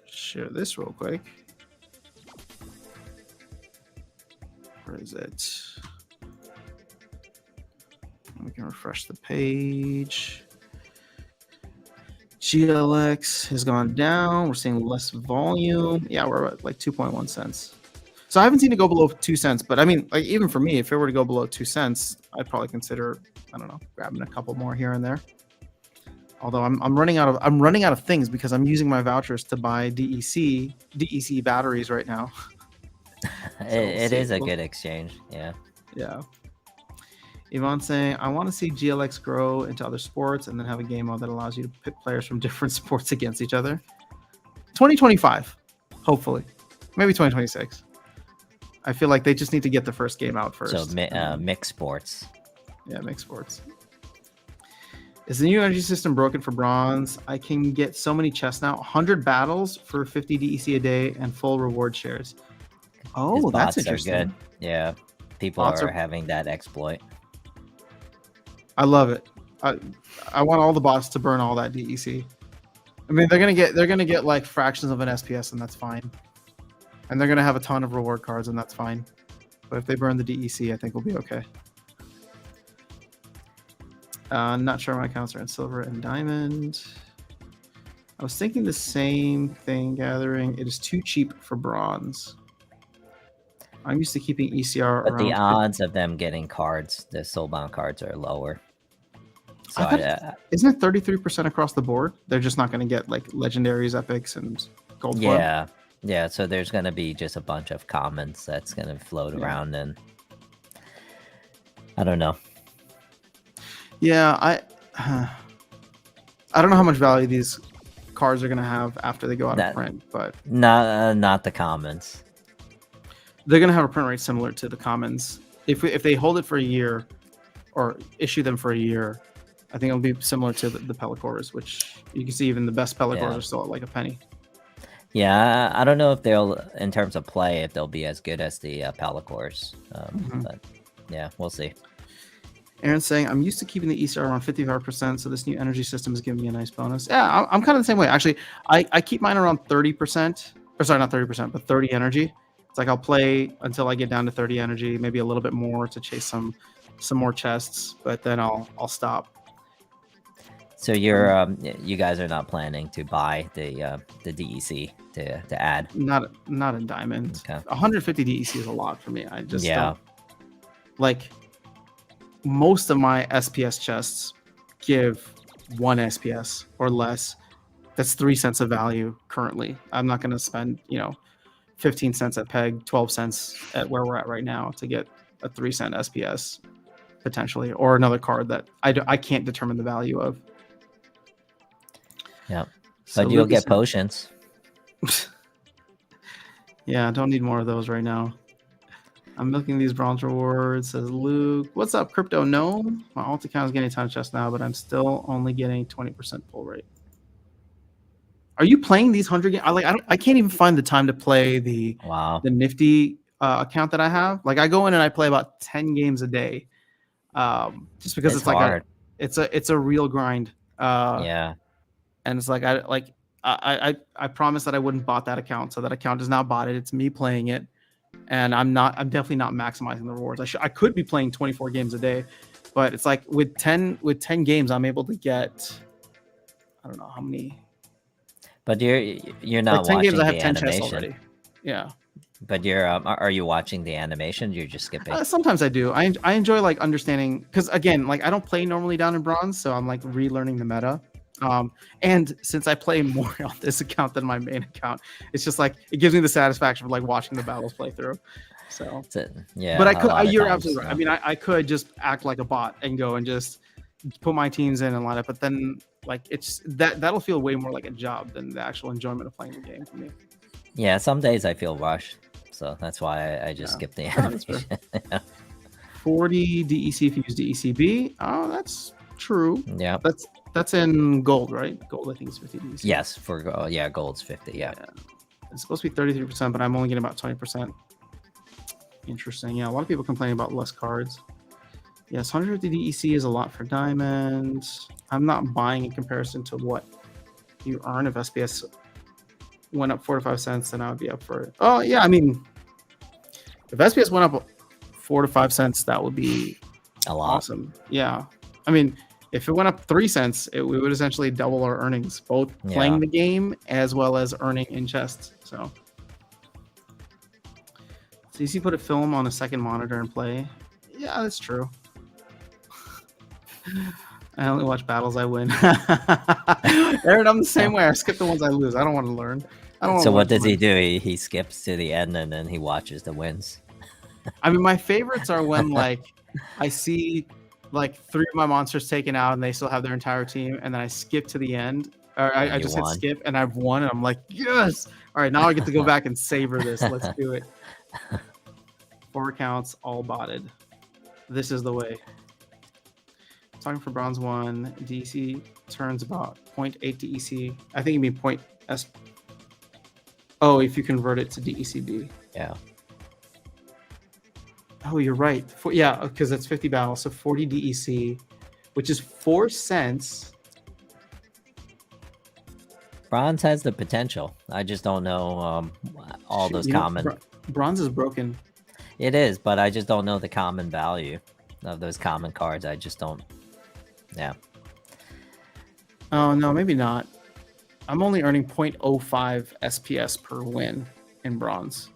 share this real quick. Where is it? We can refresh the page. GLX has gone down. We're seeing less volume. Yeah, we're at like 2.1 cents. So I haven't seen it go below 2 cents, but I mean, like even for me, if it were to go below 2 cents, I'd probably consider, I don't know, grabbing a couple more here and there. Although I'm running out of things because I'm using my vouchers to buy DEC batteries right now. It is a good exchange. Yeah. Yeah. Yvonne saying, I want to see GLX grow into other sports and then have a game mode that allows you to pit players from different sports against each other. 2025, hopefully, maybe 2026. I feel like they just need to get the first game out first. So mixed sports. Yeah, mixed sports. Is the new energy system broken for bronze? I can get so many chests now. 100 battles for 50 DEC a day and full reward shares. Oh, that's interesting. Are good. Yeah, people are having that exploit. I love it. I want all the bots to burn all that DEC. I mean, they're gonna get like fractions of an SPS, and that's fine. And they're gonna have a ton of reward cards, and that's fine. But if they burn the DEC, I think we'll be okay. Not sure my accounts are in silver and diamond. I was thinking the same thing, Gathering. It is too cheap for bronze. I'm used to keeping ECR but around. The odds of them getting cards, the soulbound cards, are lower. So isn't it 33% across the board? They're just not going to get like legendaries, epics, and gold. Yeah. So there's going to be just a bunch of commons that's going to float around, and I don't know. Yeah, I don't know how much value these cards are going to have after they go out of print, but not the commons. They're going to have a print rate similar to the commons. If they hold it for a year or issue them for a year, I think it'll be similar to the Pellicores, which you can see even the best Pellicores are still at like a penny. Yeah, I don't know if they'll, in terms of play, if they'll be as good as the Pellicores. But yeah, we'll see. Aaron's saying, I'm used to keeping the ECR around 55%, so this new energy system is giving me a nice bonus. Yeah, I'm kind of the same way. Actually, I keep mine around 30%. Or sorry, not 30%, but 30 energy. It's like I'll play until I get down to 30 energy, maybe a little bit more to chase some more chests, but then I'll stop. So you guys are not planning to buy the DEC to add? Not in diamond. Okay. 150 DEC is a lot for me. I just don't, like, most of my SPS chests give 1 SPS or less. That's 3 cents of value currently. I'm not going to spend 15 cents at peg, 12 cents at where we're at right now to get a 3 cent SPS potentially, or another card that I can't determine the value of. Yeah, so but you'll get potions. Yeah, I don't need more of those right now. I'm milking these bronze rewards, says Luke. What's up, Crypto? No, my alt account is getting a ton of chests now, but I'm still only getting 20% pull rate. Are you playing these 100 games? I can't even find the time to play the Nifty account that I have. Like I go in and I play about 10 games a day, just because it's like hard. it's a real grind. Yeah. And it's like I promised that I wouldn't bot that account, so that account is now botted. It's me playing it, and I'm definitely not maximizing the rewards. I could be playing 24 games a day, but it's like with 10 games, I'm able to get, I don't know how many. But you're not like 10 watching games, I have the 10 chests animation already. Yeah. But you're are you watching the animation? You're just skipping. Sometimes I do. I enjoy like understanding, because again, like I don't play normally down in bronze, so I'm like relearning the meta. And since I play more on this account than my main account, it's just like it gives me the satisfaction of like watching the battles play through. So yeah, but I could. You're absolutely right. I mean, I could just act like a bot and go and just put my teams in and line up, but then like it's that'll feel way more like a job than the actual enjoyment of playing the game for me. Yeah, some days I feel rushed, so that's why I just skip the animation. 40 DEC if you use DECB. Oh, that's true. Yeah, that's in gold, right? Gold, I think is 50 DEC. Yes, for gold's 50. Yeah. It's supposed to be 33%, but I'm only getting about 20%. Interesting. Yeah, a lot of people complaining about less cards. Yes, 150 DEC is a lot for diamonds. I'm not buying in comparison to what you earn. If SPS went up 4 to 5 cents, then I would be up for it. Oh yeah, I mean, if SPS went up 4 to 5 cents, that would be a lot. Awesome. Yeah, I mean, if it went up 3 cents, we would essentially double our earnings, both playing the game as well as earning in chests. So easy. Put a film on a second monitor and play. Yeah, that's true. I only watch battles I win. Aaron, I'm the same way. I skip the ones I lose. I don't want to learn. So what does he do? He skips to the end and then he watches the wins. I mean, my favorites are when like I see like 3 of my monsters taken out and they still have their entire team, and then I skip to the end, or I just hit skip and I've won, and I'm like, yes! All right, now I get to go back and savor this. Let's do it. 4 accounts, all botted. This is the way. Talking for bronze 1, DEC turns about 0.8 DEC. I think you mean point S. Oh, if you convert it to DECB. Yeah. Oh, you're right. Yeah, because that's 50 battles, so 40 DEC, which is 4 cents. Bronze has the potential. I just don't know all those common. Bronze is broken. It is, but I just don't know the common value of those common cards. I just don't. Yeah. Oh no, maybe not. I'm only earning 0.05 SPS per win in bronze,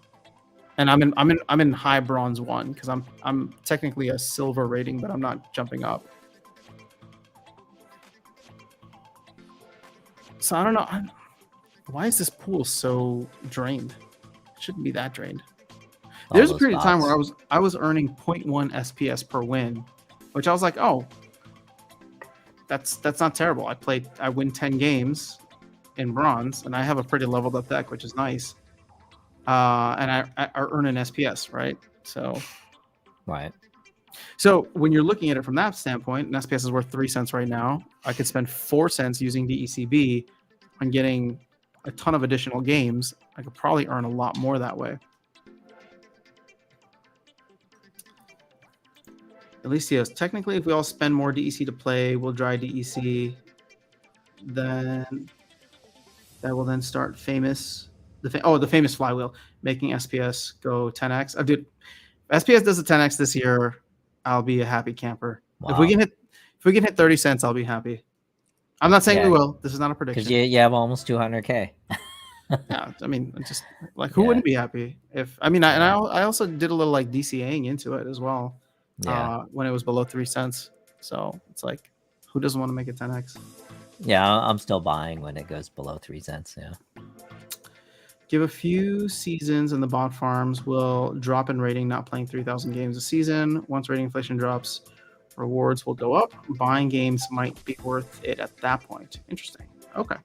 and I'm in high bronze 1 because I'm technically a silver rating, but I'm not jumping up. So I don't know. Why is this pool so drained? It shouldn't be that drained. There's a period of time where I was earning 0.1 SPS per win, which I was like, oh, that's not terrible. I win 10 games in bronze, and I have a pretty leveled up deck, which is nice. And I earn an SPS, right? So, right. So when you're looking at it from that standpoint, an SPS is worth 3 cents right now. I could spend 4 cents using DECB on getting a ton of additional games. I could probably earn a lot more that way. At least, yes. Technically, if we all spend more DEC to play, we'll dry DEC. Then that will then start famous. The famous flywheel, making SPS go 10x. Dude, if SPS does a 10x this year, I'll be a happy camper. Wow. If we can hit 30 cents, I'll be happy. I'm not saying we will. This is not a prediction. Because you have almost 200K. Yeah, I mean, just like who wouldn't be happy if? I mean, I also did a little like DCAing into it as well. Yeah. When it was below 3 cents. So it's like, who doesn't want to make a 10x? Yeah, I'm still buying when it goes below 3 cents. Yeah. Give a few seasons and the bot farms will drop in rating, not playing 3,000 games a season. Once rating inflation drops, rewards will go up. Buying games might be worth it at that point. Interesting. Okay.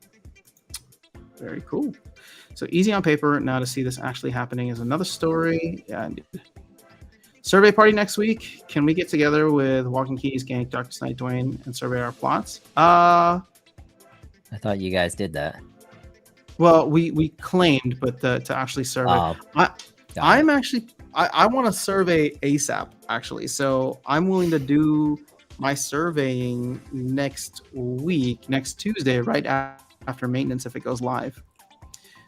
Very cool. So easy on paper. Now to see this actually happening is another story. Yeah, indeed. Survey party next week. Can we get together with Walking Keys, Gank, Darkest Night, Dwayne, and survey our plots? I thought you guys did that. Well, we claimed, but to actually survey, I'm actually I want to survey ASAP actually. So I'm willing to do my surveying next week, next Tuesday, right after maintenance if it goes live.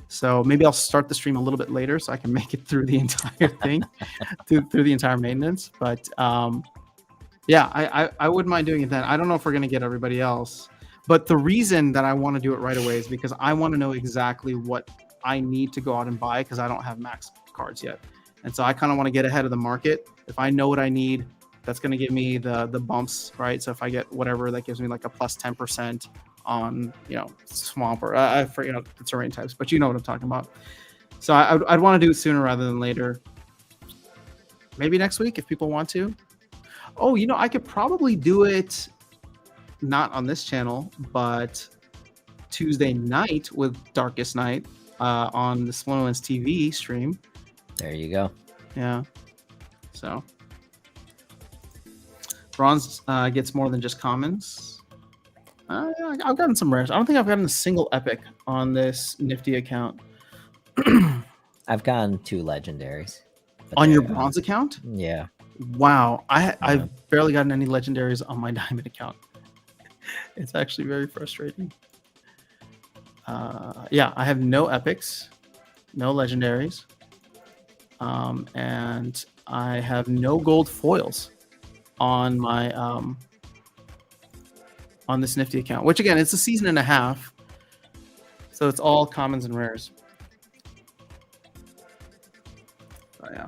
So maybe I'll start the stream a little bit later so I can make it through the entire thing, through the entire maintenance. But yeah, I wouldn't mind doing it then. I don't know if we're gonna get everybody else, but the reason that I want to do it right away is because I want to know exactly what I need to go out and buy because I don't have max cards yet, and so I kind of want to get ahead of the market. If I know what I need, that's gonna give me the bumps, right? So if I get whatever, that gives me like a plus 10%. On swamp or I forget the terrain types, but you know what I'm talking about. So I'd want to do it sooner rather than later. Maybe next week if people want to. Oh, I could probably do it not on this channel, but Tuesday night with Darkest Night on the Sloan's TV stream. There you go. Yeah. So bronze gets more than just commons. I've gotten some rares. I don't think I've gotten a single epic on this nifty account. I've gotten 2 legendaries. On your bronze account? Yeah. Wow. I've barely gotten any legendaries on my diamond account. It's actually very frustrating. Yeah, I have no epics, no legendaries, and I have no gold foils on my on this nifty account, which again, it's a season and a half, so it's all commons and rares. But yeah,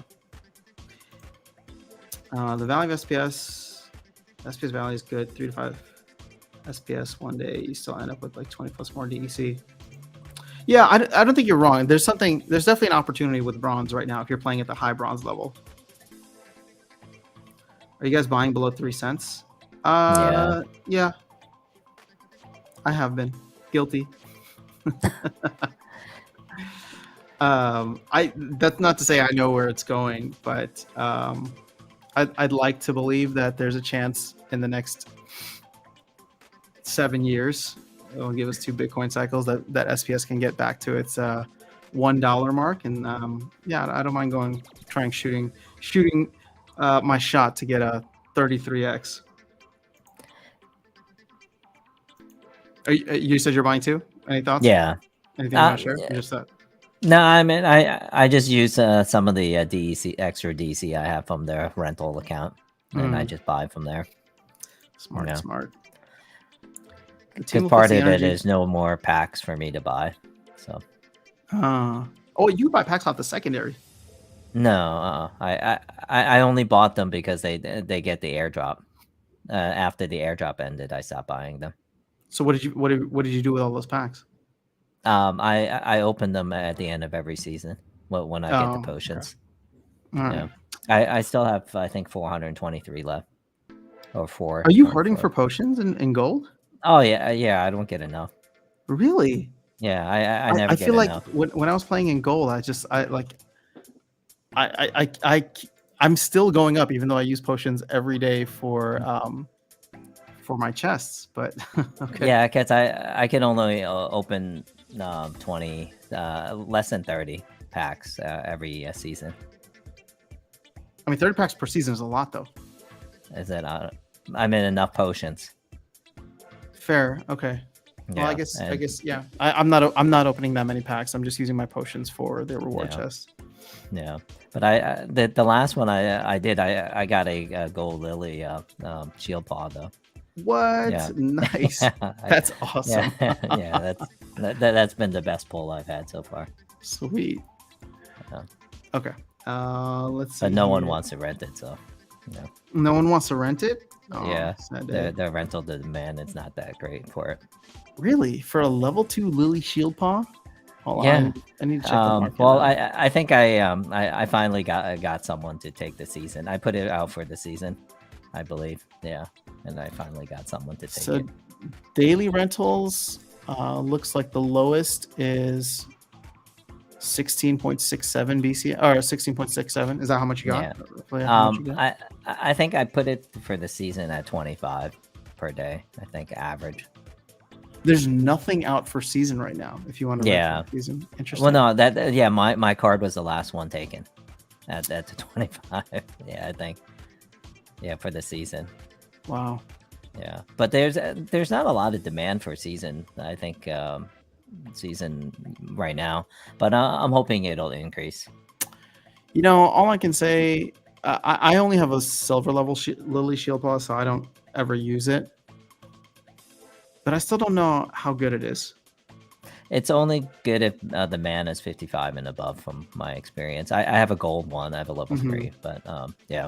the value of SPS value is good. 3 to 5 SPS one day, you still end up with like 20 plus more DEC. Yeah, I don't think you're wrong. There's definitely an opportunity with bronze right now if you're playing at the high bronze level. Are you guys buying below 3 cents? Yeah. I have been guilty. That's not to say I know where it's going, but I'd like to believe that there's a chance in the next 7 years, it'll give us 2 Bitcoin cycles that SPS can get back to its $1 mark, and yeah, I don't mind shooting my shot to get a 33x. You said you're buying too? Any thoughts? Yeah. Anything you want to share? Yeah. Just that. No, I mean I just use some of the extra DC I have from the rental account, and I just buy from there. Smart. Because part of it is no more packs for me to buy. So. Oh, you buy packs off the secondary? No, I only bought them because they get the airdrop. After the airdrop ended, I stopped buying them. So what did you do with all those packs? I opened them at the end of every season when I get the potions. Okay. Yeah, right. I still have I think 423 left, or 4. Are you hoarding for potions in gold? Oh yeah. I don't get enough. Really? Yeah, I never. I feel like when I was playing in gold, I'm still going up, even though I use potions every day for my chests. But okay. Yeah, because I can only open 20, less than 30 packs every season. I mean, 30 packs per season is a lot, though. Is it? I'm in enough potions. Fair. Okay. Yeah, well, I guess, yeah. I'm not opening that many packs. I'm just using my potions for the reward chests. Yeah, but the last one I did I got a gold lily shield paw though. What? Yeah. Nice. That's awesome. Yeah, that's been the best pull I've had so far. Sweet. Yeah. Okay. Let's see. But no one wants to rent it, so yeah. No one wants to rent it? Oh, yeah, the rental demand is not that great for it. Really? For a level 2 Lily Shield Paw? Yeah. I need to check the market. Well, I think I finally got someone to take the season. I put it out for the season, I believe. Yeah, and I finally got someone to take it. Daily rentals looks like the lowest is 16.67 BC or 16.67. Is that how much you got? Yeah. Roughly how much you got? I think I put it for the season at 25 per day. I think average. There's nothing out for season right now. If you want to Yeah. season, interesting. Well, no, yeah, my card was the last one taken at the 25. Yeah, I think. Yeah, for the season. Wow. Yeah, but there's not a lot of demand for season. I think season right now, but I'm hoping it'll increase. You know, all I can say, I only have a silver level Lily Shield Plus, so I don't ever use it. But I still don't know how good it is. It's only good if the mana is 55 and above, from my experience. I have a gold one. I have a level 3, but yeah.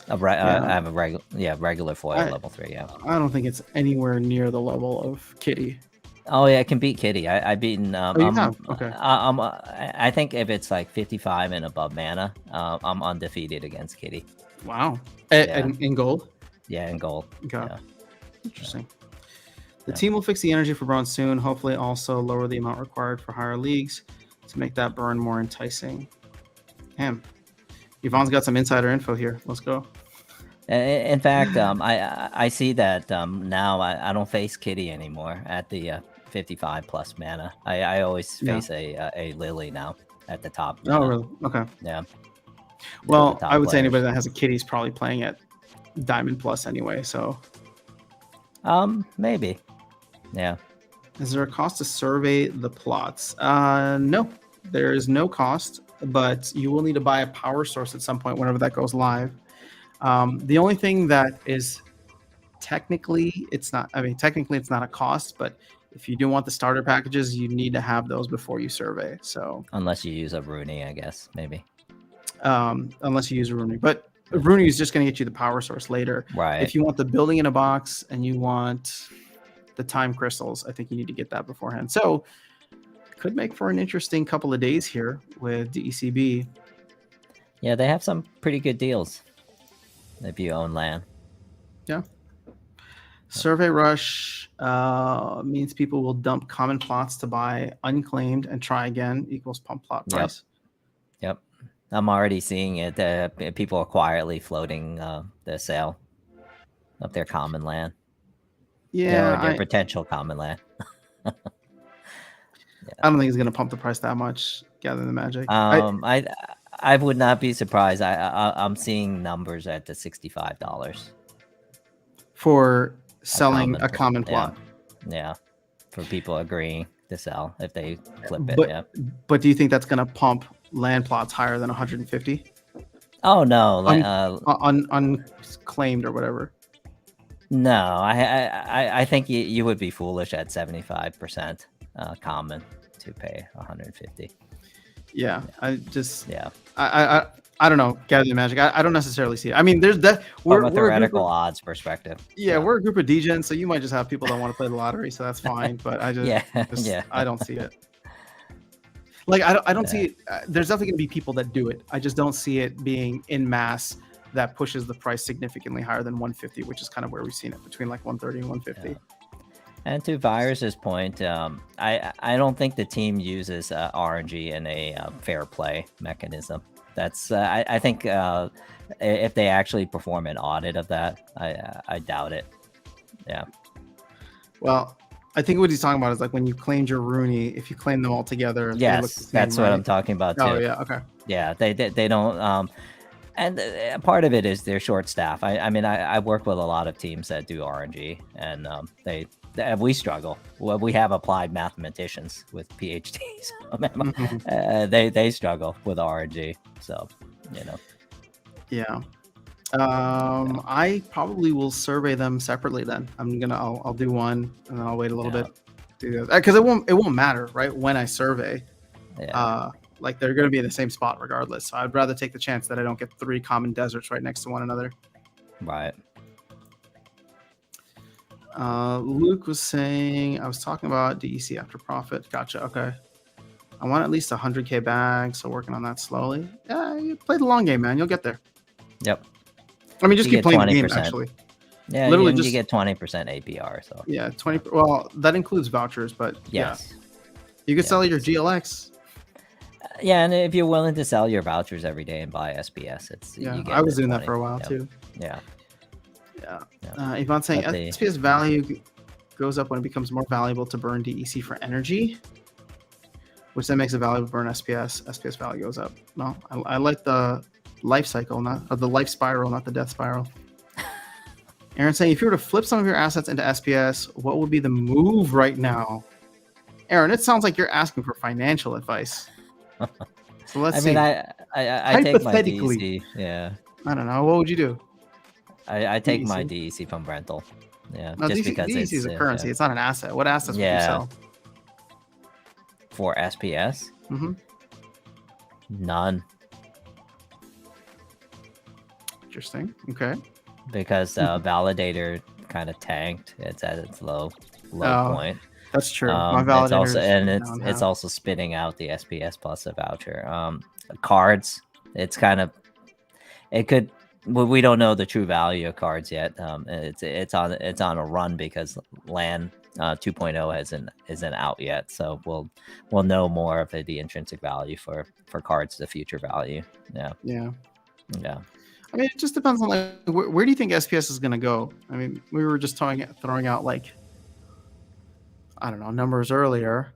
I have a regular foil level 3. Yeah, I don't think it's anywhere near the level of Kitty. Oh yeah, it can beat Kitty. I've beaten. You have? Okay. I think if it's like 55 and above mana, I'm undefeated against Kitty. Wow. In gold? Yeah, in gold. Okay. Yeah. Interesting. The team will fix the energy for bronze soon. Hopefully, also lower the amount required for higher leagues to make that burn more enticing. Damn. Yvonne's got some insider info here. Let's go. In fact, I see that now I don't face Kitty anymore at the 55 plus mana. I always face a Lily now at the top. Oh, really? Okay. Yeah. Well, I would say anybody that has a Kitty is probably playing at Diamond Plus anyway, so. Maybe. Yeah. Is there a cost to survey the plots? No, there is no cost, but you will need to buy a power source at some point whenever that goes live. The only thing that is technically it's not a cost, but if you do want the starter packages, you need to have those before you survey. So unless you use a RUNI, I guess, maybe. Unless you use a RUNI, but RUNI is just going to get you the power source later. Right. If you want the building in a box and you want the time crystals, I think you need to get that beforehand. So could make for an interesting couple of days here with DECB. Yeah, they have some pretty good deals if you own land. Yeah. Survey rush means people will dump common plots to buy unclaimed and try again equals pump plot price. Yep. I'm already seeing it. People are quietly floating the sale of their common land. Yeah. Their potential common land. I don't think it's going to pump the price that much, Gather the Magic. I would not be surprised. I'm seeing numbers at the $65 for selling a common plot. Yeah, for people agreeing to sell if they flip it. But do you think that's going to pump land plots higher than 150? Oh no, unclaimed or whatever. No, I think you would be foolish at 75% common to pay 150. Yeah, I don't know. Gather the Magic. I don't necessarily see it. I mean, there's that. From a theoretical odds perspective. Yeah, we're a group of degens, so you might just have people that want to play the lottery, so that's fine. But I I don't see it. Like I don't see it. There's definitely gonna be people that do it. I just don't see it being in mass that pushes the price significantly higher than 150, which is kind of where we've seen it between like 130 and 150. And to Virus's point, I don't think the team uses RNG in a fair play mechanism. That's I think if they actually perform an audit of that, I doubt it. Yeah. Well, I think what he's talking about is like when you claimed your RUNI, if you claim them all together. Yes, that's what I'm talking about too. Oh yeah, okay. Yeah, they don't. And part of it is they're short staff. I mean, I work with a lot of teams that do RNG, and we struggle. Well, we have applied mathematicians with PhDs. They struggle with RNG. So, Yeah. I probably will survey them separately then. I'll do one and then I'll wait a little bit to do that because it won't matter, right? When I survey, like they're going to be in the same spot regardless. So I'd rather take the chance that I don't get 3 common deserts right next to one another. Right. Luke was saying I was talking about DEC after profit. Gotcha. Okay. I want at least 100K bags, so working on that slowly. Yeah, you play the long game, man. You'll get there. Yep. I mean, just keep playing the game, actually. Yeah, literally you get 20% APR. So yeah, 20. Well, that includes vouchers, but yes, you could sell your GLX. Yeah, and if you're willing to sell your vouchers every day and buy SPS, Yeah, you I get was the doing that 20. for a while Yeah, too. yeah, Yeah. yeah. Yvonne's saying But the SPS value goes up when it becomes more valuable to burn DEC for energy, which then makes it valuable to burn SPS. SPS value goes up. No, I like the life cycle, not the life spiral, not the death spiral. Aaron's saying, if you were to flip some of your assets into SPS, what would be the move right now? Aaron, it sounds like you're asking for financial advice. So let's see. I take my Hypothetically, DEC. Yeah, I don't know. What would you do? I take my DEC? DEC from rental. Yeah, No, just DEC, because DEC is it's a currency. It's not an asset. What assets would you yeah sell? for SPS. Mm-hmm. None, Interesting. Okay. because validator kind of tanked. It's at its low Oh, point. that's true. My validator It's also down it's half. also spitting out the SPS plus a voucher. Cards. It's kind of it could. Well, we don't know the true value of cards yet. It's on a run because LAN 2.0 isn't out yet. So we'll know more of the intrinsic value for cards, the future value. Yeah. Yeah. Yeah. I mean, it just depends on like where do you think SPS is going to go? I mean, we were just throwing out like, I don't know, numbers earlier.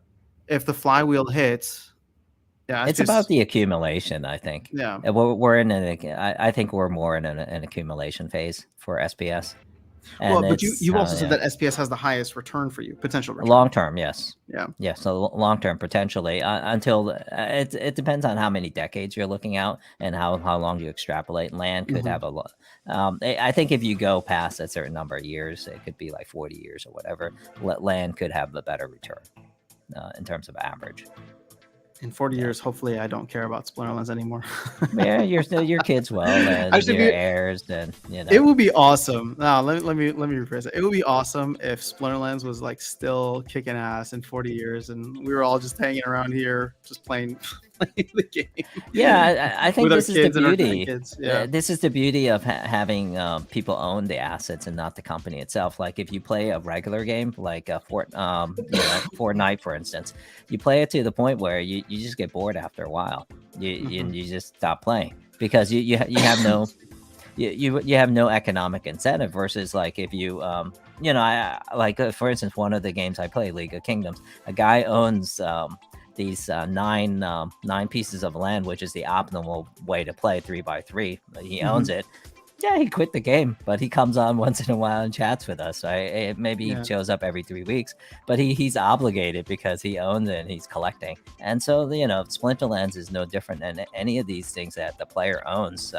If the flywheel hits, yeah, It's about the accumulation, I think. Yeah. We're in I think we're more in an accumulation phase for SPS. And well, but you also said that SPS has the highest return for you, potential return. Long term, yes. Yeah. Yeah, so long term potentially until it depends on how many decades you're looking out and how long you extrapolate. LAN could have a lot. I think if you go past a certain number of years, it could be like 40 years or whatever. LAN could have a better return in terms of average. In 40 years, hopefully, I don't care about Splinterlands anymore. Yeah, your kids will, and your heirs, and It would be awesome. No, let me rephrase it. It would be awesome if Splinterlands was like still kicking ass in 40 years, and we were all just hanging around here, just playing the game. Yeah, I think this is the beauty. Yeah. This is the beauty of having people own the assets and not the company itself. Like if you play a regular game, like Fortnite, for instance, you play it to the point where you just get bored after a while. You just stop playing because you have no you have no economic incentive. Versus like if you for instance, one of the games I play, League of Kingdoms, a guy owns these nine pieces of land, which is the optimal way to play 3x3. He owns it. Yeah, he quit the game, but he comes on once in a while and chats with us. Maybe he shows up every 3 weeks, but he's obligated because he owns it and he's collecting. And so, Splinterlands is no different than any of these things that the player owns.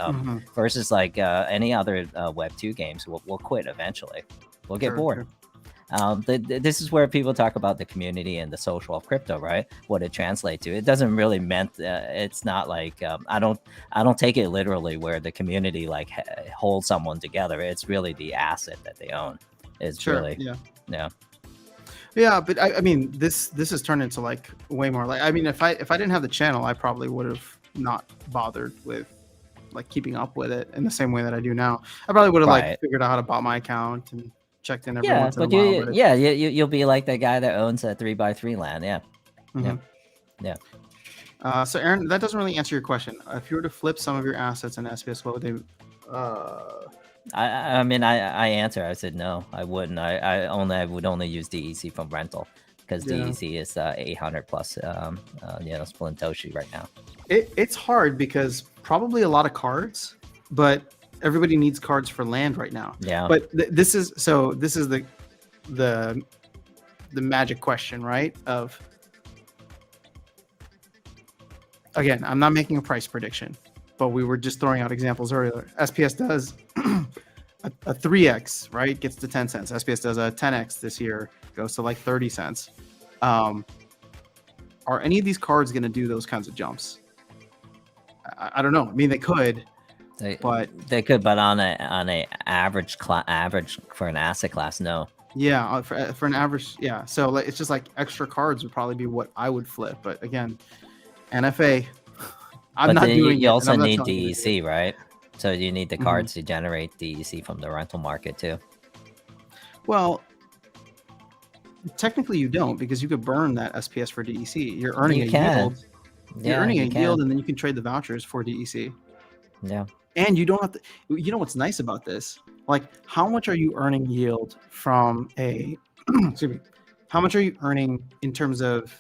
Versus like any other Web 2 games, we'll quit eventually. We'll get bored. Sure. This is where people talk about the community and the social of crypto, right? What it translates to. It doesn't really it's not like I don't take it literally where the community like holds someone together. It's really the asset that they own. It's really yeah. But I mean, this has turned into like way more like, I mean, if I didn't have the channel, I probably would have not bothered with like keeping up with it in the same way that I do now. I probably would have like figured out how to bot my account and checked in every once in a while. You'll be like the guy that owns a 3x3 land. Yeah. So Aaron, that doesn't really answer your question. If you were to flip some of your assets in SPS, what would they? I mean, I answer. I said no, I wouldn't. I would only use DEC from rental because DEC is 800 plus Splintoshi right now. It's hard because probably a lot of cards, but everybody needs cards for land right now. Yeah. But this is the magic question, right? Of, again, I'm not making a price prediction, but we were just throwing out examples earlier. SPS does a 3x, right? Gets to 10 cents. SPS does a 10x this year, goes to like 30 cents. Are any of these cards going to do those kinds of jumps? I don't know. I mean, they could. They could, but on a average for an asset class, no. Yeah, for an average, yeah. So like, it's just like extra cards would probably be what I would flip. But again, NFA, I'm not doing it. You also need DEC, right? So you need the cards to generate DEC from the rental market too. Well, technically you don't, because you could burn that SPS for DEC. You're earning a yield. You're Yeah, earning a you yield, can. and then you can trade the vouchers for DEC. Yeah. And you don't have to. You know what's nice about this? Like, how much are you earning yield from a? Excuse me. How much are you earning in terms of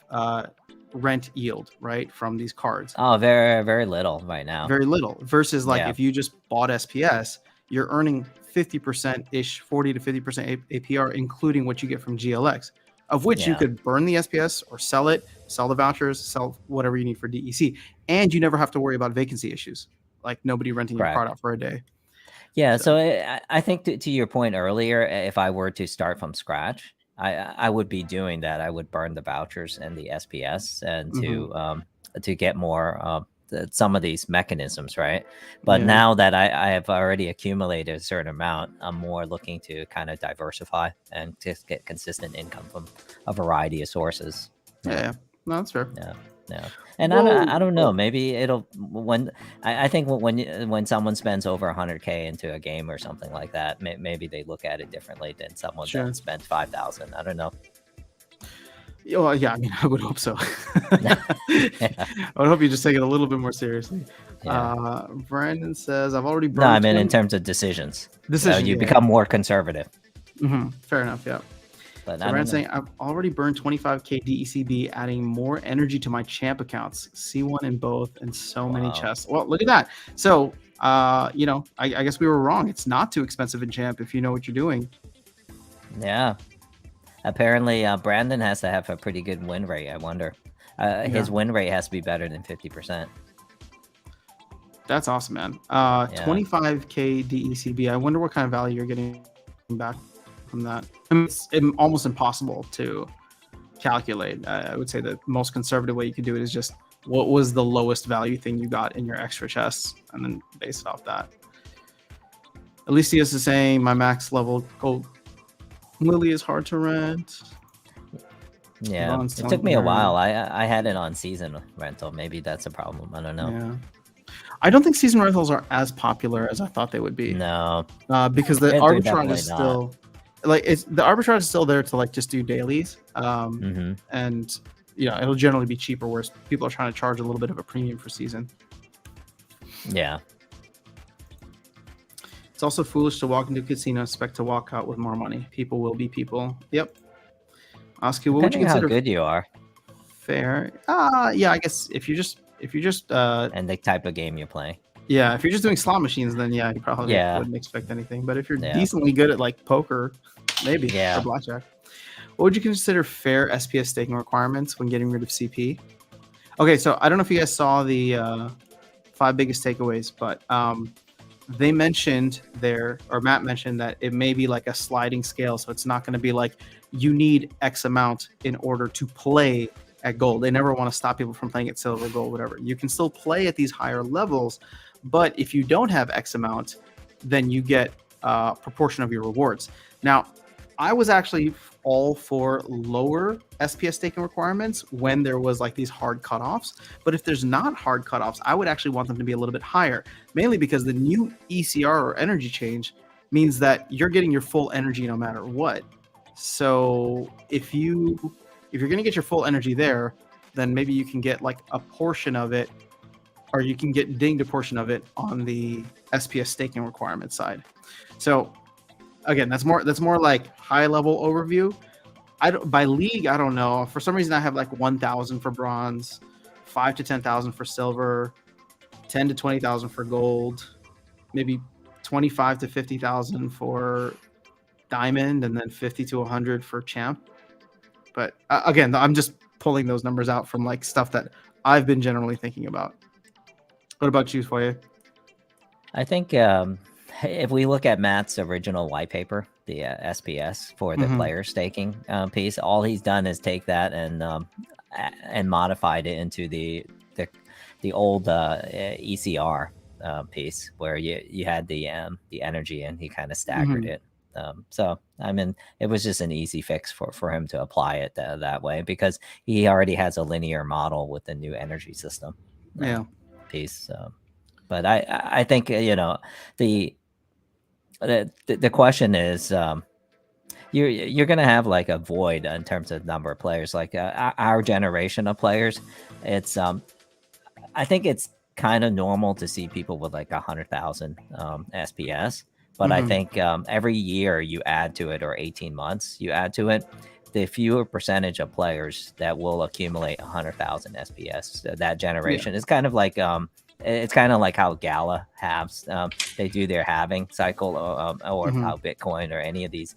rent yield, right, from these cards? Oh, very, very little right now. Very little. Versus like Yeah. if you just bought SPS, you're earning 50% ish, 40 to 50% APR, including what you get from GLX, of which you Yeah. could burn the SPS or sell it, sell the vouchers, sell whatever you need for DEC, and you never have to worry about vacancy issues, like nobody renting your card Correct. out for a day. Yeah, So so I think to your point earlier, if I were to start from scratch, I would be doing that. I would burn the vouchers and the SPS and to get more some of these mechanisms, right? But yeah, now that I have already accumulated a certain amount, I'm more looking to kind of diversify and just get consistent income from a variety of sources. yeah, no, that's fair. Yeah, yeah. And Whoa, I don't know. whoa. Maybe it'll when I think when someone spends over 100K into a game or something like that, maybe they look at it differently than someone Sure. that spent 5,000. I don't know. Well, yeah, I mean, I would hope so. I would hope you just take it a little bit more seriously. Yeah. Brandon says, "I've already No, I burned mean in 20 terms of decisions. decisions." You Yeah, become more conservative. fair enough. Yeah. But So I don't Brandon's know. saying, "I've already burned 25K DECB, adding more energy to my champ accounts. C1 in both, and so many Wow. chests." Well, look at that. So, you know, I guess we were wrong. It's not too expensive in champ if you know what you're doing. Yeah. Apparently, Brandon has to have a pretty good win rate. I wonder. His Yeah. win rate has to be better than 50%. That's awesome, man. Yeah. 25K DECB. I wonder what kind of value you're getting back from that. I mean, it's almost impossible to calculate. I would say the most conservative way you could do it is just what was the lowest value thing you got in your extra chests, and then base it off that. Alicius is saying my max level gold Lily is hard to rent. Yeah, Ron's it took me a telling her- while. I had it on season rental. Maybe that's a problem. I don't know. Yeah. I don't think season rentals are as popular as I thought they would be. No, Because the They're arbitrage definitely is not. still like the arbitrage is still there to like just do dailies. hmm And you know, it'll generally be cheaper, whereas people are trying to charge a little bit of a premium for season. Yeah, It's also foolish to walk into a casino and expect to walk out with more money. People will be people. Yep. Oscar, what would you depending on how consider good you are fair? Yeah, I guess if you just and the type of game you play. yeah, if you're just doing slot machines, then yeah, you probably Yeah. wouldn't expect anything. But if you're Yeah. decently good at like poker, maybe Yeah. or blackjack, what would you consider fair SPS staking requirements when getting rid of CP? Okay, so I don't know if you guys saw the 5 biggest takeaways, but they mentioned there, or Matt mentioned that it may be like a sliding scale, so it's not going to be like you need X amount in order to play at gold. They never want to stop people from playing at silver, gold, whatever. You can still play at these higher levels, but if you don't have X amount, then you get a proportion of your rewards. Now, I was actually all for lower SPS staking requirements when there was like these hard cutoffs. But if there's not hard cutoffs, I would actually want them to be a little bit higher, mainly because the new ECR or energy change means that you're getting your full energy no matter what. So if you're going to get your full energy there, then maybe you can get like a portion of it, or you can get dinged a portion of it on the SPS staking requirement side. So again, that's more like high level overview. By league, I don't know. For some reason, I have like 1,000 for bronze, 5 to 10,000 for silver, 10 to 20,000 for gold, maybe 25 to 50,000 for diamond, and then 50 to 100 for champ. But again, I'm just pulling those numbers out from like stuff that I've been generally thinking about. What about you, Foye? I think if we look at Matt's original white paper, the SPS for the player staking piece, all he's done is take that and modified it into the old ECR piece where you had the energy, and he kind of staggered it. So I mean, it was just an easy fix for him to apply it that way, because he already has a linear model with the new energy system piece. But I think the question is, you're gonna have like a void in terms of number of players. Like our generation of players, it's I think it's kind of normal to see people with like 100,000 SPS, but I think every year you add to it, or 18 months you add to it, the fewer percentage of players that will accumulate 100,000 SPS that generation. It's kind of like it's kind of like how Gala halves they do their halving cycle, or how Bitcoin or any of these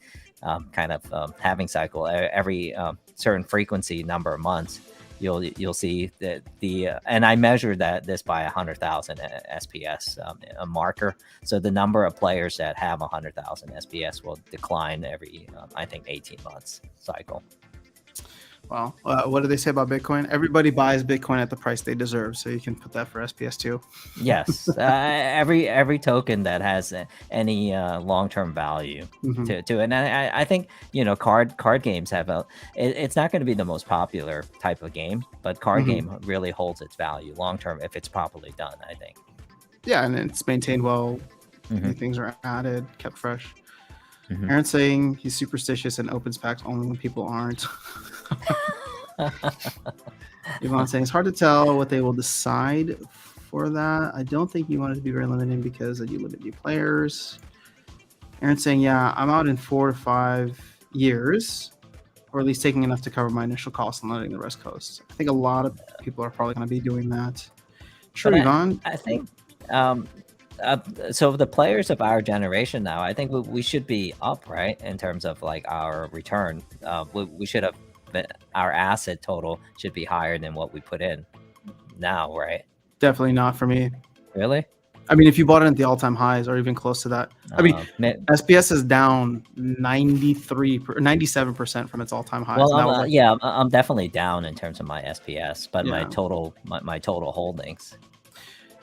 kind of halving cycle every certain frequency number of months. You'll see that and I measured this by 100,000 SPS a marker. So the number of players that have 100,000 SPS will decline every I think 18 months cycle. Well, what do they say about Bitcoin? Everybody buys Bitcoin at the price they deserve, so you can put that for SPS too. Yes, every token that has any long-term value to it. And I think card games have it's not going to be the most popular type of game, but card game really holds its value long-term if it's properly done, I think. Yeah, and it's maintained well. New things are added, kept fresh. Aaron's saying he's superstitious and opens packs only when people aren't. Yvonne's saying it's hard to tell what they will decide for that. I don't think you want it to be very limiting because you limit new players. Aaron's saying, yeah, I'm out in 4 to 5 years, or at least taking enough to cover my initial costs and letting the rest coast. I think a lot of people are probably going to be doing that. True, Yvonne. I think so the players of our generation now, I think we should be up, right, in terms of like our return. We should have our asset total should be higher than what we put in now, right? Definitely not for me. Really? I mean, if you bought it at the all-time highs or even close to that. I mean, SPS is down 97% from its all-time highs. Well, I'm definitely down in terms of my SPS, but my total holdings.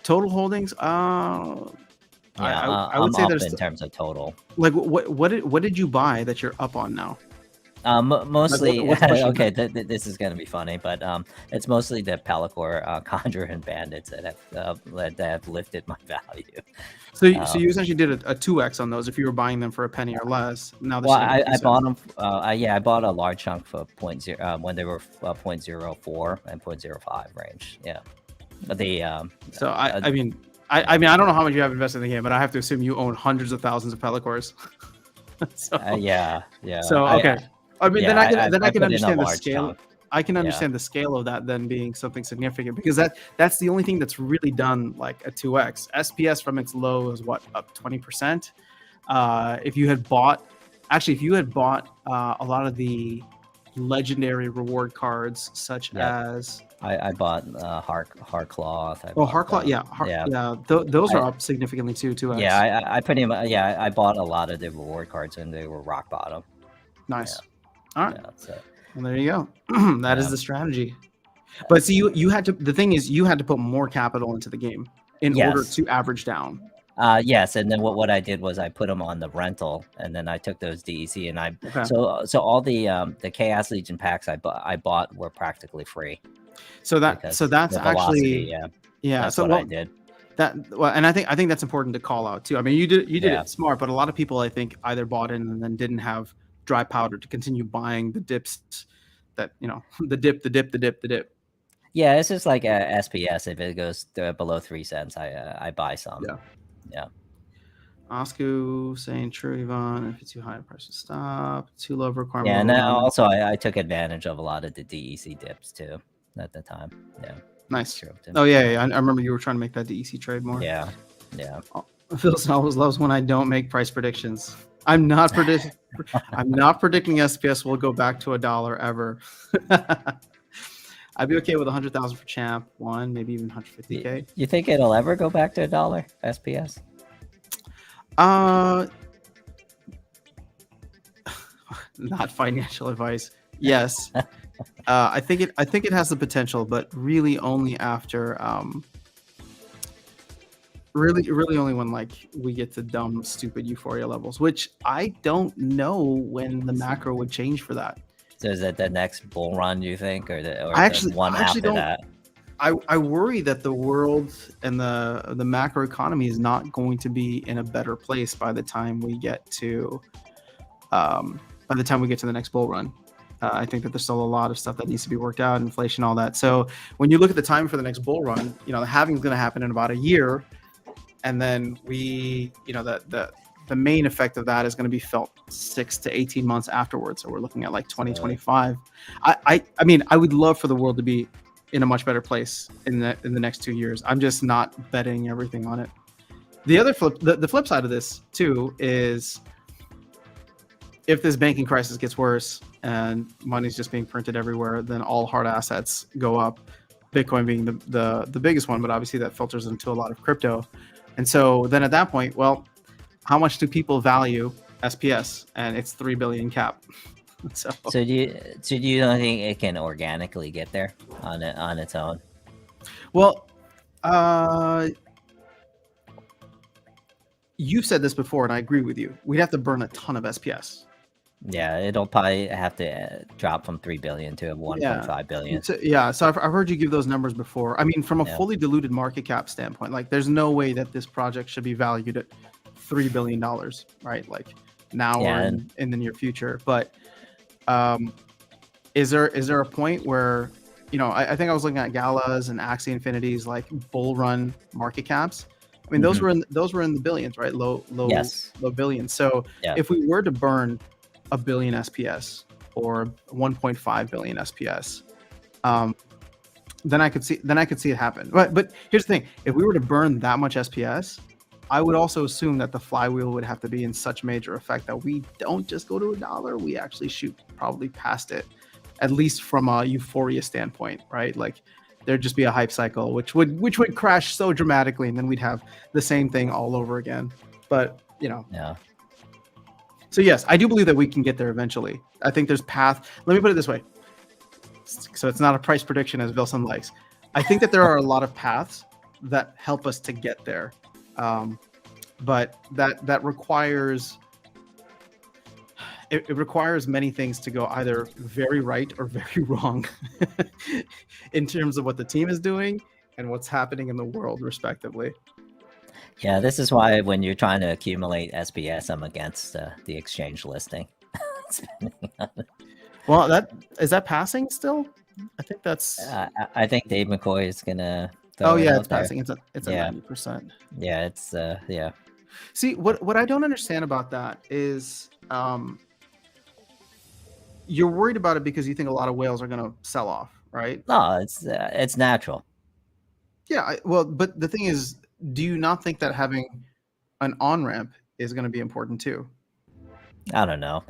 Total holdings? I would say there's in terms of total. Like, what did you buy that you're up on now? Mostly, okay, this is going to be funny, but it's mostly the Pelacor Conjurer and Bandits that have lifted my value. So you essentially did a 2x on those if you were buying them for a penny or less. Now, I bought them. I bought a large chunk for 0.0 when they were 0.04 and 0.05 range. Yeah, but so I mean, I don't know how much you have invested in the game, but I have to assume you own hundreds of thousands of Pelacors. Yeah. So okay. I mean, then I can understand the scale. Chunk. I can understand the scale of that then being something significant, because that's the only thing that's really done like a 2x. SPS from its low is what, up 20%. If you had bought a lot of the legendary reward cards, such as I bought Heartcloth. Those are up significantly too. 2x. Yeah, I pretty much I bought a lot of the reward cards and they were rock bottom. Nice. Yeah. All right. Yeah, so. Well, there you go. That is the strategy. But see, you had to. The thing is, you had to put more capital into the game in order to average down. Yes, and then what I did was I put them on the rental, and then I took those DEC, and so all the Chaos Legion packs I bought were practically free. So that's actually that's what I did. And I think that's important to call out too. I mean, you did it smart, but a lot of people I think either bought in and then didn't have dry powder to continue buying the dips that the dip. Yeah, it's just like SPS. If it goes below 3 cents, I buy some. Yeah. Oscu saying true, Yvonne. If it's too high, the price will stop. Too low requirement. Yeah, and also I took advantage of a lot of the DEC dips too at the time. Yeah. Nice. True. Oh yeah. I remember you were trying to make that DEC trade more. Yeah. Philson always loves when I don't make price predictions. I'm not predicting SPS will go back to $1 ever. I'd be okay with 100,000 for champ 1, maybe even 150K. You think it'll ever go back to $1 SPS? Not financial advice. Yes. I think it has the potential, but really only after really only when like we get to dumb, stupid euphoria levels, which I don't know when the macro would change for that. So is that the next bull run, you think, or the one after that? I worry that the world and the macro economy is not going to be in a better place by the time we get to the next bull run. I think that there's still a lot of stuff that needs to be worked out, inflation, all that. So when you look at the time for the next bull run, the halving is going to happen in about a year, and then the main effect of that is going to be felt 6 to 18 months afterwards. So we're looking at like 2025. I mean, I would love for the world to be in a much better place in the next 2 years. I'm just not betting everything on it. The other the flip side of this too is, if this banking crisis gets worse and money's just being printed everywhere, then all hard assets go up, Bitcoin being the biggest one, but obviously that filters into a lot of crypto. And so then at that point, well, how much do people value SPS? And it's 3 billion cap. So do you don't think it can organically get there on its own? Well, you've said this before, and I agree with you. We'd have to burn a ton of SPS. Yeah, it'll probably have to drop from 3 billion to 1.5 billion. So I've heard you give those numbers before. I mean, from a fully diluted market cap standpoint, like there's no way that this project should be valued at $3 billion, right? Like now or in the near future. But is there a point where, I think I was looking at Gala's and Axie Infinity's like bull run market caps. I mean, those were in the billions, right? Low billions. So if we were to burn 1 billion SPS or 1.5 billion SPS, then I could see it happen. But here's the thing: if we were to burn that much SPS, I would also assume that the flywheel would have to be in such major effect that we don't just go to $1; we actually shoot probably past it, at least from a euphoria standpoint, right? Like there'd just be a hype cycle, which would crash so dramatically, and then we'd have the same thing all over again. But So yes, I do believe that we can get there eventually. I think there's path. Let me put it this way. So it's not a price prediction as Wilson likes. I think that there are a lot of paths that help us to get there. But that requires, it requires many things to go either very right or very wrong in terms of what the team is doing and what's happening in the world, respectively. Yeah, this is why when you're trying to accumulate SPS, I'm against the exchange listing. Well, is that passing still? I think that's. I think Dave McCoy is gonna. It's passing. It's at 90%. Yeah, it's yeah. See, what I don't understand about that is, you're worried about it because you think a lot of whales are gonna sell off, right? No, it's natural. Yeah, but the thing is, do you not think that having an on-ramp is going to be important too? I don't know.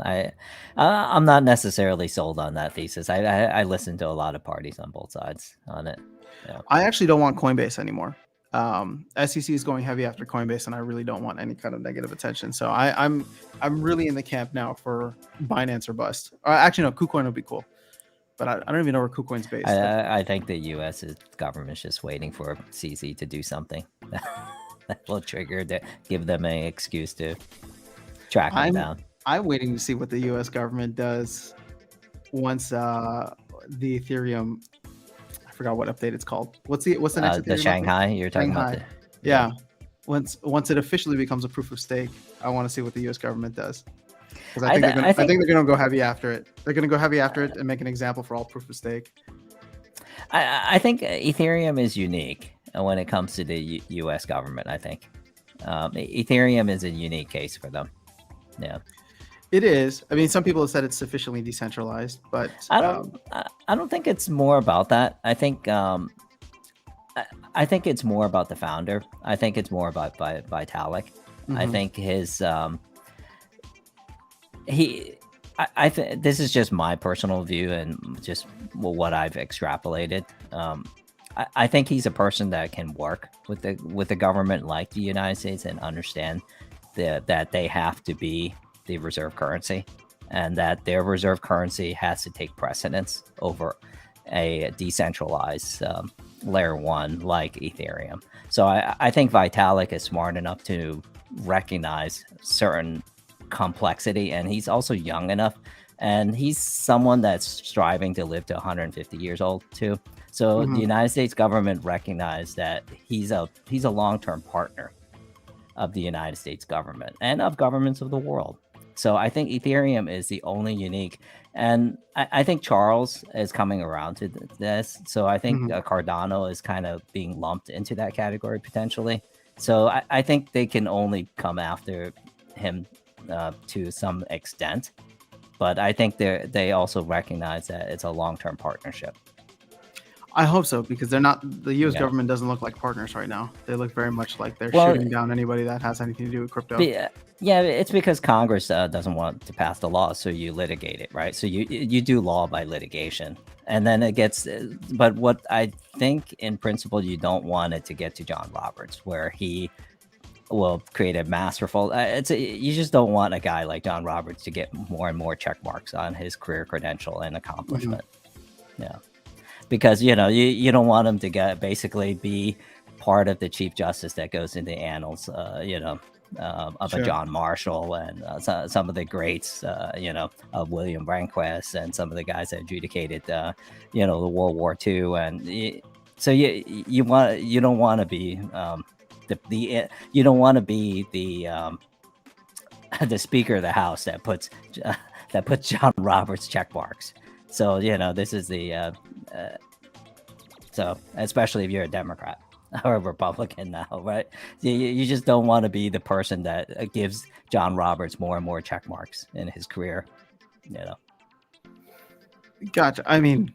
I'm not necessarily sold on that thesis. I listen to a lot of parties on both sides on it. Yeah. I actually don't want Coinbase anymore. SEC is going heavy after Coinbase, and I really don't want any kind of negative attention. So I'm really in the camp now for Binance or bust. Actually, no, KuCoin would be cool. But I don't even know where KuCoin's based. I think the U.S. government's just waiting for CZ to do something that will trigger give them an excuse to track them down. I'm waiting to see what the U.S. government does once the Ethereum. I forgot what update it's called. What's the next Ethereum the Shanghai? You're talking about yeah. Once it officially becomes a proof of stake, I want to see what the U.S. government does. Because I think they're going to go heavy after it. They're going to go heavy after it and make an example for all proof of stake. I think Ethereum is unique when it comes to the U.S. government. I think Ethereum is a unique case for them. Yeah, it is. I mean, some people have said it's sufficiently decentralized, but I don't think it's more about that. I think it's more about the founder. I think it's more about Vitalik. Mm-hmm. I think his I think this is just my personal view and just what I've extrapolated. I think he's a person that can work with the government like the United States and understand that they have to be the reserve currency and that their reserve currency has to take precedence over a decentralized layer one like Ethereum. So I think Vitalik is smart enough to recognize certain complexity, and he's also young enough, and he's someone that's striving to live to 150 years old too. So the United States government recognized that he's a long-term partner of the United States government and of governments of the world. So I think Ethereum is the only unique, and I think Charles is coming around to this. So I think Cardano is kind of being lumped into that category potentially. So I think they can only come after him to some extent, but I think they also recognize that it's a long-term partnership. I hope so, because they're not. The U.S. government doesn't look like partners right now. They look very much like they're shooting down anybody that has anything to do with crypto. Yeah, it's because Congress doesn't want to pass the law, so you litigate it, right? So you do law by litigation, and then it gets. But what I think, in principle, you don't want it to get to John Roberts, where he will create a masterful. You just don't want a guy like John Roberts to get more and more check marks on his career credential and accomplishment. Yeah. Because you don't want him to basically be part of the Chief Justice that goes in the annals, of a John Marshall and some of the greats, of William Rehnquist and some of the guys that adjudicated, the World War II, and so you don't want to be you don't want to be the Speaker of the House that puts John Roberts check marks. So this is the so especially if you're a Democrat or a Republican now, right? You just don't want to be the person that gives John Roberts more and more check marks in his career. Gotcha. I mean,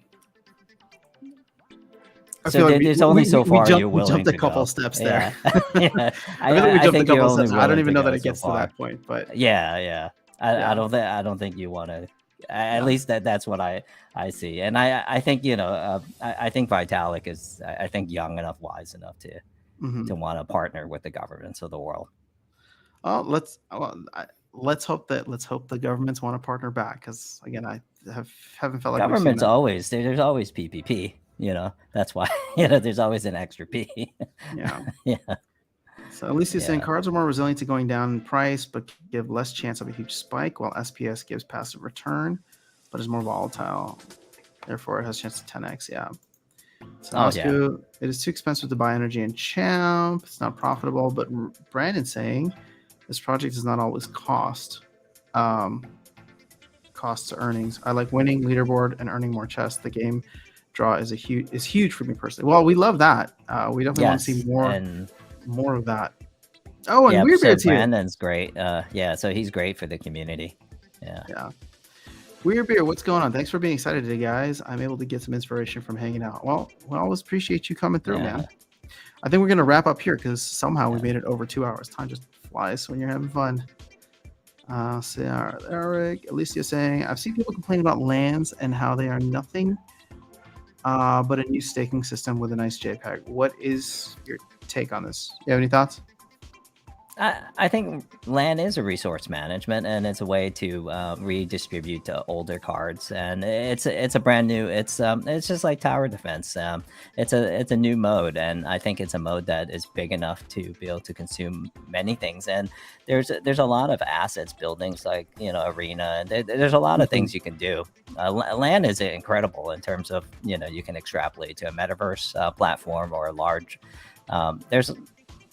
so there's only so far you're willing to go. We jumped a couple steps there. Yeah. I think we jumped a couple steps. I don't even know that it gets to that point, but I don't think you want to. At least that's what I see, and I think I think Vitalik is young enough, wise enough to want to partner with the governments of the world. Oh, let's hope the governments want to partner back, because again, I haven't felt like governments always there's always PPP. That's why there's always an extra P. Yeah. Yeah. So at least he's saying cards are more resilient to going down in price, but give less chance of a huge spike, while SPS gives passive return, but is more volatile. Therefore, it has a chance to 10x. Yeah. So it is too expensive to buy energy in Champ. It's not profitable, but Brandon's saying this project does not always cost to earnings. I like winning leaderboard and earning more chests. The game draw is huge for me personally. Well, we love that. We definitely want to see more of that. Oh, and Weirdbeard's here. Brandon's great. So he's great for the community. Yeah. Weirdbeard, what's going on? Thanks for being excited today, guys. I'm able to get some inspiration from hanging out. Well, we always appreciate you coming through, man. I think we're gonna wrap up here because somehow we made it over 2 hours. Time just flies when you're having fun. Eric, Alicia saying, I've seen people complain about lands and how they are nothing but a new staking system with a nice JPEG. What is your take on this? You have any thoughts? I think land is a resource management, and it's a way to redistribute to older cards, and it's a brand new. It's just like tower defense. It's a new mode, and I think it's a mode that is big enough to be able to consume many things. And there's a lot of assets, buildings like arena, and there's a lot of things you can do. Land is incredible in terms of you can extrapolate to a metaverse platform or a large.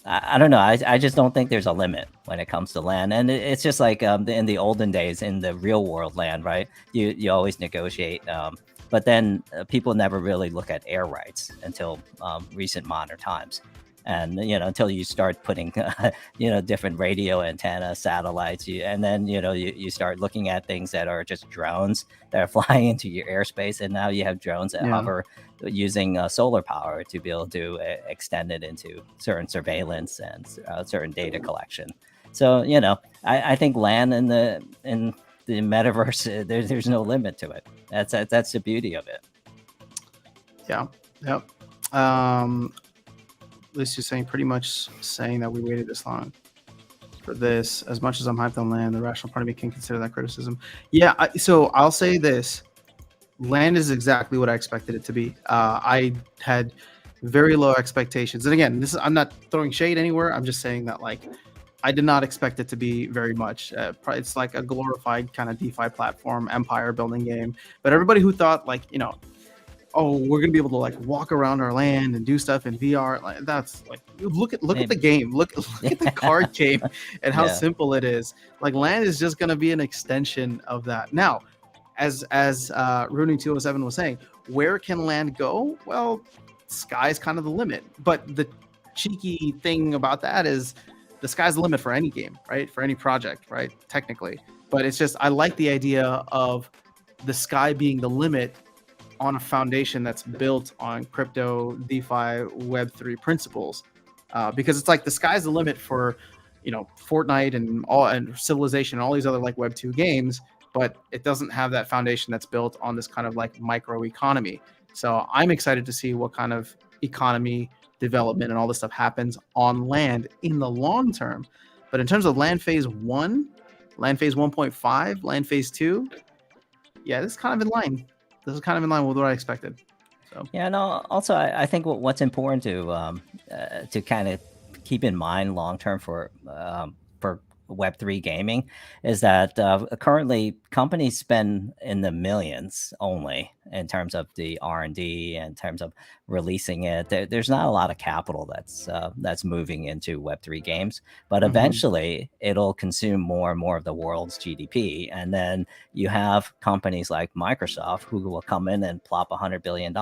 I don't know. I just don't think there's a limit when it comes to land, and it's just like in the olden days in the real world land, right? You always negotiate, but then people never really look at air rights until recent modern times, and until you start putting different radio antenna satellites, and then you start looking at things that are just drones that are flying into your airspace, and now you have drones that hover using solar power to be able to extend it into certain surveillance and certain data collection. So I think land in the metaverse, there's no limit to it. That's the beauty of it. Yeah. Yep. Lucy's saying pretty much saying that we waited this long for this. As much as I'm hyped on land, the rational part of me can consider that criticism. Yeah. So I'll say this. Land is exactly what I expected it to be. I had very low expectations. And again, I'm not throwing shade anywhere. I'm just saying that I did not expect it to be very much. It's like a glorified kind of DeFi platform, empire building game. But everybody who thought oh, we're gonna be able to like walk around our land and do stuff in VR. Like that's like look at the game, look at the card game and how simple it is. Like land is just gonna be an extension of that. Now, as RUNI207 was saying, where can land go? Well, sky's kind of the limit. But the cheeky thing about that is the sky's the limit for any game, right? For any project, right? Technically. But it's just I like the idea of the sky being the limit on a foundation that's built on crypto, DeFi, Web3 principles, because it's like the sky's the limit for, Fortnite and Civilization and all these other like Web2 games, but it doesn't have that foundation that's built on this kind of like micro economy. So I'm excited to see what kind of economy development and all this stuff happens on land in the long term. But in terms of land phase 1, land phase 1.5, land phase 2, yeah, this is kind of in line. This is kind of in line with what I expected. So yeah, no. Also, I think what's important to kind of keep in mind long term for Web3 gaming is that currently companies spend in the millions only in terms of the R&D, in terms of releasing it. There's not a lot of capital that's moving into Web3 games, but eventually it'll consume more and more of the world's GDP. And then you have companies like Microsoft who will come in and plop $100 billion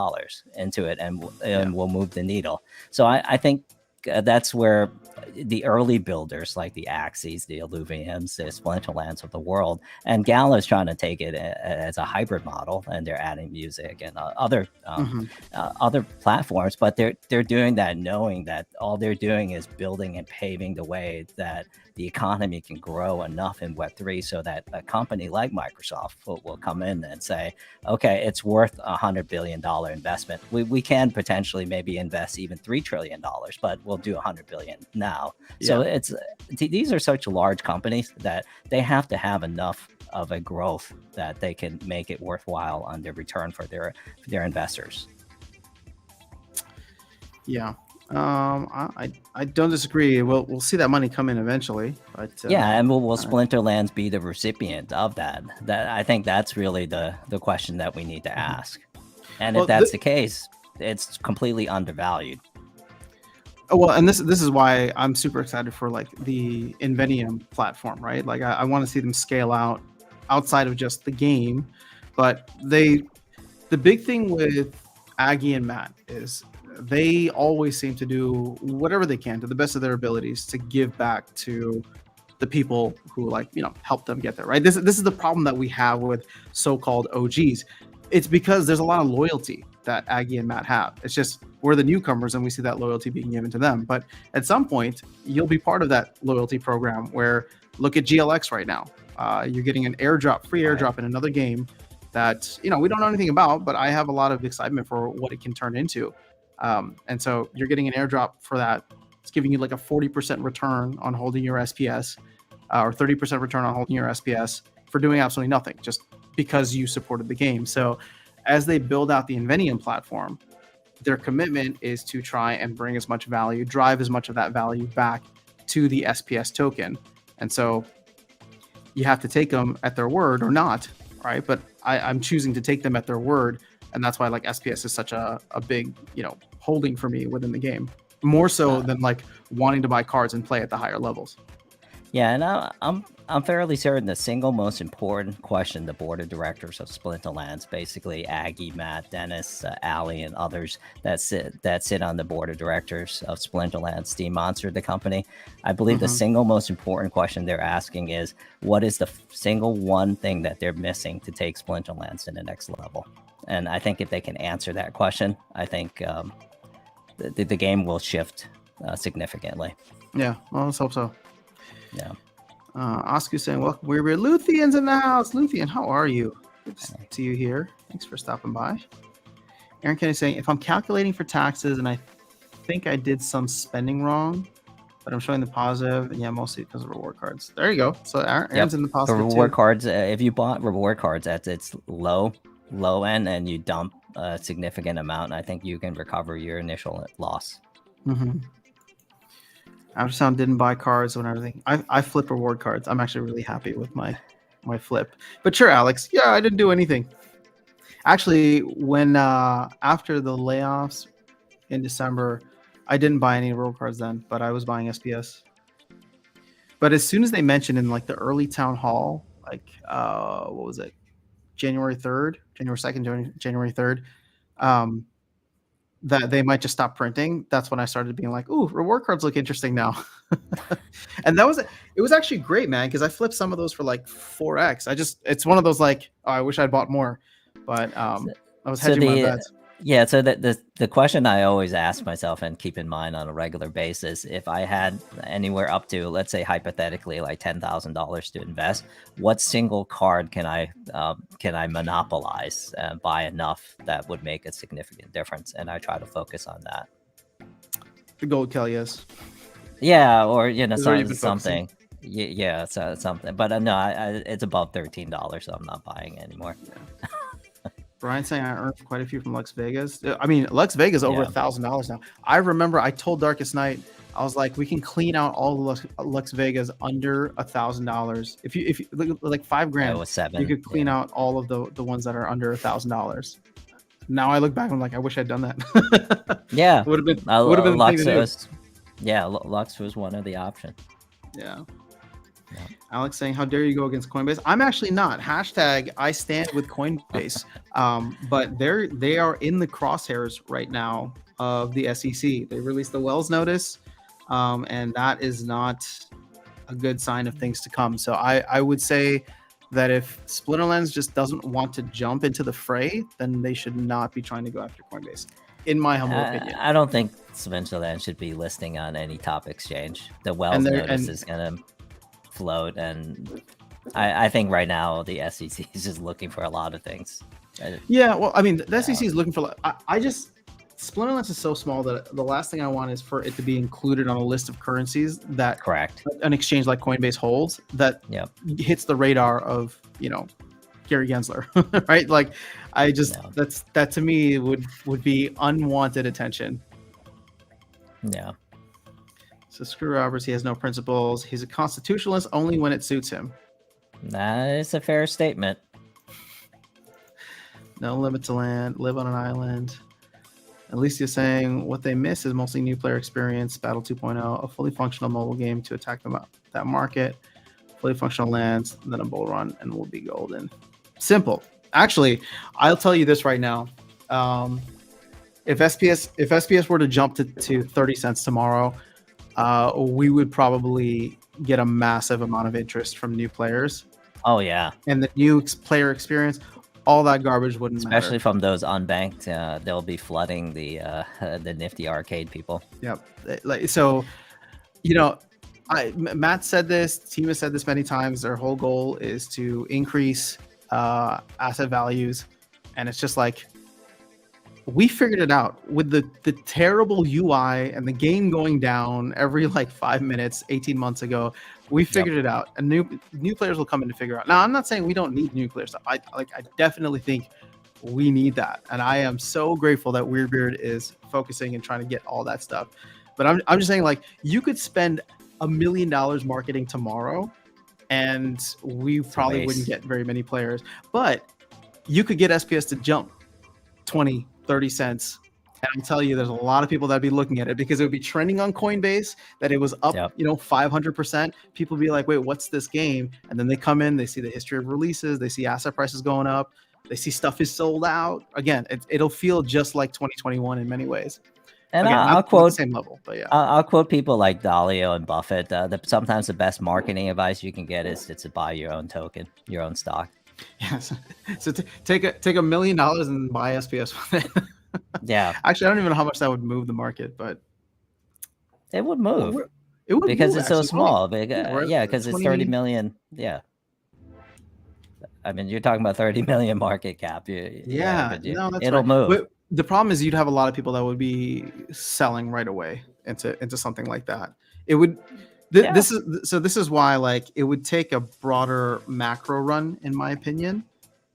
into it and will move the needle. So I think that's where the early builders like the Axies, the Illuviums, the Splinterlands of the world, and Gala is trying to take it as a hybrid model, and they're adding music and other platforms, but they're doing that knowing that all they're doing is building and paving the way that the economy can grow enough in Web3 so that a company like Microsoft will come in and say, okay, it's worth $100 billion investment. We can potentially maybe invest even $3 trillion, but we'll do $100 billion now. So these are such large companies that they have to have enough of a growth that they can make it worthwhile on their return for their investors. Yeah. I don't disagree. We'll see that money come in eventually, but and will Splinterlands be the recipient of that? That I think that's really the question that we need to ask. And if that's the case, it's completely undervalued. Oh, well, and this is why I'm super excited for like the Invenium platform, right? Like I want to see them scale out outside of just the game, but the big thing with Aggie and Matt is they always seem to do whatever they can to the best of their abilities to give back to the people who help them get there, right? This is the problem that we have with so-called OGs. It's because there's a lot of loyalty that Aggie and Matt have. It's just we're the newcomers and we see that loyalty being given to them. But at some point, you'll be part of that loyalty program where look at GLX right now. You're getting an free airdrop in another game that we don't know anything about, but I have a lot of excitement for what it can turn into. And so you're getting an airdrop for that. It's giving you like a 40% return on holding your SPS, or 30% return on holding your SPS for doing absolutely nothing, just because you supported the game. So as they build out the Invenium platform, their commitment is to try and bring as much value, drive as much of that value back to the SPS token. And so you have to take them at their word or not, right? But I'm choosing to take them at their word. And that's why like SPS is such a big, holding for me within the game, more so than like wanting to buy cards and play at the higher levels. Yeah, and I'm fairly certain the single most important question the board of directors of Splinterlands, basically Aggie, Matt, Dennis, Ali, and others that sit on the board of directors of Splinterlands, Steam Monster, the company. I believe the single most important question they're asking is, what is the single one thing that they're missing to take Splinterlands to the next level? And I think if they can answer that question, I think the game will shift significantly. Yeah, well, let's hope so. Yeah. Oscar saying, welcome. We're Luthian's in the house. Luthian, how are you? Good to see you here. Thanks for stopping by. Aaron Kenny saying, if I'm calculating for taxes and I think I did some spending wrong, but I'm showing the positive, yeah, mostly because of reward cards. There you go. So Aaron's in the positive. For reward cards, if you bought reward cards at its low end and you dump a significant amount, I think you can recover your initial loss. Aftersound didn't buy cards and everything. I flip reward cards. I'm actually really happy with my flip. But sure, Alex. Yeah, I didn't do anything. Actually, when after the layoffs in December, I didn't buy any reward cards then, but I was buying SPS. But as soon as they mentioned in like the early town hall, like what was it, January 3rd, January 2nd, January 3rd, that they might just stop printing, that's when I started being like, ooh, reward cards look interesting now. And it was actually great, man, because I flipped some of those for like 4x. It's one of those like, oh, I wish I'd bought more, but I was hedging my bets. Yeah, so the question I always ask myself and keep in mind on a regular basis, if I had anywhere up to, let's say hypothetically, like $10,000 to invest, what single card can I monopolize and buy enough that would make a significant difference? And I try to focus on that. The gold Kelly's. Yeah, or something. Yeah, so something. But no, it's above $13, so I'm not buying anymore. Yeah. Brian saying I earned quite a few from Lux Vegas. I mean, Lux Vegas over $1,000 now. I remember I told Darkest Night, I was like, we can clean out all the Lux Vegas under $1,000. If you like $5,000, you could clean out all of the ones that are under $1,000. Now I look back and I'm like, I wish I'd done that. Yeah, would have been Lux. Lux was one of the options. Yeah. Alex saying, how dare you go against Coinbase? I'm actually not. Hashtag I stand with Coinbase. But they are in the crosshairs right now of the SEC. They released the Wells notice, and that is not a good sign of things to come. So I would say that if Splinterlands just doesn't want to jump into the fray, then they should not be trying to go after Coinbase, in my humble opinion. I don't think Splinterlands should be listing on any top exchange. The Wells notice is going to float, and I think right now the SEC is just looking for a lot of things. Yeah, well, I mean, the SEC is looking for. Splinterlands is so small that the last thing I want is for it to be included on a list of currencies that an exchange like Coinbase holds that hits the radar of Gary Gensler, right? Like, that to me would be unwanted attention. Yeah. So screw Roberts, he has no principles. He's a constitutionalist only when it suits him. That is a fair statement. No limit to land, live on an island. At least you're saying what they miss is mostly new player experience, Battle 2.0, a fully functional mobile game to attack that market, fully functional lands, then a bull run, and we'll be golden. Simple. Actually, I'll tell you this right now. If SPS were to jump to 30 cents tomorrow, we would probably get a massive amount of interest from new players. Oh yeah, and the new player experience, all that garbage wouldn't matter. Especially from those unbanked, they'll be flooding the nifty arcade people. Yep. So, Matt said this. Team has said this many times. Their whole goal is to increase asset values, and it's just like, we figured it out with the terrible UI and the game going down every like 5 minutes 18 months ago. We figured it out, and new players will come in to figure out. Now, I'm not saying we don't need new player stuff. I definitely think we need that, and I am so grateful that Weirdbeard is focusing and trying to get all that stuff. But I'm just saying, like, you could spend $1 million marketing tomorrow, and we probably wouldn't get very many players. But you could get SPS to jump 20, 30 cents. And I'll tell you, there's a lot of people that'd be looking at it because it would be trending on Coinbase that it was up, 500%. People be like, wait, what's this game? And then they come in, they see the history of releases, they see asset prices going up, they see stuff is sold out. Again, it'll feel just like 2021 in many ways. And again, I'll quote the same level, but yeah, I'll quote people like Dalio and Buffett. Sometimes the best marketing advice you can get is to buy your own token, your own stock. Yes. So take $1 million and buy SPS with it. Yeah. Actually, I don't even know how much that would move the market, but it would move. It would because move, it's so small. Yeah, because it's 30 million. Yeah. I mean, you're talking about 30 million market cap. It'll move. But the problem is you'd have a lot of people that would be selling right away into something like that. It would. This is why, like, it would take a broader macro run, in my opinion,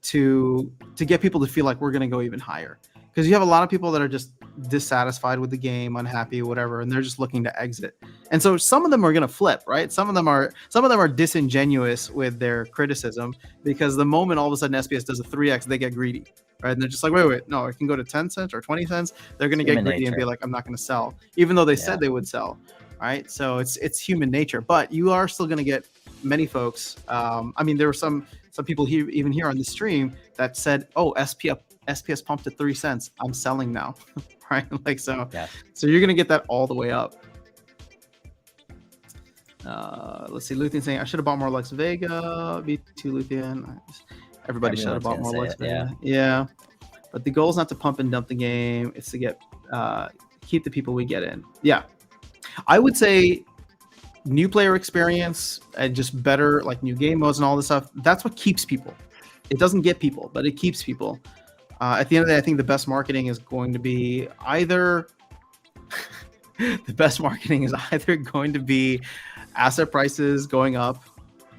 to get people to feel like we're going to go even higher. Because you have a lot of people that are just dissatisfied with the game, unhappy, whatever, and they're just looking to exit. And so some of them are going to flip, right? Some of them are disingenuous with their criticism, because the moment all of a sudden SPS does a 3x, they get greedy. right? And they're just like, wait, no, it can go to 10 cents or 20 cents. They're going to get Human greedy and be nature. like, I'm not going to sell, even though they Yeah. said they would sell, right? So it's human nature, but you are still going to get many folks. I mean, there were some people here, even here on the stream, that said, oh, SPS pumped to 3 cents. I'm selling now, right? Like, so, Yeah. so you're going to get that all the way up. Let's see. Luthien saying I should have bought more Lux Vega. B2 Luthien. Everybody should have bought more Lux Vega. Yeah. But the goal is not to pump and dump the game. It's to get keep the people we get in. Yeah. I would say new player experience and just better like new game modes and all this stuff. That's what keeps people. It doesn't get people, but it keeps people. At the end of the day, I think the best marketing is going to be either asset prices going up,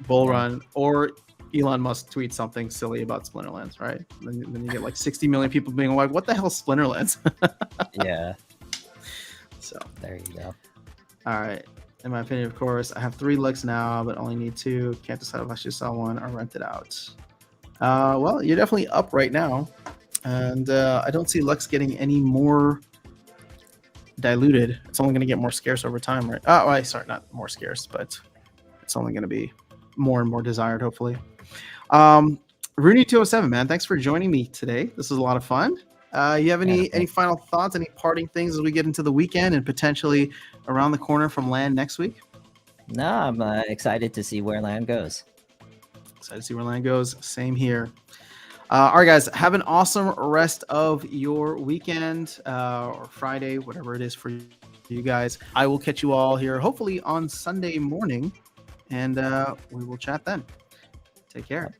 bull run, or Elon Musk tweets something silly about Splinterlands, right? Then you get like 60 million people being like, what the hell is Splinterlands? Yeah. So there you go. All right. In my opinion, of course, I have 3 Lux now, but only need 2. Can't decide if I should sell one or rent it out. Well, you're definitely up right now. And I don't see Lux getting any more diluted. It's only going to get more scarce over time, right? Oh, sorry, not more scarce, but it's only going to be more and more desired, hopefully. RUNI207, man, thanks for joining me today. This was a lot of fun. You have any final thoughts, any parting things as we get into the weekend and potentially around the corner from LAN next week? No, I'm excited to see where LAN goes. Excited to see where LAN goes. Same here. All right, guys, have an awesome rest of your weekend or Friday, whatever it is for you guys. I will catch you all here hopefully on Sunday morning, and we will chat then. Take care.